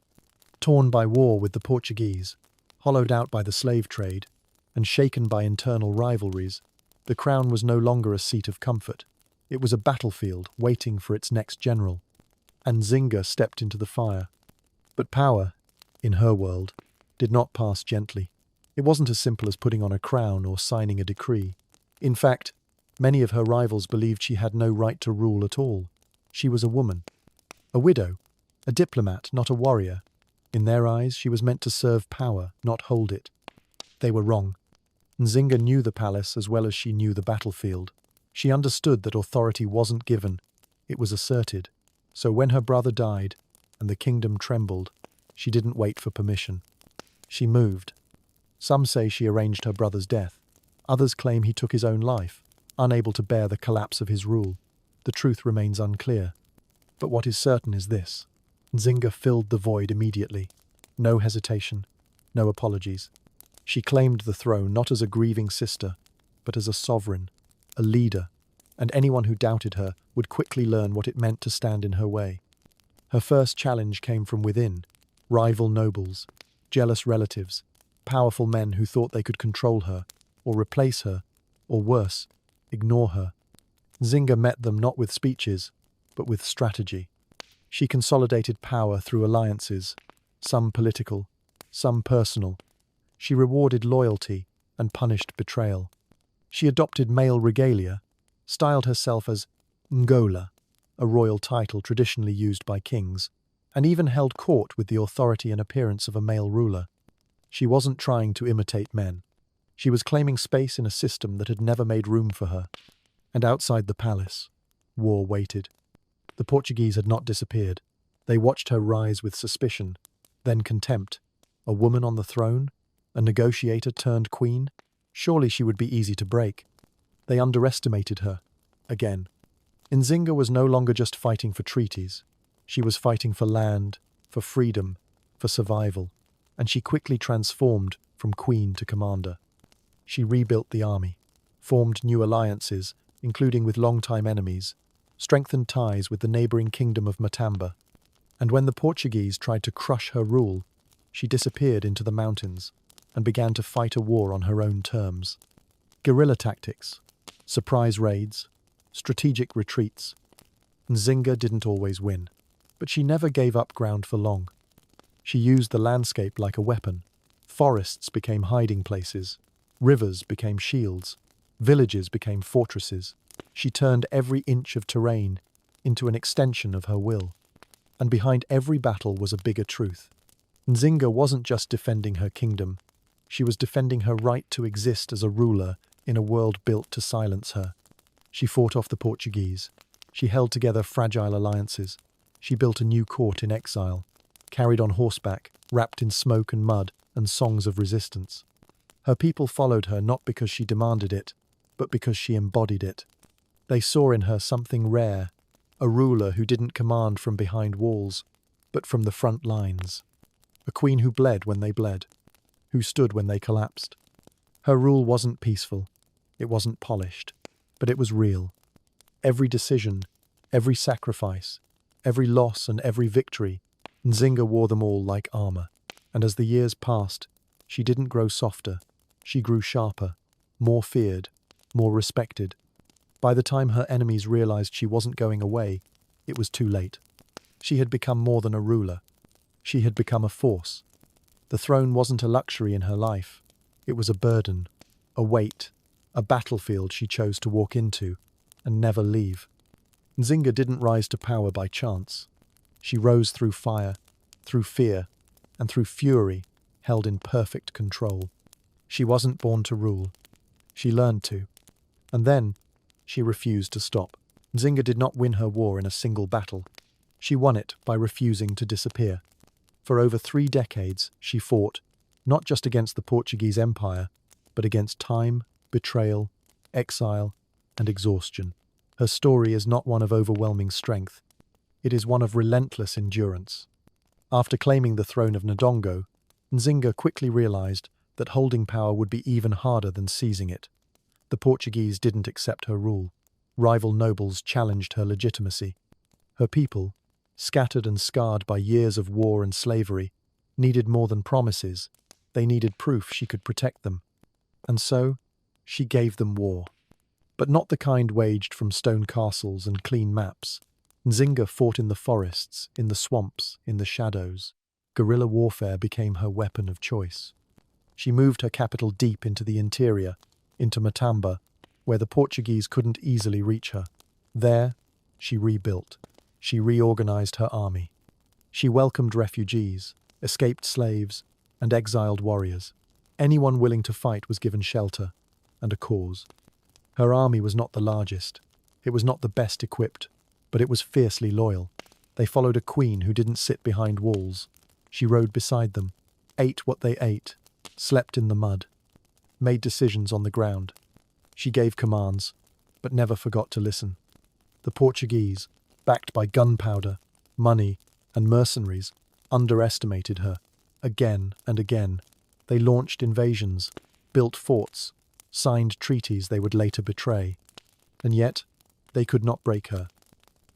Torn by war with the Portuguese, hollowed out by the slave trade, and shaken by internal rivalries, the crown was no longer a seat of comfort. It was a battlefield waiting for its next general. And Nzinga stepped into the fire. But power, in her world, did not pass gently. It wasn't as simple as putting on a crown or signing a decree. In fact, many of her rivals believed she had no right to rule at all. She was a woman, a widow, a diplomat, not a warrior. In their eyes, she was meant to serve power, not hold it. They were wrong. Nzinga knew the palace as well as she knew the battlefield. She understood that authority wasn't given, it was asserted. So when her brother died, and the kingdom trembled, she didn't wait for permission. She moved. Some say she arranged her brother's death. Others claim he took his own life, unable to bear the collapse of his rule. The truth remains unclear. But what is certain is this. Nzinga filled the void immediately. No hesitation, no apologies. She claimed the throne not as a grieving sister, but as a sovereign, a leader, and anyone who doubted her would quickly learn what it meant to stand in her way. Her first challenge came from within, rival nobles, jealous relatives, powerful men who thought they could control her, or replace her, or worse, ignore her. Nzinga met them not with speeches, but with strategy. She consolidated power through alliances, some political, some personal. She rewarded loyalty and punished betrayal. She adopted male regalia, styled herself as Ngola, a royal title traditionally used by kings, and even held court with the authority and appearance of a male ruler. She wasn't trying to imitate men. She was claiming space in a system that had never made room for her. And outside the palace, war waited. The Portuguese had not disappeared. They watched her rise with suspicion, then contempt. A woman on the throne? A negotiator turned queen? Surely she would be easy to break. They underestimated her. Again. Nzinga was no longer just fighting for treaties. She was fighting for land, for freedom, for survival. And she quickly transformed from queen to commander. She rebuilt the army, formed new alliances, including with longtime enemies, strengthened ties with the neighbouring kingdom of Matamba. And when the Portuguese tried to crush her rule, she disappeared into the mountains and began to fight a war on her own terms. Guerrilla tactics, surprise raids, strategic retreats. Nzinga didn't always win, but she never gave up ground for long. She used the landscape like a weapon. Forests became hiding places, rivers became shields, villages became fortresses. She turned every inch of terrain into an extension of her will. And behind every battle was a bigger truth. Nzinga wasn't just defending her kingdom, she was defending her right to exist as a ruler in a world built to silence her. She fought off the Portuguese. She held together fragile alliances. She built a new court in exile, carried on horseback, wrapped in smoke and mud and songs of resistance. Her people followed her not because she demanded it, but because she embodied it. They saw in her something rare, a ruler who didn't command from behind walls, but from the front lines. A queen who bled when they bled, who stood when they collapsed. Her rule wasn't peaceful, it wasn't polished, but it was real. Every decision, every sacrifice, every loss and every victory, Nzinga wore them all like armor. And as the years passed, she didn't grow softer. She grew sharper, more feared, more respected. By the time her enemies realized she wasn't going away, it was too late. She had become more than a ruler. She had become a force. The throne wasn't a luxury in her life. It was a burden, a weight, a battlefield she chose to walk into and never leave. Nzinga didn't rise to power by chance. She rose through fire, through fear, and through fury, held in perfect control. She wasn't born to rule. She learned to. And then, she refused to stop. Nzinga did not win her war in a single battle. She won it by refusing to disappear. For over 3 decades, she fought, not just against the Portuguese Empire, but against time, betrayal, exile, and exhaustion. Her story is not one of overwhelming strength. It is one of relentless endurance. After claiming the throne of Ndongo, Nzinga quickly realized that holding power would be even harder than seizing it. The Portuguese didn't accept her rule. Rival nobles challenged her legitimacy. Her people, scattered and scarred by years of war and slavery, needed more than promises. They needed proof she could protect them. And so, she gave them war. But not the kind waged from stone castles and clean maps. Nzinga fought in the forests, in the swamps, in the shadows. Guerrilla warfare became her weapon of choice. She moved her capital deep into the interior, into Matamba, where the Portuguese couldn't easily reach her. There, she rebuilt. She reorganized her army. She welcomed refugees, escaped slaves, and exiled warriors. Anyone willing to fight was given shelter and a cause. Her army was not the largest. It was not the best equipped, but it was fiercely loyal. They followed a queen who didn't sit behind walls. She rode beside them, ate what they ate, slept in the mud, made decisions on the ground. She gave commands, but never forgot to listen. The Portuguese, backed by gunpowder, money, and mercenaries, underestimated her. Again and again, they launched invasions, built forts, signed treaties they would later betray. And yet, they could not break her.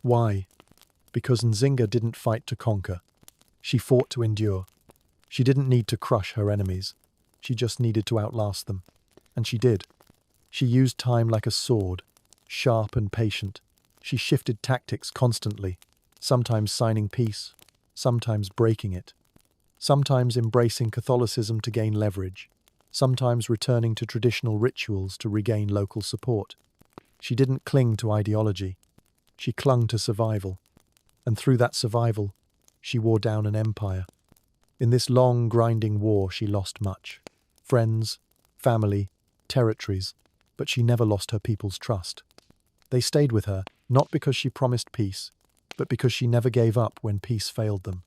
Why? Because Nzinga didn't fight to conquer. She fought to endure. She didn't need to crush her enemies. She just needed to outlast them. And she did. She used time like a sword, sharp and patient. She shifted tactics constantly, sometimes signing peace, sometimes breaking it, sometimes embracing Catholicism to gain leverage, sometimes returning to traditional rituals to regain local support. She didn't cling to ideology. She clung to survival. And through that survival, she wore down an empire. In this long, grinding war, she lost much. Friends, family, territories, but she never lost her people's trust. They stayed with her, not because she promised peace, but because she never gave up when peace failed them.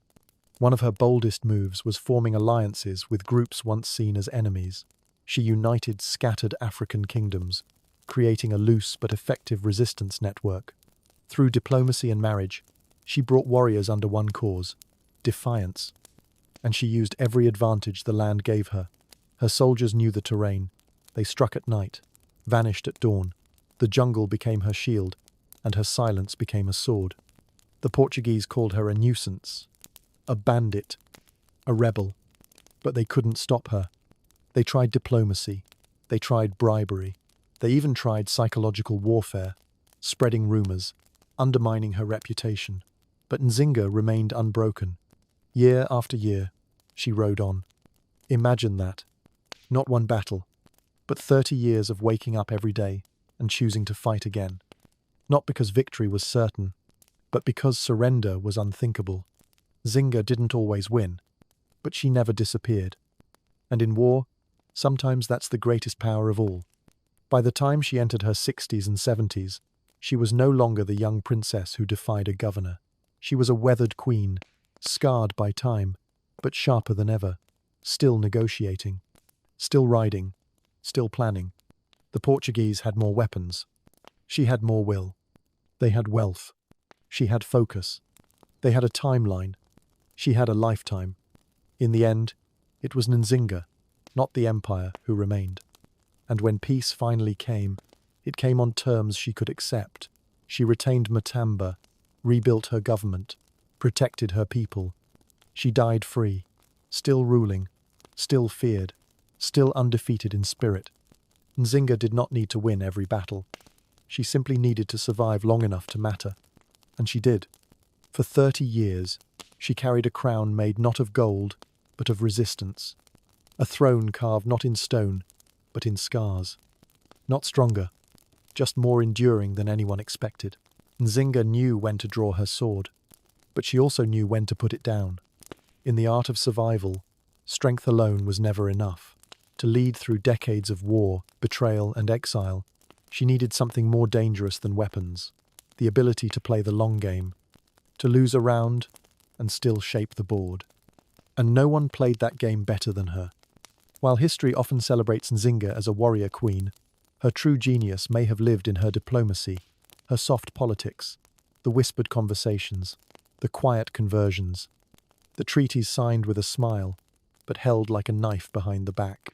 One of her boldest moves was forming alliances with groups once seen as enemies. She united scattered African kingdoms, creating a loose but effective resistance network. Through diplomacy and marriage, she brought warriors under one cause, defiance. And she used every advantage the land gave her. Her soldiers knew the terrain. They struck at night, vanished at dawn. The jungle became her shield, and her silence became a sword. The Portuguese called her a nuisance, a bandit, a rebel. But they couldn't stop her. They tried diplomacy. They tried bribery. They even tried psychological warfare, spreading rumors, undermining her reputation. But Nzinga remained unbroken. Year after year, she rode on. Imagine that. Not one battle, but 30 years of waking up every day and choosing to fight again. Not because victory was certain, but because surrender was unthinkable. Nzinga didn't always win, but she never disappeared. And in war, sometimes that's the greatest power of all. By the time she entered her 60s and 70s, she was no longer the young princess who defied a governor. She was a weathered queen, scarred by time, but sharper than ever, still negotiating, still riding, still planning. The Portuguese had more weapons. She had more will. They had wealth. She had focus. They had a timeline. She had a lifetime. In the end, it was Nzinga, not the empire, who remained. And when peace finally came, it came on terms she could accept. She retained Matamba, rebuilt her government, protected her people. She died free, still ruling, still feared, still undefeated in spirit. Nzinga did not need to win every battle. She simply needed to survive long enough to matter. And she did. For 30 years, she carried a crown made not of gold, but of resistance. A throne carved not in stone, but in scars. Not stronger, just more enduring than anyone expected. Nzinga knew when to draw her sword, but she also knew when to put it down. In the art of survival, strength alone was never enough. To lead through decades of war, betrayal, and exile, she needed something more dangerous than weapons, the ability to play the long game, to lose a round and still shape the board. And no one played that game better than her. While history often celebrates Nzinga as a warrior queen, her true genius may have lived in her diplomacy, her soft politics, the whispered conversations, the quiet conversions, the treaties signed with a smile, but held like a knife behind the back.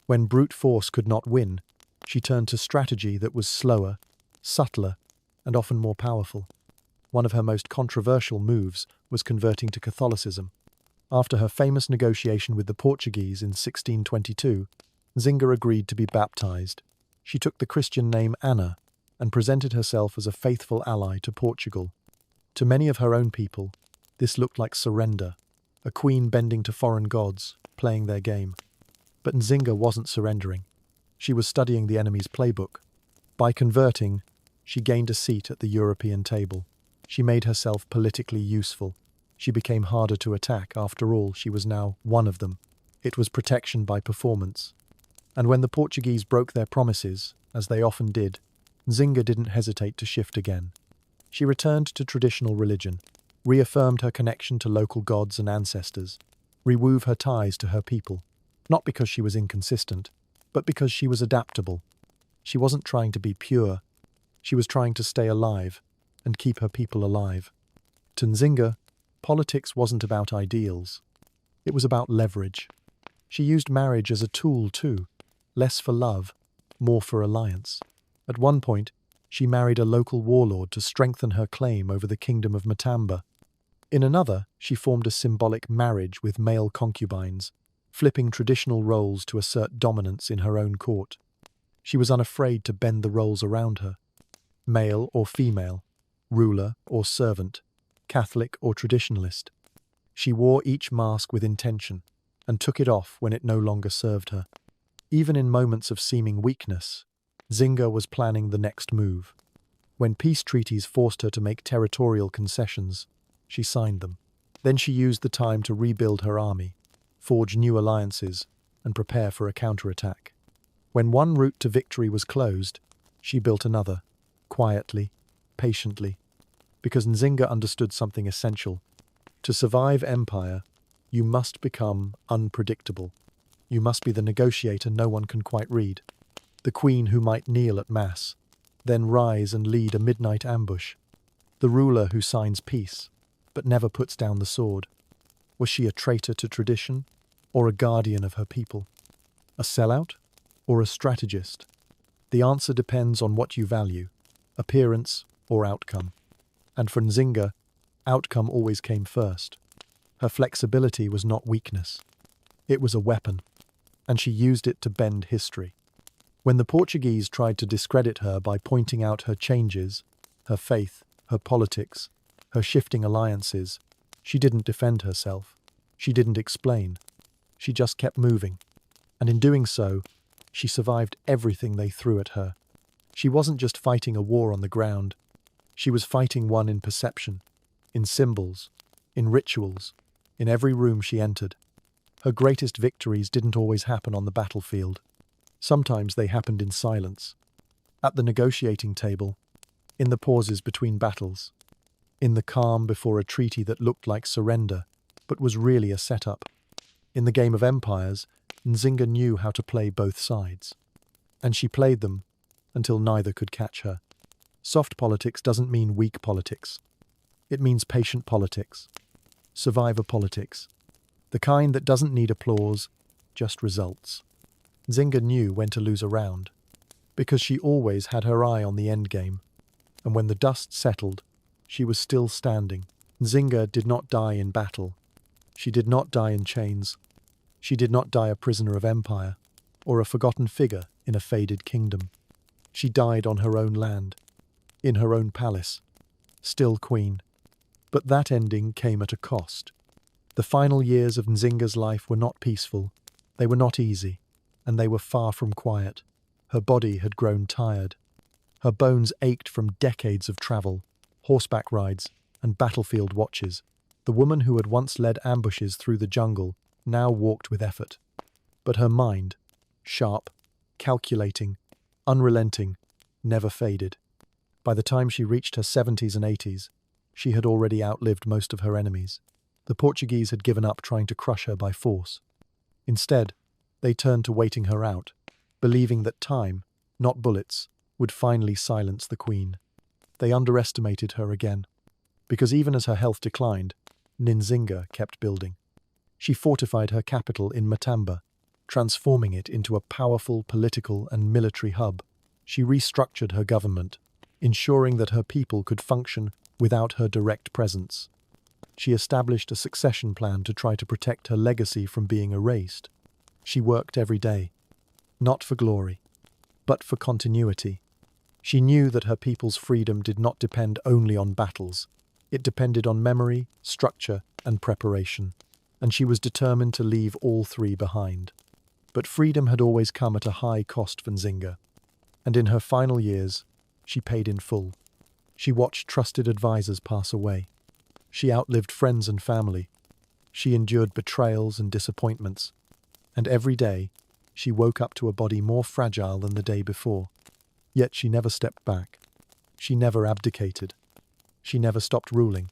When brute force could not win, she turned to strategy that was slower, subtler, and often more powerful. One of her most controversial moves was converting to Catholicism. After her famous negotiation with the Portuguese in 1622, Nzinga agreed to be baptized. She took the Christian name Anna and presented herself as a faithful ally to Portugal. To many of her own people, this looked like surrender, a queen bending to foreign gods, playing their game. But Nzinga wasn't surrendering. She was studying the enemy's playbook. By converting, she gained a seat at the European table. She made herself politically useful. She became harder to attack. After all, she was now one of them. It was protection by performance. And when the Portuguese broke their promises, as they often did, Nzinga didn't hesitate to shift again. She returned to traditional religion, reaffirmed her connection to local gods and ancestors, rewove her ties to her people, not because she was inconsistent, but because she was adaptable. She wasn't trying to be pure. She was trying to stay alive and keep her people alive. To Nzinga, politics wasn't about ideals. It was about leverage. She used marriage as a tool too, less for love, more for alliance. At one point, she married a local warlord to strengthen her claim over the kingdom of Matamba. In another, she formed a symbolic marriage with male concubines, flipping traditional roles to assert dominance in her own court. She was unafraid to bend the roles around her. Male or female, ruler or servant, Catholic or traditionalist. She wore each mask with intention and took it off when it no longer served her. Even in moments of seeming weakness, Nzinga was planning the next move. When peace treaties forced her to make territorial concessions, she signed them. Then she used the time to rebuild her army, forge new alliances, and prepare for a counterattack. When one route to victory was closed, she built another, quietly, patiently, because Nzinga understood something essential. To survive empire, you must become unpredictable. You must be the negotiator no one can quite read, the queen who might kneel at mass, then rise and lead a midnight ambush, the ruler who signs peace, but never puts down the sword. Was she a traitor to tradition, or a guardian of her people? A sellout, or a strategist? The answer depends on what you value, appearance or outcome. And for Nzinga, outcome always came first. Her flexibility was not weakness. It was a weapon, and she used it to bend history. When the Portuguese tried to discredit her by pointing out her changes, her faith, her politics, her shifting alliances, she didn't defend herself. She didn't explain. She just kept moving. And in doing so, she survived everything they threw at her. She wasn't just fighting a war on the ground. She was fighting one in perception, in symbols, in rituals, in every room she entered. Her greatest victories didn't always happen on the battlefield. Sometimes they happened in silence, at the negotiating table, in the pauses between battles, in the calm before a treaty that looked like surrender, but was really a setup. In the game of empires, Nzinga knew how to play both sides. And she played them until neither could catch her. Soft politics doesn't mean weak politics. It means patient politics, survivor politics, the kind that doesn't need applause, just results. Nzinga knew when to lose a round, because she always had her eye on the endgame, and when the dust settled, she was still standing. Nzinga did not die in battle. She did not die in chains. She did not die a prisoner of empire, or a forgotten figure in a faded kingdom. She died on her own land, in her own palace, still queen. But that ending came at a cost. The final years of Nzinga's life were not peaceful, they were not easy, and they were far from quiet. Her body had grown tired. Her bones ached from decades of travel, horseback rides, and battlefield watches. The woman who had once led ambushes through the jungle now walked with effort. But her mind, sharp, calculating, unrelenting, never faded. By the time she reached her 70s and 80s, she had already outlived most of her enemies. The Portuguese had given up trying to crush her by force. Instead, they turned to waiting her out, believing that time, not bullets, would finally silence the queen. They underestimated her again, because even as her health declined, Nzinga kept building. She fortified her capital in Matamba, transforming it into a powerful political and military hub. She restructured her government, ensuring that her people could function without her direct presence. She established a succession plan to try to protect her legacy from being erased. She worked every day, not for glory, but for continuity. She knew that her people's freedom did not depend only on battles. It depended on memory, structure, and preparation, and she was determined to leave all three behind. But freedom had always come at a high cost for Nzinga, and in her final years, she paid in full. She watched trusted advisors pass away. She outlived friends and family. She endured betrayals and disappointments, and every day, she woke up to a body more fragile than the day before. Yet she never stepped back. She never abdicated. She never stopped ruling.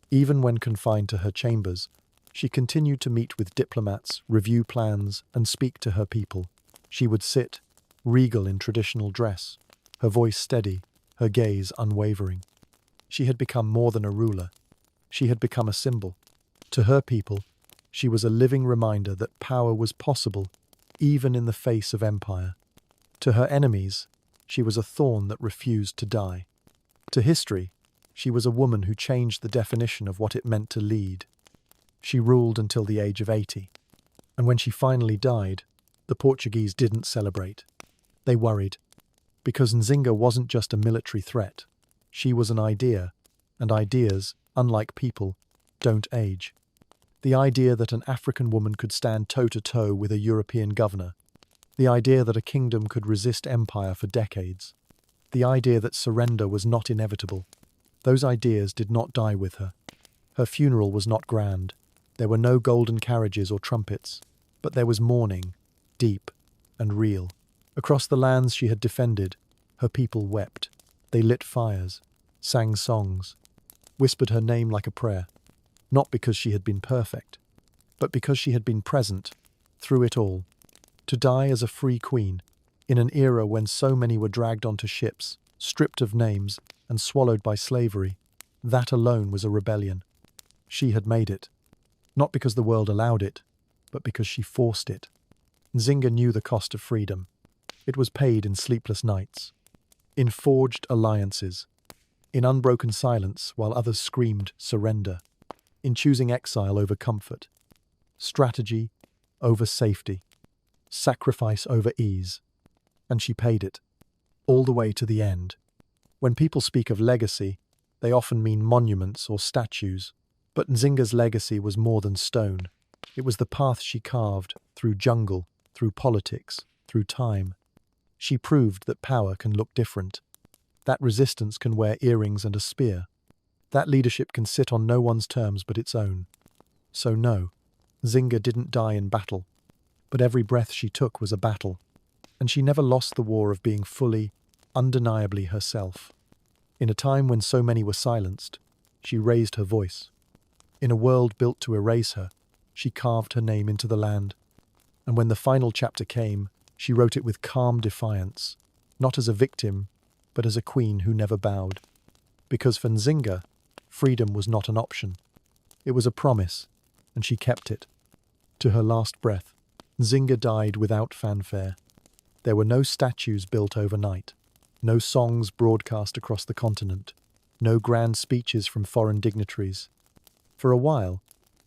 Even when confined to her chambers, she continued to meet with diplomats, review plans, and speak to her people. She would sit, regal in traditional dress, her voice steady, her gaze unwavering. She had become more than a ruler. She had become a symbol. To her people, she was a living reminder that power was possible, even in the face of empire. To her enemies, she was a thorn that refused to die. To history, she was a woman who changed the definition of what it meant to lead. She ruled until the age of 80, and when she finally died, the Portuguese didn't celebrate. They worried, because Nzinga wasn't just a military threat. She was an idea, and ideas, unlike people, don't age. The idea that an African woman could stand toe-to-toe with a European governor. The idea that a kingdom could resist empire for decades. The idea that surrender was not inevitable. Those ideas did not die with her. Her funeral was not grand. There were no golden carriages or trumpets, but there was mourning, deep and real. Across the lands she had defended, her people wept. They lit fires, sang songs, whispered her name like a prayer, not because she had been perfect, but because she had been present through it all. To die as a free queen, in an era when so many were dragged onto ships, stripped of names, and swallowed by slavery, that alone was a rebellion. She had made it, not because the world allowed it, but because she forced it. Nzinga knew the cost of freedom. It was paid in sleepless nights, in forged alliances, in unbroken silence while others screamed surrender, in choosing exile over comfort, strategy over safety, sacrifice over ease. And she paid it, all the way to the end. When people speak of legacy, they often mean monuments or statues, but Nzinga's legacy was more than stone. It was the path she carved through jungle, through politics, through time. She proved that power can look different, that resistance can wear earrings and a spear, that leadership can sit on no one's terms but its own. So no, Nzinga didn't die in battle, but every breath she took was a battle, and she never lost the war of being fully, undeniably herself. In a time when so many were silenced, she raised her voice. In a world built to erase her, she carved her name into the land. And when the final chapter came, she wrote it with calm defiance, not as a victim, but as a queen who never bowed. Because for Nzinga, freedom was not an option. It was a promise, and she kept it. To her last breath, Nzinga died without fanfare. There were no statues built overnight, no songs broadcast across the continent, no grand speeches from foreign dignitaries. For a while,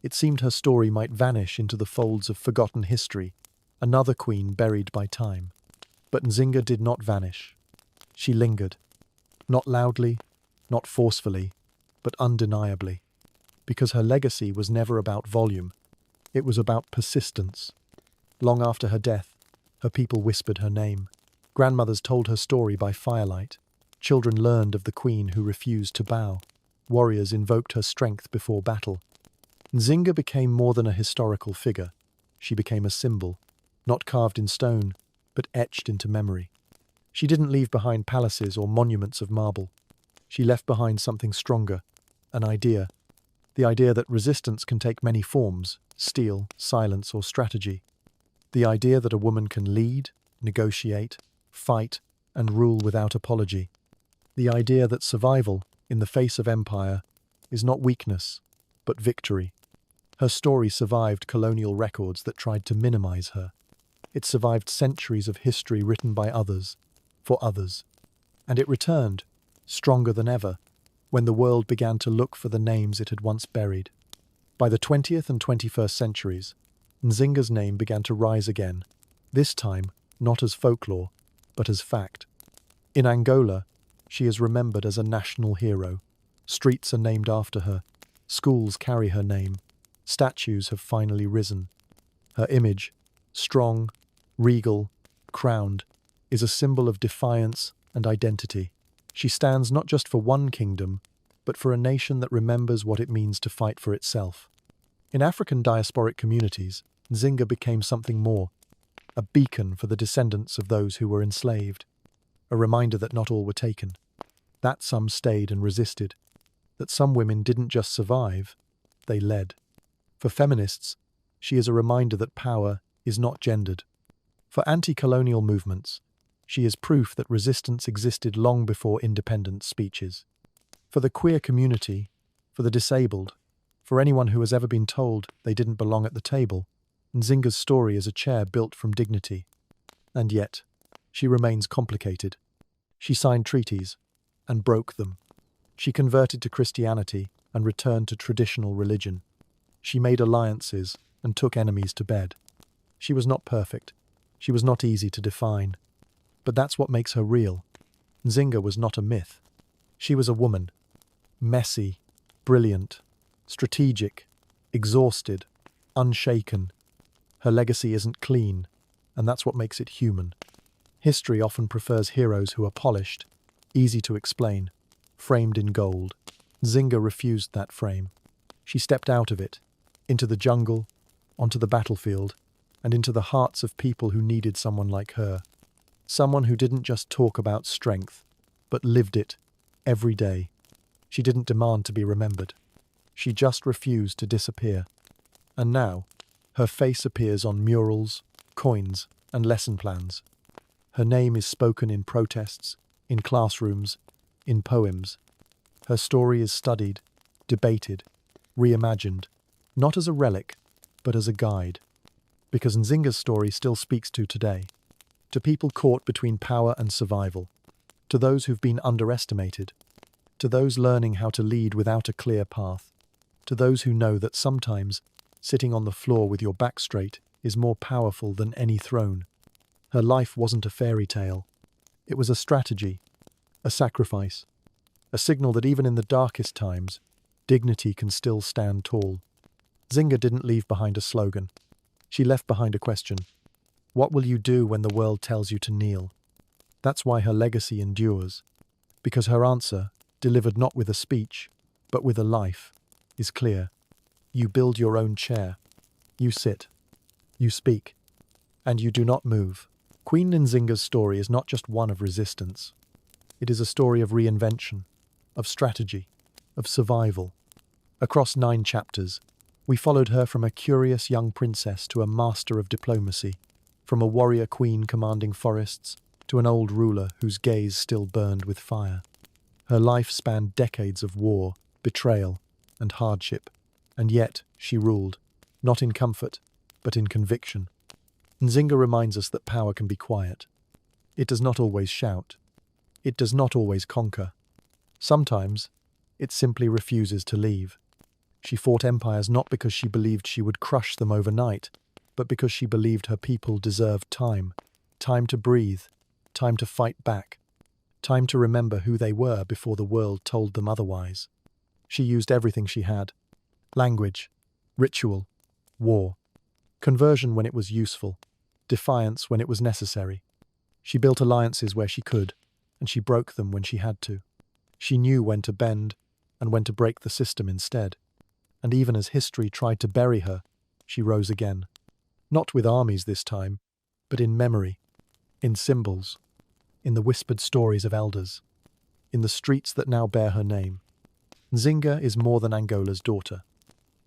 It seemed her story might vanish into the folds of forgotten history, another queen buried by time. But Nzinga did not vanish. She lingered, not loudly, not forcefully, but undeniably. Because her legacy was never about volume, it was about persistence. Long after her death, her people whispered her name. Grandmothers told her story by firelight. Children learned of the queen who refused to bow. Warriors invoked her strength before battle. Nzinga became more than a historical figure. She became a symbol, not carved in stone, but etched into memory. She didn't leave behind palaces or monuments of marble. She left behind something stronger, an idea. The idea that resistance can take many forms: steel, silence, or strategy. The idea that a woman can lead, negotiate, fight, and rule without apology. The idea that survival, in the face of empire, is not weakness, but victory. Her story survived colonial records that tried to minimize her. It survived centuries of history written by others, for others. And it returned, stronger than ever, when the world began to look for the names it had once buried. By the 20th and 21st centuries, Nzinga's name began to rise again, this time not as folklore, but as fact. In Angola, she is remembered as a national hero. Streets are named after her. Schools carry her name. Statues have finally risen. Her image, strong, regal, crowned, is a symbol of defiance and identity. She stands not just for one kingdom, but for a nation that remembers what it means to fight for itself. In African diasporic communities, Nzinga became something more, a beacon for the descendants of those who were enslaved, a reminder that not all were taken, that some stayed and resisted, that some women didn't just survive, they led. For feminists, she is a reminder that power is not gendered. For anti-colonial movements, she is proof that resistance existed long before independent speeches. For the queer community, for the disabled, for anyone who has ever been told they didn't belong at the table, Nzinga's story is a chair built from dignity. And yet, she remains complicated. She signed treaties and broke them. She converted to Christianity and returned to traditional religion. She made alliances and took enemies to bed. She was not perfect. She was not easy to define. But that's what makes her real. Nzinga was not a myth. She was a woman. Messy, brilliant, strategic, exhausted, unshaken. Her legacy isn't clean, and that's what makes it human. History often prefers heroes who are polished, easy to explain, framed in gold. Nzinga refused that frame. She stepped out of it, into the jungle, onto the battlefield, and into the hearts of people who needed someone like her. Someone who didn't just talk about strength, but lived it every day. She didn't demand to be remembered. She just refused to disappear. And now, her face appears on murals, coins, and lesson plans. Her name is spoken in protests, in classrooms, in poems. Her story is studied, debated, reimagined, not as a relic, but as a guide. Because Nzinga's story still speaks to today. To people caught between power and survival. To those who've been underestimated. To those learning how to lead without a clear path. To those who know that sometimes sitting on the floor with your back straight is more powerful than any throne. Her life wasn't a fairy tale. It was a strategy, a sacrifice, a signal that even in the darkest times, dignity can still stand tall. Nzinga didn't leave behind a slogan. She left behind a question. What will you do when the world tells you to kneel? That's why her legacy endures. Because her answer, delivered not with a speech, but with a life, is clear. You build your own chair. You sit. You speak. And you do not move. Queen Nzinga's story is not just one of resistance. It is a story of reinvention, of strategy, of survival. Across 9 chapters, we followed her from a curious young princess to a master of diplomacy, from a warrior queen commanding forests to an old ruler whose gaze still burned with fire. Her life spanned decades of war, betrayal, and hardship, and yet she ruled, not in comfort, but in conviction. Nzinga reminds us that power can be quiet. It does not always shout. It does not always conquer. Sometimes, it simply refuses to leave. She fought empires not because she believed she would crush them overnight, but because she believed her people deserved time. Time to breathe, time to fight back, time to remember who they were before the world told them otherwise. She used everything she had: language, ritual, war, conversion when it was useful, defiance when it was necessary. She built alliances where she could, and she broke them when she had to. She knew when to bend and when to break the system instead. And even as history tried to bury her, she rose again. Not with armies this time, but in memory, in symbols, in the whispered stories of elders, in the streets that now bear her name. Nzinga is more than Angola's daughter.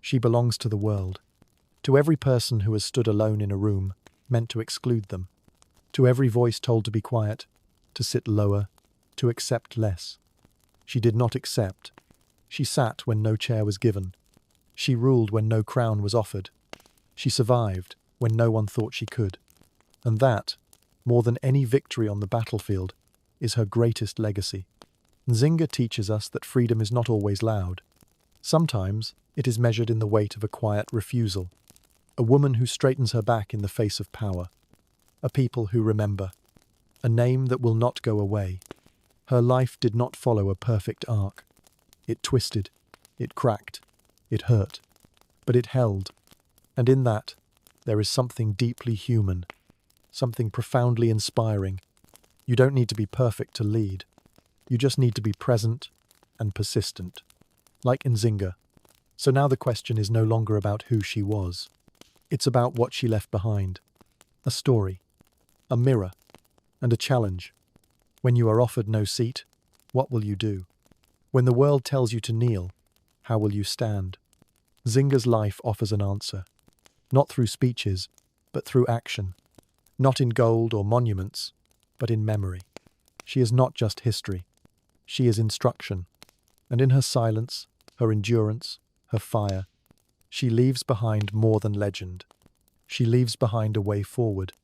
She belongs to the world, to every person who has stood alone in a room, meant to exclude them, to every voice told to be quiet, to sit lower, to accept less. She did not accept. She sat when no chair was given. She ruled when no crown was offered. She survived when no one thought she could. And that, more than any victory on the battlefield, is her greatest legacy. Nzinga teaches us that freedom is not always loud. Sometimes it is measured in the weight of a quiet refusal. A woman who straightens her back in the face of power. A people who remember. A name that will not go away. Her life did not follow a perfect arc. It twisted. It cracked. It hurt. But it held. And in that, there is something deeply human. Something profoundly inspiring. You don't need to be perfect to lead. You just need to be present and persistent. Like Nzinga. So now the question is no longer about who she was. It's about what she left behind. A story. A mirror. And a challenge. When you are offered no seat, what will you do? When the world tells you to kneel, how will you stand? Nzinga's life offers an answer. Not through speeches, but through action. Not in gold or monuments, but in memory. She is not just history. She is instruction. And in her silence, her endurance, her fire, she leaves behind more than legend. She leaves behind a way forward.